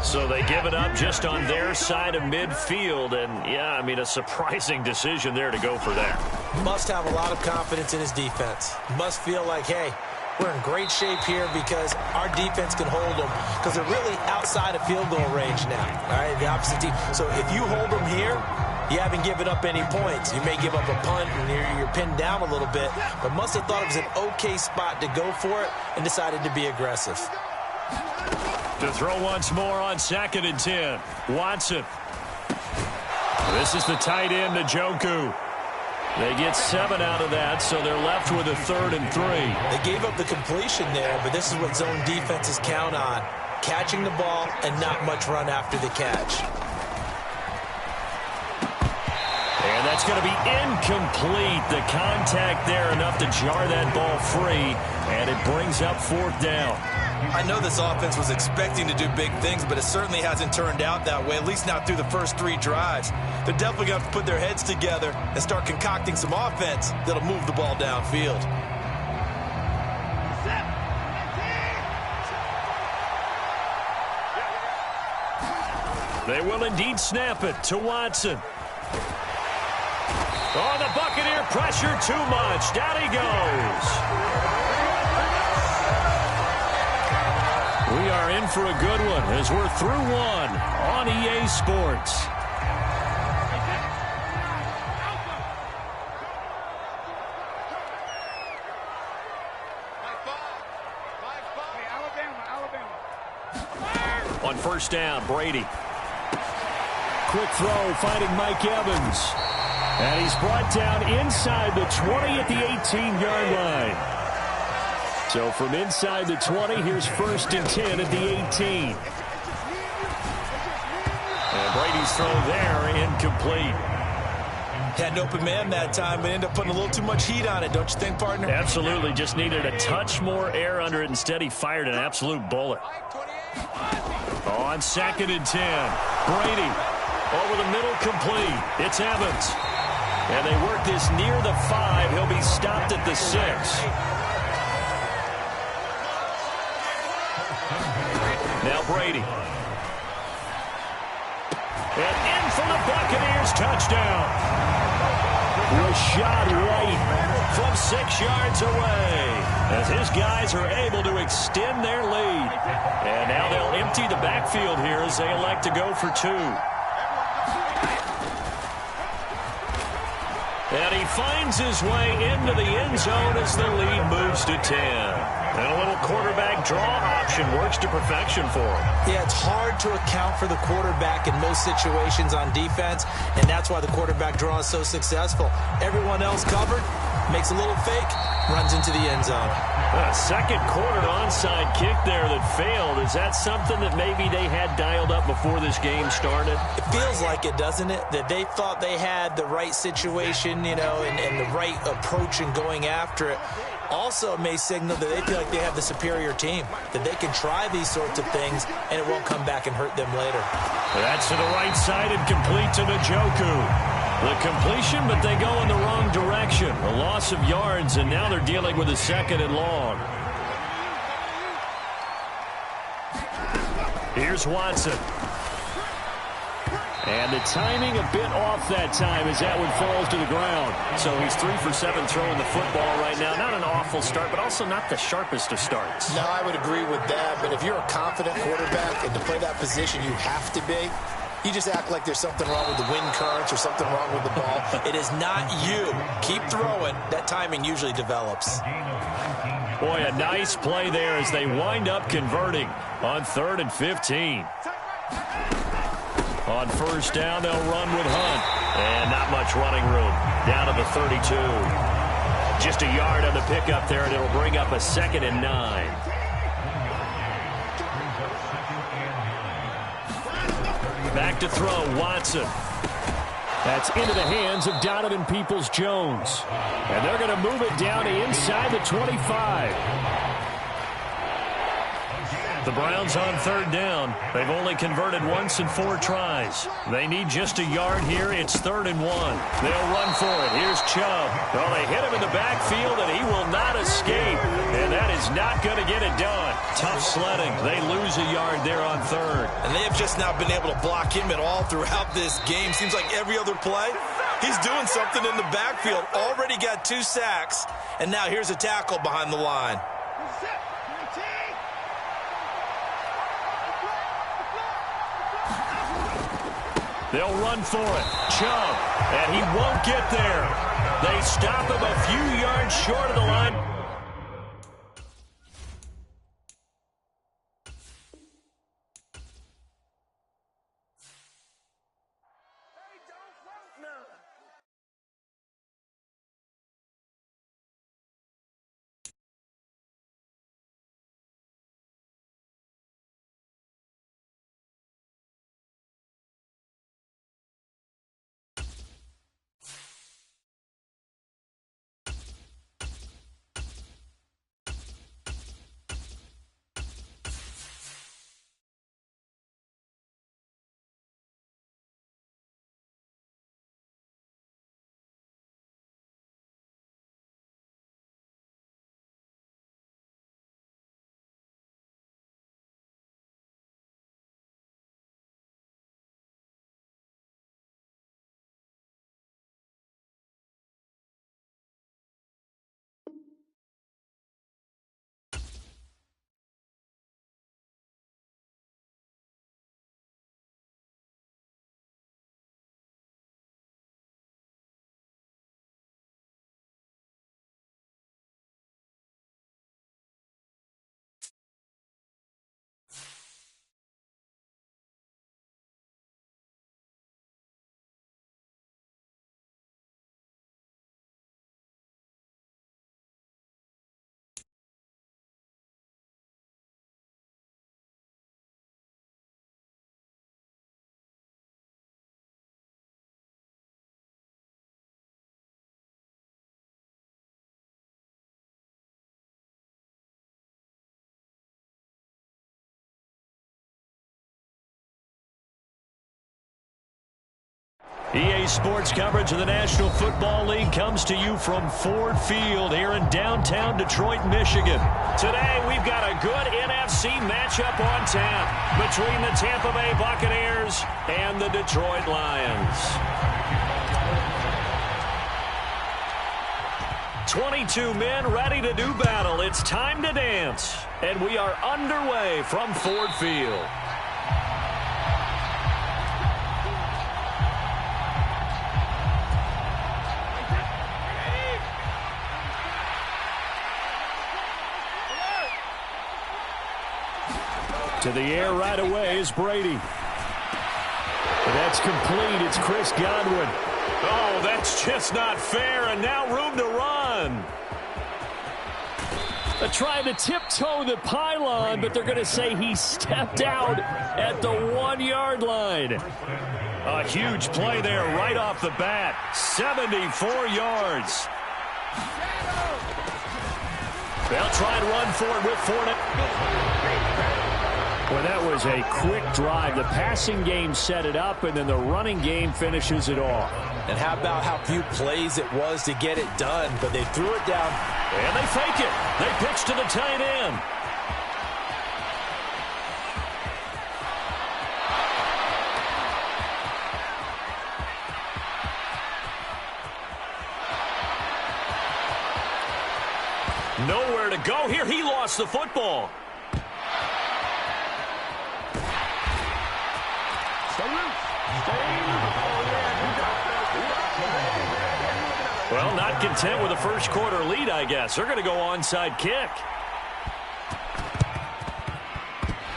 So they give it up just on their side of midfield. And, yeah, I mean, a surprising decision there to go for that. Must have a lot of confidence in his defense. Must feel like, hey, we're in great shape here because our defense can hold them because they're really outside of field goal range now. All right, the opposite team. So if you hold them here, you haven't given up any points. You may give up a punt and you're pinned down a little bit, but must have thought it was an okay spot to go for it and decided to be aggressive. To throw once more on 2nd and 10. Watson. This is the tight end, Njoku. They get 7 out of that, so they're left with a 3rd and 3. They gave up the completion there, but this is what zone defenses count on. Catching the ball and not much run after the catch. And that's going to be incomplete. The contact there enough to jar that ball free, and it brings up 4th down. I know this offense was expecting to do big things, but it certainly hasn't turned out that way, at least not through the first 3 drives. They're definitely going to have to put their heads together and start concocting some offense that'll move the ball downfield. They will indeed snap it to Watson. Oh, the Buccaneer pressure too much. Down he goes. We are in for a good one as we're through one on EA Sports. On 1st down, Brady. Quick throw, finding Mike Evans. And he's brought down inside the 20 at the 18-yard line. So from inside the 20, here's 1st and 10 at the 18. And Brady's throw there, incomplete. Had an open man that time, but ended up putting a little too much heat on it, don't you think, partner? Absolutely. Just needed a touch more air under it. Instead, he fired an absolute bullet. On 2nd and 10, Brady over the middle, complete. It's Evans. And they work this near the 5. He'll be stopped at the 6. Now Brady. And in for the Buccaneers, touchdown. Rashad White from 6 yards away as his guys are able to extend their lead. And now they'll empty the backfield here as they elect to go for 2. And he finds his way into the end zone as the lead moves to 10. And a little quarterback draw option works to perfection for him. Yeah, it's hard to account for the quarterback in most situations on defense, and that's why the quarterback draw is so successful. Everyone else covered, makes a little fake, runs into the end zone. A second quarter onside kick there that failed. Is that something that maybe they had dialed up before this game started? It feels like it, doesn't it? That they thought they had the right situation, you know, and the right approach in going after it. Also, it may signal that they feel like they have the superior team, that they can try these sorts of things, and it won't come back and hurt them later. That's to the right side and complete to Njoku. The completion, but they go in the wrong direction. A loss of yards, and now they're dealing with a 2nd and long. Here's Watson. And the timing a bit off that time as that one falls to the ground. So he's 3 for 7 throwing the football right now. Not an awful start, but also not the sharpest of starts. No, I would agree with that. But if you're a confident quarterback and to play that position, you have to be. You just act like there's something wrong with the wind currents or something wrong with the ball. It is not you. Keep throwing. That timing usually develops. Boy, a nice play there as they wind up converting on 3rd and 15. On 1st down, they'll run with Hunt. And not much running room. Down to the 32. Just a yard on the pickup there, and it'll bring up a 2nd and 9. Back to throw, Watson. That's into the hands of Donovan Peoples-Jones. And they're going to move it down to inside the 25. The Browns on third down. They've only converted once in 4 tries. They need just a yard here. It's 3rd and 1. They'll run for it. Here's Chubb. Well, they hit him in the backfield, and he will not escape. And that is not going to get it done. Tough sledding. They lose a yard there on 3rd. And they have just not been able to block him at all throughout this game. Seems like every other play, he's doing something in the backfield. Already got 2 sacks. And now here's a tackle behind the line. They'll run for it. Chubb. And he won't get there. They stop him a few yards short of the line. EA Sports coverage of the National Football League comes to you from Ford Field here in downtown Detroit, Michigan. Today, we've got a good NFC matchup on tap between the Tampa Bay Buccaneers and the Detroit Lions. 22 men ready to do battle. It's time to dance. And we are underway from Ford Field. To the air right away is Brady. That's complete. It's Chris Godwin. Oh, that's just not fair, and now room to run. They're trying to tiptoe the pylon, but they're going to say he stepped out at the 1-yard line. A huge play there right off the bat. 74 yards. They'll try and run for it with Fournette. Well, that was a quick drive. The passing game set it up, and then the running game finishes it off. And how about how few plays it was to get it done, but they threw it down. And they fake it. They pitch to the tight end. Nowhere to go here. He lost the football. Well, not content with a first quarter lead, I guess. They're going to go onside kick.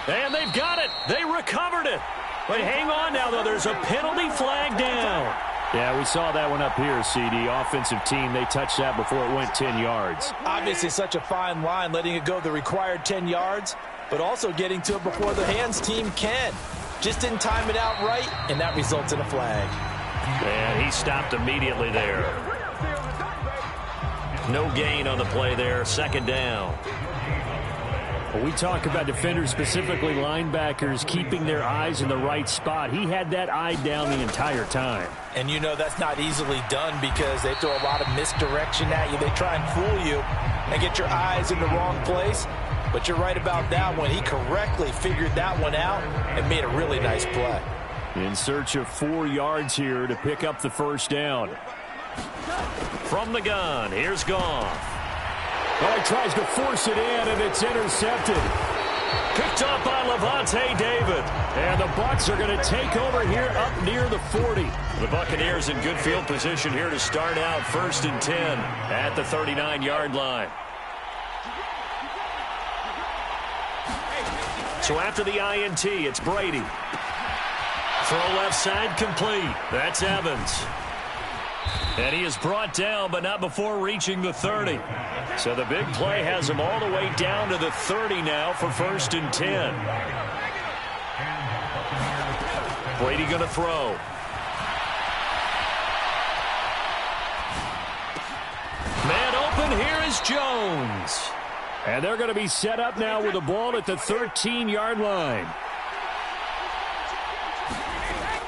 And they've got it. They recovered it. But hang on now, though. There's a penalty flag down. Yeah, we saw that one up here, CD. Offensive team, they touched that before it went 10 yards. Obviously such a fine line, letting it go the required 10 yards, but also getting to it before the hands team can. Just didn't time it out right, and that results in a flag. And he stopped immediately there. No gain on the play there. 2nd down. Well, we talk about defenders, specifically linebackers, keeping their eyes in the right spot. He had that eye down the entire time. And you know that's not easily done because they throw a lot of misdirection at you. They try and fool you and get your eyes in the wrong place. But you're right about that one. He correctly figured that one out and made a really nice play. In search of 4 yards here to pick up the first down. From the gun, here's Goff. Oh, he tries to force it in, and it's intercepted. Picked up by Levante David. And the Bucs are going to take over here up near the 40. The Buccaneers in good field position here to start out 1st and 10 at the 39-yard line. So after the INT, it's Brady. Throw left side complete. That's Evans. And he is brought down, but not before reaching the 30. So the big play has him all the way down to the 30 now for 1st and 10. Brady going to throw. Man open, here is Jones. And they're going to be set up now with the ball at the 13-yard line.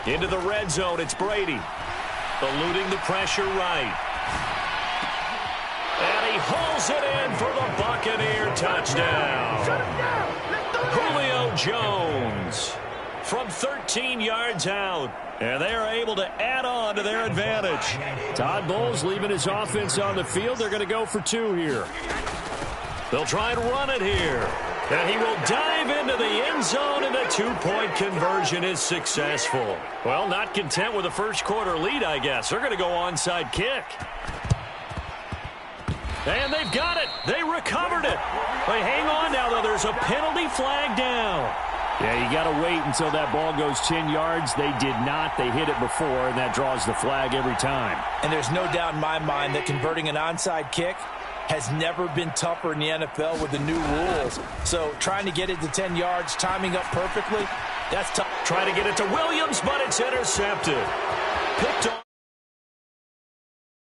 Into the red zone, it's Brady. Eluding the pressure right. And he hauls it in for the Buccaneer touchdown. Julio Jones from 13 yards out. And they are able to add on to their advantage. Todd Bowles leaving his offense on the field. They're going to go for 2 here. They'll try and run it here. And he will dive into the end zone, and the 2-point conversion is successful. Well, not content with a first-quarter lead, I guess. They're going to go onside kick. And they've got it. They recovered it. They hang on now, though. There's a penalty flag down. Yeah, you got to wait until that ball goes 10 yards. They did not. They hit it before, and that draws the flag every time. And there's no doubt in my mind that converting an onside kick has never been tougher in the NFL with the new rules. So trying to get it to 10 yards, timing up perfectly, that's tough. Trying to get it to Williams, but it's intercepted. Picked off.